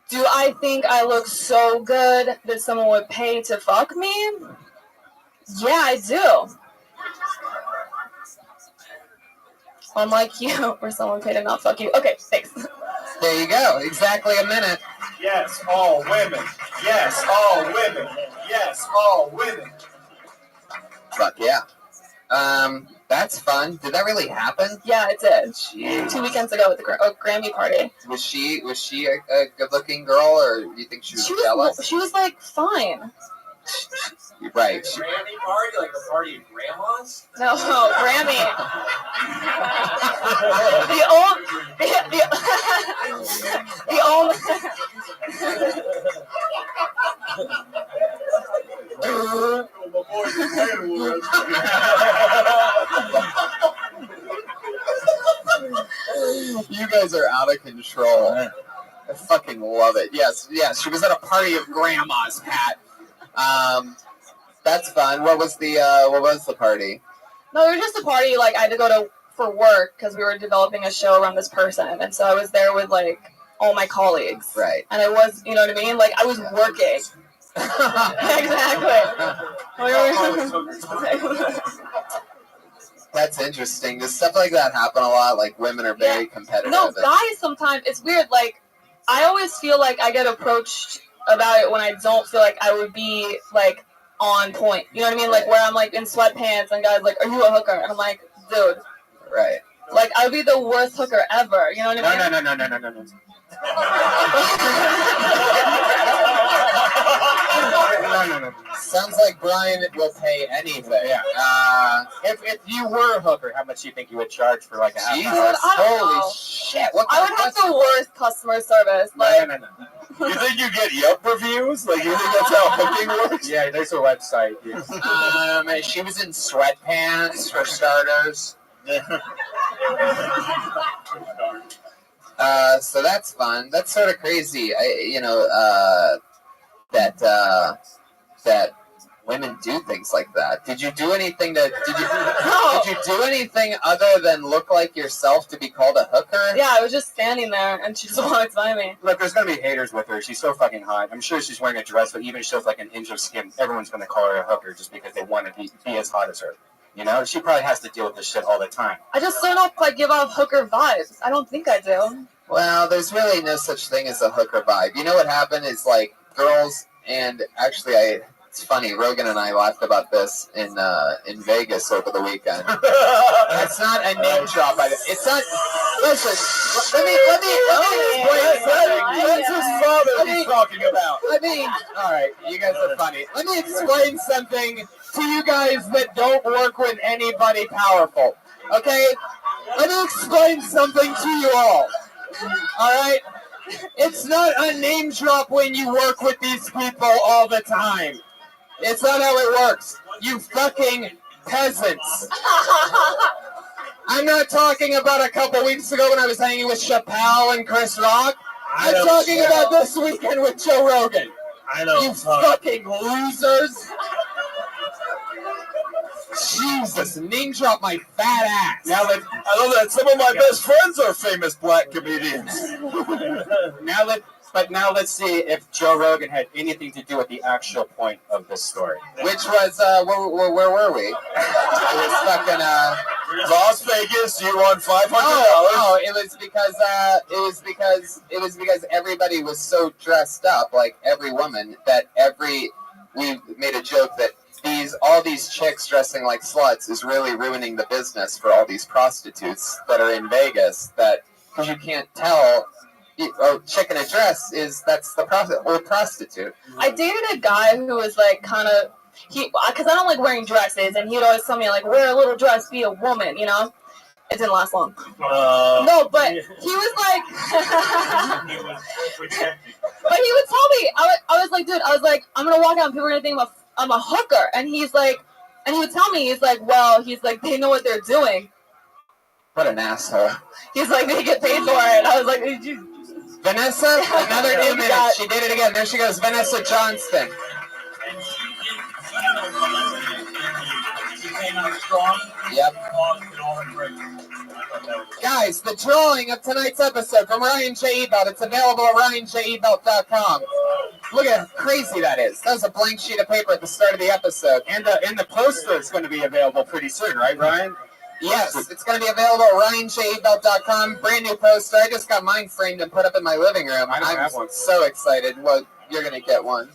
"Do I think I look so good that someone would pay to fuck me?" "Yeah, I do." Unlike you, where someone paid to not fuck you. Okay, thanks. There you go. Exactly a minute. Yes, all women. Yes, all women. Yes, all women. Fuck yeah. That's fun. Did that really happen? Yeah, it did. Jeez. 2 weekends ago at the Grammy party. Was she a good-looking girl, or do you think she was jealous? She was like fine. Right. Grammy party, like a party of grandmas? No, Grammy. the old. You guys are out of control. I fucking love it. Yes, she was at a party of grandmas, Pat. That's fun. What was the party? No, it was just a party. Like I had to go to for work because we were developing a show around this person, and so I was there with like all my colleagues. Right. And I was, you know what I mean? Like I was working. Exactly. That's interesting. Does stuff like that happen a lot? Like women are very competitive. No, guys sometimes it's weird. Like I always feel like I get approached about it when I don't feel like I would be like on point. You know what I mean? Like where I'm like in sweatpants and guys like, "Are you a hooker?" And I'm like, "Dude, Right. like I would be the worst hooker ever." You know what I mean? No. No. Sounds like Brian will pay anything. Yeah. If you were a hooker, how much do you think you would charge for like a half Jesus, hour? I don't know. holy shit! What I would have the worst customer service. Like, No. You think you get Yelp reviews? Like, you think that's how hooking works? Yeah, there's a website. Yes. She was in sweatpants for starters. So that's fun. That's sort of crazy. That women do things like that. Did you do anything Did you do anything other than look like yourself to be called a hooker? yeah, I was just standing there and she just walked by me. Look, there's gonna be haters with her. She's so fucking hot. I'm sure she's wearing a dress, but even if she shows like an inch of skin, everyone's gonna call her a hooker just because they want to be as hot as her. You know, she probably has to deal with this shit all the time. I just don't like give off hooker vibes. I don't think I do. Well, there's really no such thing as a hooker vibe. You know what happened is like girls, and actually it's funny, Rogan and I laughed about this in Vegas over the weekend. It's not a name drop. It's not. Listen, let me explain something. That's his father he's talking about. All right, you guys are funny. Let me explain something to you guys that don't work with anybody powerful. Okay? Let me explain something to you all. All right? It's not a name drop when you work with these people all the time. It's not how it works. You fucking peasants. I'm not talking about a couple weeks ago when I was hanging with Chappelle and Chris Rock. I'm talking about this weekend with Joe Rogan. I know. You fucking losers. Jesus, name drop my fat ass. Now that I love that some of my best friends are famous black comedians. Now let's see if Joe Rogan had anything to do with the actual point of this story. Which was where were we? It was fucking Las Vegas. You won $500. Oh, it was because everybody was so dressed up, like every woman, that we made a joke that all these chicks dressing like sluts is really ruining the business for all these prostitutes that are in Vegas. That because you can't tell. Chick in a dress that's the prostitute. I dated a guy who was like kind of because I don't like wearing dresses, and he would always tell me like wear a little dress, be a woman, you know. It didn't last long. No, but he was like, but he would tell me. I was like, dude, I'm gonna walk out and people are gonna think I'm a hooker, and he's like, and he would tell me, he's like, they know what they're doing. What an asshole. He's like, they get paid for it. I was like, did you? Vanessa, another 2 minutes. She did it again. There she goes, Vanessa Johnston. She came out strong. Yep. Guys, the drawing of tonight's episode from Ryan J. Ebelt. It's available at RyanJEbelt.com. Look at how crazy that is. That was a blank sheet of paper at the start of the episode. And the poster is going to be available pretty soon, right, Ryan? Yes, it's going to be available at RyanJEbelt.com. Brand new poster. I just got mine framed and put up in my living room. I'm so excited. Well, you're going to get one.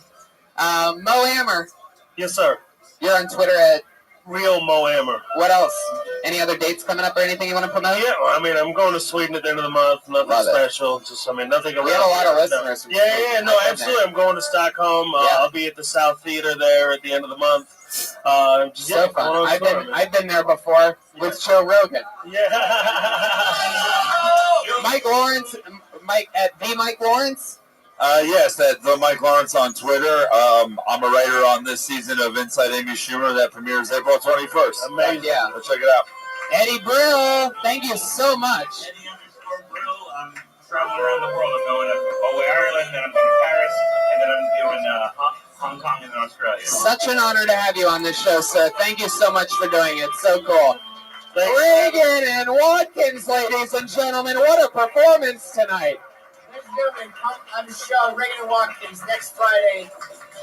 Mo Hammer. Yes, sir. You're on Twitter at Real Mo Hammer. What else? Any other dates coming up or anything you want to promote? Yeah, well, I mean, I'm going to Sweden at the end of the month. Nothing special. Just, I mean, nothing. We have a lot of listeners. No. Yeah, no, absolutely. I'm going to Stockholm. I'll be at the South Theater there at the end of the month. So fun. I've been there before with Joe Rogan. Yeah. Mike Lawrence. Mike at the Mike Lawrence. Yes, the Mike Lawrence on Twitter. I'm a writer on this season of Inside Amy Schumer that premieres April 21st. Amazing. Yeah. Go check it out. Eddie Brill, thank you so much. Eddie_Brill. I'm traveling around the world. I'm going to Ireland, then I'm going to Paris, and then I'm doing Hong Kong and then Australia. Such an honor to have you on this show, sir. Thank you so much for doing it. So cool. Reagan and Watkins, ladies and gentlemen, what a performance tonight. Ladies and gentlemen, come on the show, Reagan and Watkins, next Friday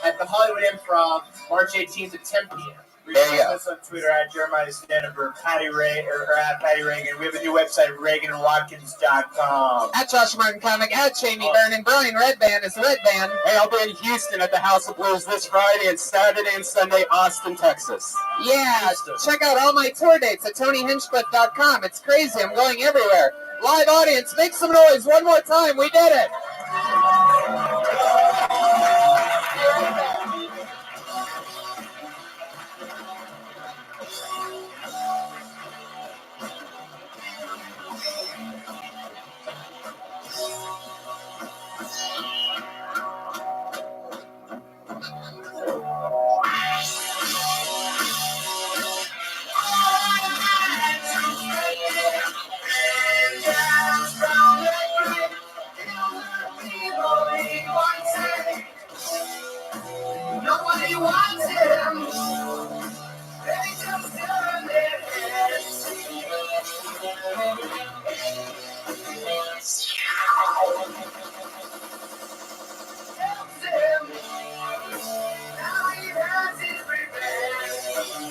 at the Hollywood Improv, March 18th at 10 p.m. There you go. Us on Twitter at Jeremiah Stanford or Patty Ray or at Patty Reagan. We have a new website, ReaganandWatkins.com. At Josh Martin Comic, at Jamie Vernon. Brian Redband is Redband. Hey, I'll be in Houston at the House of Blues this Friday and Saturday and Sunday, Austin, Texas. Yeah, check out all my tour dates at TonyHinchcliffe.com. It's crazy. I'm going everywhere. Live audience, make some noise one more time. We did it. Nobody wants him. They just turn their heads. Helps him. Now he has his revenge.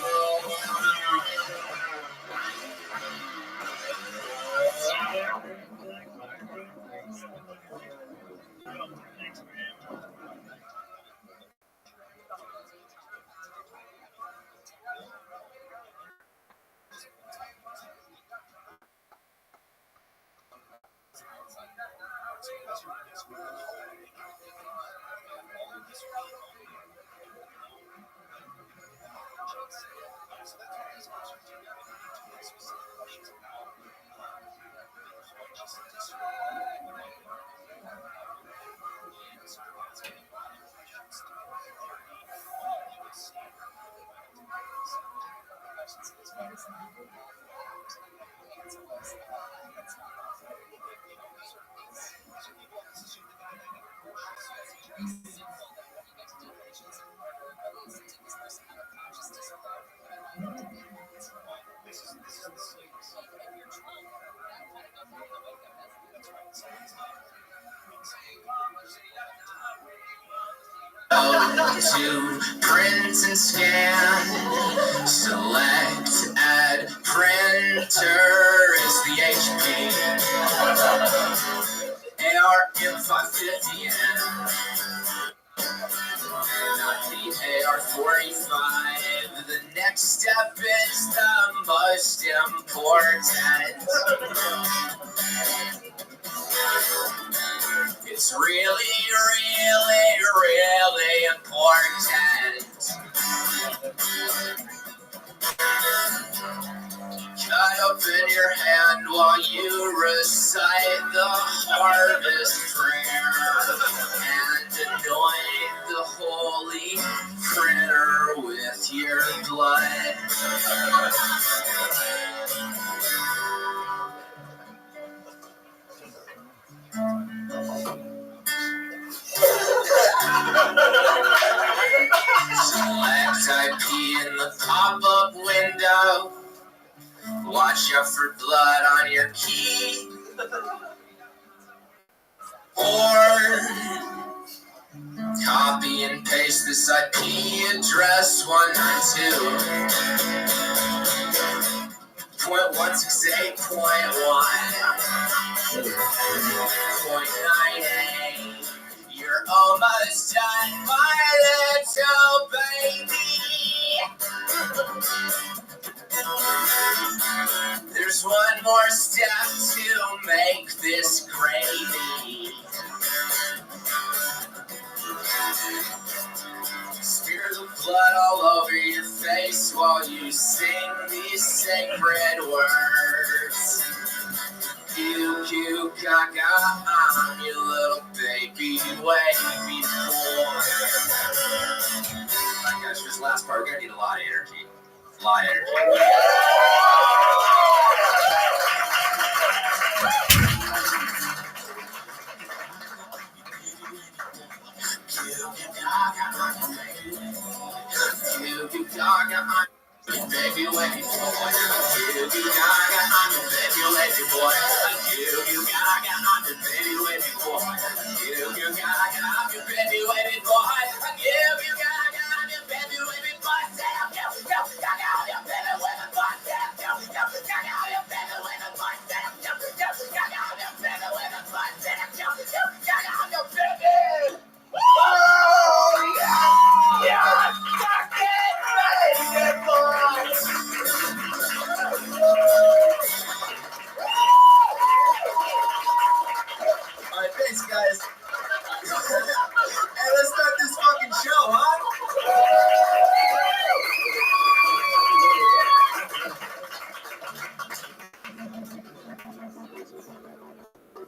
To print and scan, select, add, printer is the HP. AR M550M, not the AR-45. The next step is the most important. It's really, really, really important. Cut open your hand while you recite the harvest prayer and anoint the holy critter with your blood. Select IP in the pop-up window. Watch out for blood on your key. Or copy and paste this IP address 192.168.1.98. You're almost done, my little baby. There's one more step to make this gravy. Smear the blood all over your face while you sing these sacred words. Q, gaga, I'm your little baby, wavy boy. Alright guys, for this last part, we're gonna need a lot of energy. A lot of energy. Baby, wavy boy. You gaga, I'm your baby, wavy boy. You gaga, I'm your baby, wavy boy. You gaga, I'm your baby, wavy boy. You gaga, I'm your baby, wavy boy. Say, go, go.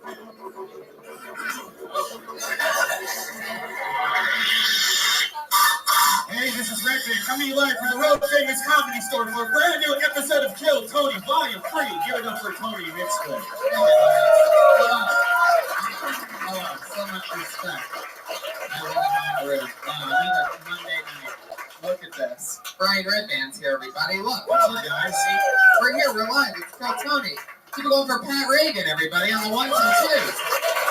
Hey, this is Rabbi coming live from the World Famous Comedy Store for a brand new episode of Kill Tony Volume 3. Give it up for Tony and it's good. So much respect. I love that group. Another Monday night. Look at this. Brian Redman's here, everybody. Look. What's up, guys? We're here. We're live. It's Kill Tony. People going for Pat Reagan, everybody, on the 1s and 2s.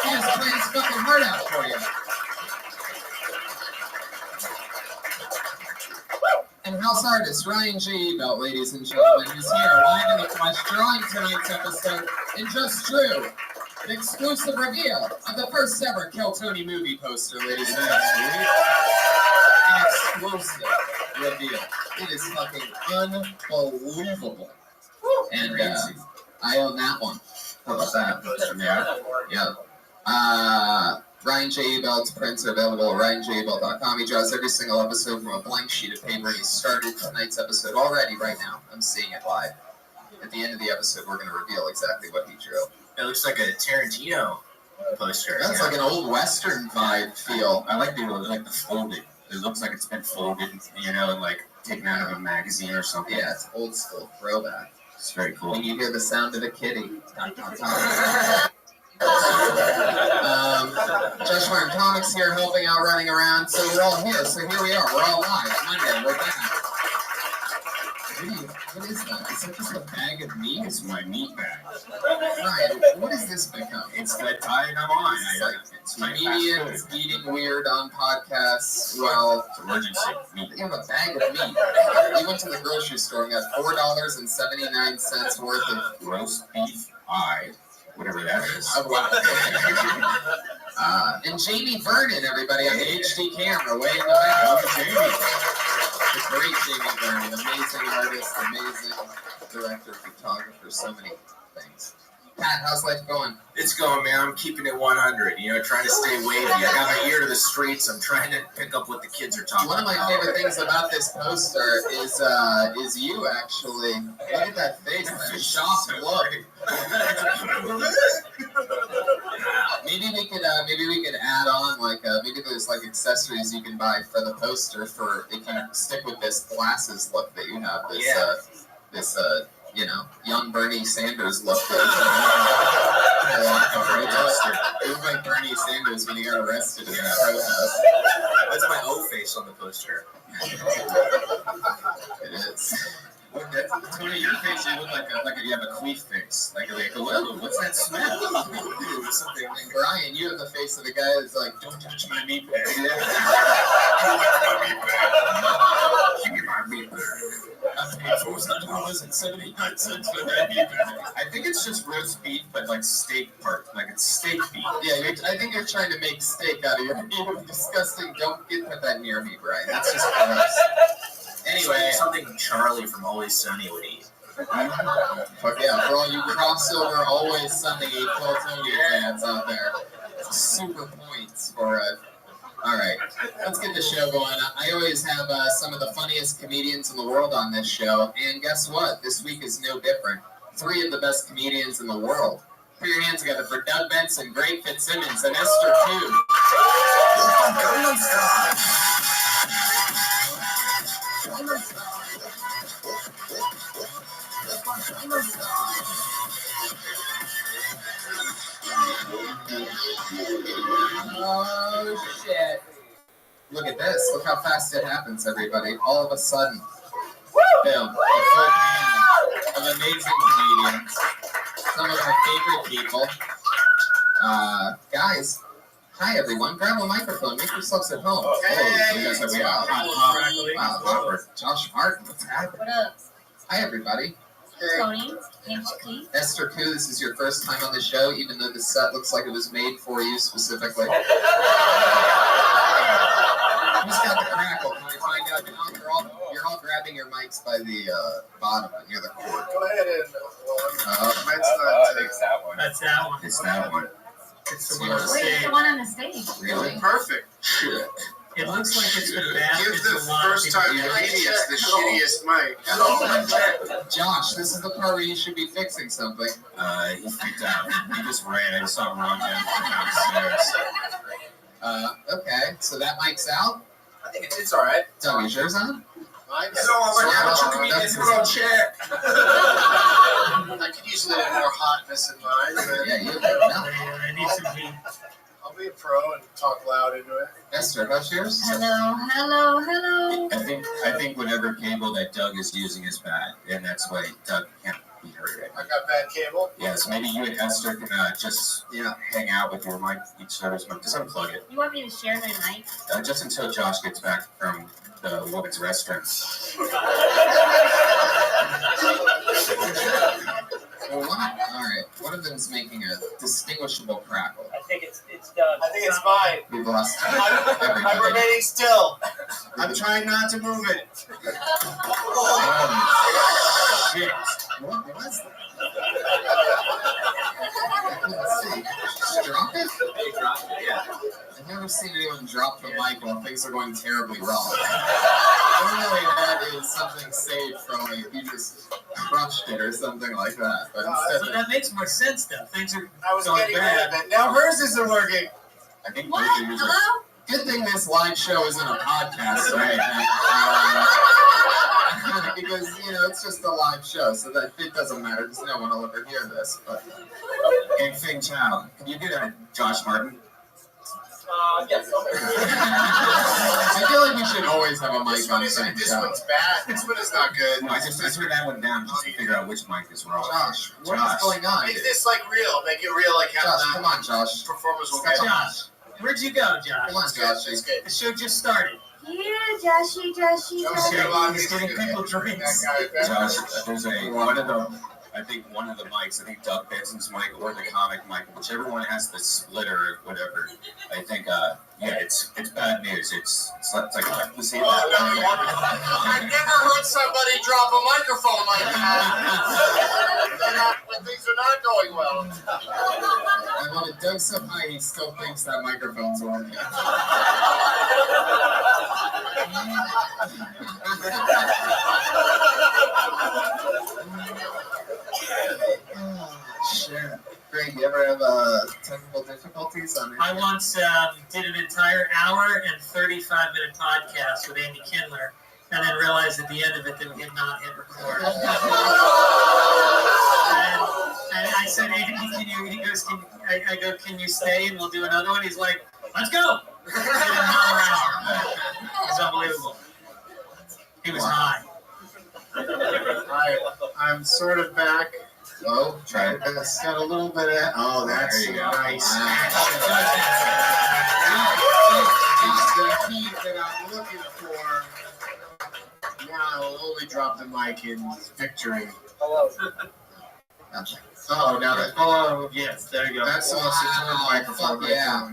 He just played his fucking heart out for you. And house artist Ryan J. Ebelt, ladies and gentlemen, who's here live in the flesh, drawing tonight's episode in Just True, an exclusive reveal of the first ever Kill Tony movie poster, ladies and gentlemen. An exclusive reveal. It is fucking unbelievable. And I own that one. How about that? Yeah. Ryan J. Ebelt's prints are available at ryanjebelt.com. He draws every single episode from a blank sheet of paper. He started tonight's episode already right now. I'm seeing it live. At the end of the episode, we're going to reveal exactly what he drew. It looks like a Tarantino poster. That's like an old Western vibe feel. I like the folded. It looks like it's been folded, you know, and like taken out of a magazine or something. Yeah, it's old school throwback. It's very cool. When you hear the sound of a kitty. Josh Martin Comics here, helping out, running around. So you're all here. So here we are. We're all live. Monday. We're back. What is that? Is that just a bag of meat? It's my meat bag. Ryan, what has this become? It's the diet I'm on. It's my comedians eating weird on podcasts. Well, it's emergency meat. You have a bag of meat. You went to the grocery store and got $4.79 worth of roast beef whatever that is. And Jamie Vernon, everybody, on the HD camera, way in the back. Jamie. The great Jamie Vernon, amazing artist, amazing director, photographer, so many things. Pat, how's life going? It's going, man. I'm keeping it 100. You know, trying to stay wavy. I got my ear to the streets. I'm trying to pick up what the kids are talking about. One of my favorite things about this poster is you actually. Look at that face, that shocked look. Maybe we could add on maybe there's like accessories you can buy for the poster for if you stick with this glasses look that you have. This you know, young Bernie Sanders look. You look like Bernie Sanders when he got arrested in that protest. That's my O face on the poster. It is. Tony, your face, you look like you have a queef face. Like, whoa, what's that smell? Something. And Brian, you have the face of the guy that's like, don't touch my meat bag. Give me my meat bag. I paid $4.79 for that meat bag. I think it's just roast beef, but like steak part. Like it's steak beef. Yeah, I think you're trying to make steak out of your meat. Disgusting. Don't put that near me, Brian. That's just gross. Anyway, something Charlie from Always Sunny would eat. Fuck yeah, for all you crossover, Always Sunny, Kill Tony fans out there. Super points for it. Alright, let's get the show going. I always have some of the funniest comedians in the world on this show, and guess what? This week is no different. 3 of the best comedians in the world. Put your hands together for Doug Benson, Greg Fitzsimmons, and Esther Q. Oh shit. Look at this. Look how fast it happens, everybody. All of a sudden. Boom. A full band of amazing comedians. Some of our favorite people. Guys. Hi everyone. Grab a microphone. Make yourselves at home. Wow. Josh Martin. What's happening? What up? Hi everybody. Tony, HQ. Esther Koo, this is your first time on the show, even though the set looks like it was made for you specifically. Who's got the crackle? Can we find out? You're all grabbing your mics by the bottom near the cord. Go ahead and It's that one. That's that one. It's that one. It's Wait, it's the one on the stage. Really? Perfect. Shit. It looks like it's been bad. Give the first time idiots the shittiest mic. Josh, this is the part where you should be fixing something. He freaked out. He just ran. I just saw him run downstairs. Okay, so that mic's out? I think it's all right. Doug, is yours on? Mine's So, what you comedians put on check? I could use a little more hotness in mine. But Yeah, you I need some heat. I'll be a pro and talk loud into it. Esther, how's yours? Hello. I think whatever cable that Doug is using is bad, and that's why Doug can't be heard right I now. got bad cable. Yeah, so maybe you and Esther can just hang out with your mic, each other's mic. Just unplug it. You want me to share my mic? Just until Josh gets back from the woman's restroom. Well, alright, one of them's making a distinguishable crackle. I think it's done. I think it's mine. We've lost I'm remaining still. I'm trying not to move it. Oh, shit. What was that? I couldn't see. Did you drop it? They dropped it, yeah. I've never seen anyone drop the mic while things are going terribly wrong. Normally that is something saved from like you just crushed it or something like that. But instead So that makes more sense, though. Things are I was going getting rid bad. of it. Now hers isn't working. I think What? both of yours are. Hello? Good thing this live show isn't a podcast, right? Because, it's just a live show, so that it doesn't matter, because no one will ever hear this. But Hey, Fing Chow, can you get a Josh Martin? Yes. I feel like we should always have a mic This on one the same isn't. This show. one's bad. This one is not good. No, I turned that one down just to figure out which mic is wrong. Josh, what is going on? Make this like real. Make it real. Like how Josh, the come on, Josh. performers will Come get. on. Josh, where'd you go, Josh? Come on, Josh. It's good. The show just started. Here, Joshy. He's getting people drinks. Josh, there's I think one of the mics, I think Doug Benson's mic or the comic mic, whichever one has the splitter or whatever. I think, it's bad news. It's like you see that. I've never heard somebody drop a microphone like that. When things are not going well. I love it. Doug so high, he still thinks that microphone's working. Shit. Greg, you ever have technical difficulties on it? I once did an entire hour and 35-minute podcast with Andy Kindler, and then realized at the end of it that we had not hit record. and I said, Andy, he goes, I go, can you stay and we'll do another one? He's like, let's go. We did another hour. It was unbelievable. He was high. I'm sort of back. Oh, try it. It's got a little bit of. Oh, that's There you go. nice. It's the heat that I'm looking for. Now I'll only drop the mic in victory. Hello. Nothing. Oh, now that. Oh, yes, there you go. That's the most important microphone. Fuck yeah.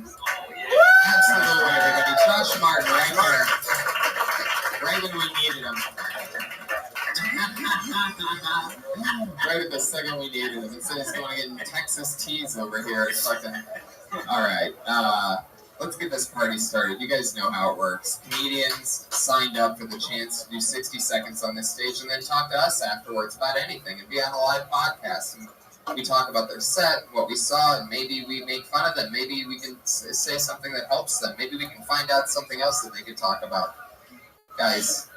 Absolutely, everybody. Josh Martin right there. Right when we needed him. Right at the second we needed him. Instead of going in Texas teas over here. Fucking. Alright. Let's get this party started. You guys know how it works. Comedians signed up for the chance to do 60 seconds on this stage and then talk to us afterwards about anything and be on a live podcast. And we talk about their set, what we saw, and maybe we make fun of them. Maybe we can say something that helps them. Maybe we can find out something else that they could talk about. Guys,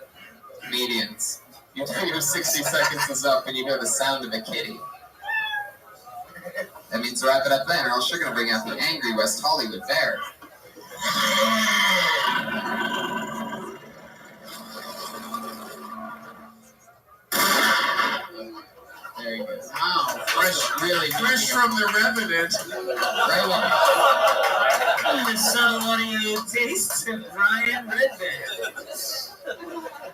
comedians, you know your 60 seconds is up and you hear the sound of a kitty. That means wrap it up then, or else you're going to bring out the angry West Hollywood bear. There you go. Wow, Fresh, really fresh from the Revenant. Right And so what do you taste, Brian Redband?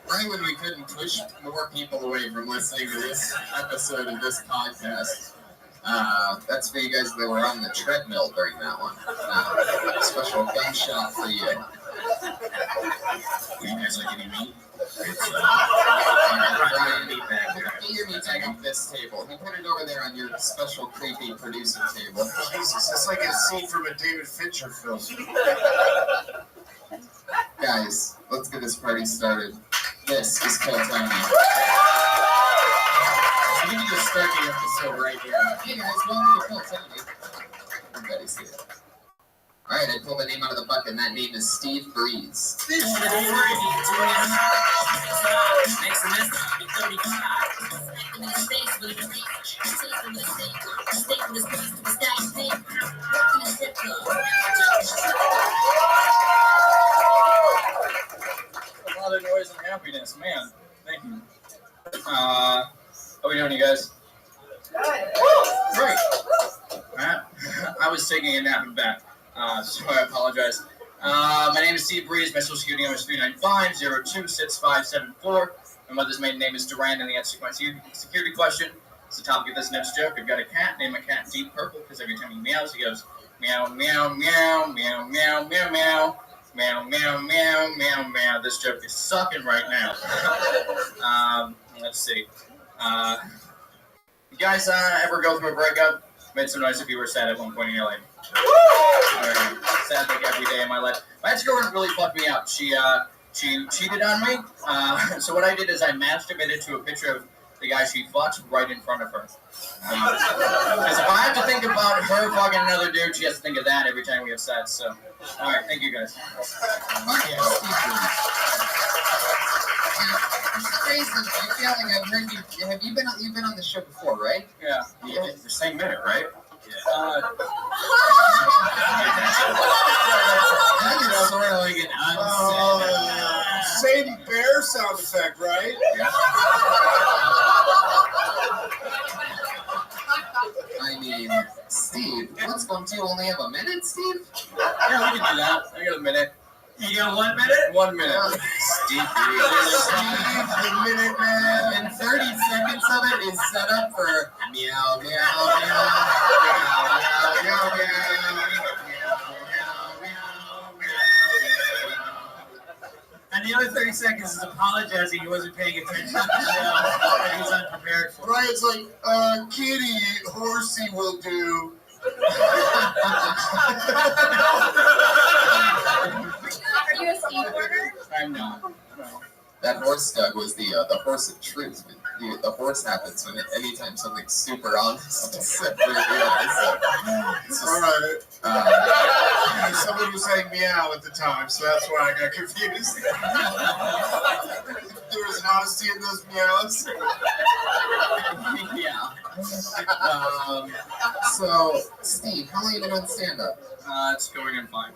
Right when we couldn't push more people away from listening to this episode of this podcast. That's for you guys that were on the treadmill during that one. Special gunshot for you. You guys like any meat? It's Brian, get your meat back off this table. He put it over there on your special creepy producer table. Jesus, that's like a scene from a David Fincher film. Guys, let's get this party started. This is Kill Tony. So we can just start the episode right here. Hey guys, welcome to Kill Tony. Everybody's here. Alright, I pulled the name out of the bucket, and that name is Steve Breeze. This is the makes the mess up, be 35. Acting in the States with a drink. Tasting with a steak. Steak with his face to the stack of steak. Working in a strip club. A lot of noise and happiness, man. Thank you. How we doing, you guys? Great. I was taking a nap in bed, so I apologize. My name is Steve Breeze. My social security number is 395-026574. My mother's maiden name is Duran, and the answer to my security question is the topic of this next joke. I've got a cat. Name my cat Deep Purple, because every time he meows, he goes meow, meow, meow, meow, meow, meow, meow. Meow, meow, meow, meow, meow. This joke is sucking right now. Let's see. You guys ever go through a breakup? Made some noise if you were sad at one point in your life. Sad like every day in my life. My ex-girlfriend really fucked me up. She cheated on me. So what I did is I masturbated to a picture of the guy she fucked right in front of her. Because if I have to think about her fucking another dude, she has to think of that every time we have sex. So, all right, thank you guys. It's crazy. I feel like I've heard you. Have you been on the show before, right? Yeah. The same minute, right? That is sort of like an Same bear sound effect, right? Yeah. I mean, Steve, what's going to only have a minute, Steve? Yeah, we can do that. I got a minute. You got 1 minute? 1 minute. Steve, the minute man. And 30 seconds of it is set up for meow, meow, meow, meow, meow, meow, meow. And the other 30 seconds is apologizing he wasn't paying attention to the show and he was unprepared for it. Right, it's like, kitty, horsey will do. Are you a skateboarder? I'm not. No. That horse Doug was the horse of truth. The horse happens when anytime something's super honest. Except for Alright. Someone was saying meow at the time, so that's why I got confused. There was honesty in those meows. Yeah. So, Steve, how long have you been doing stand-up? It's going in fine.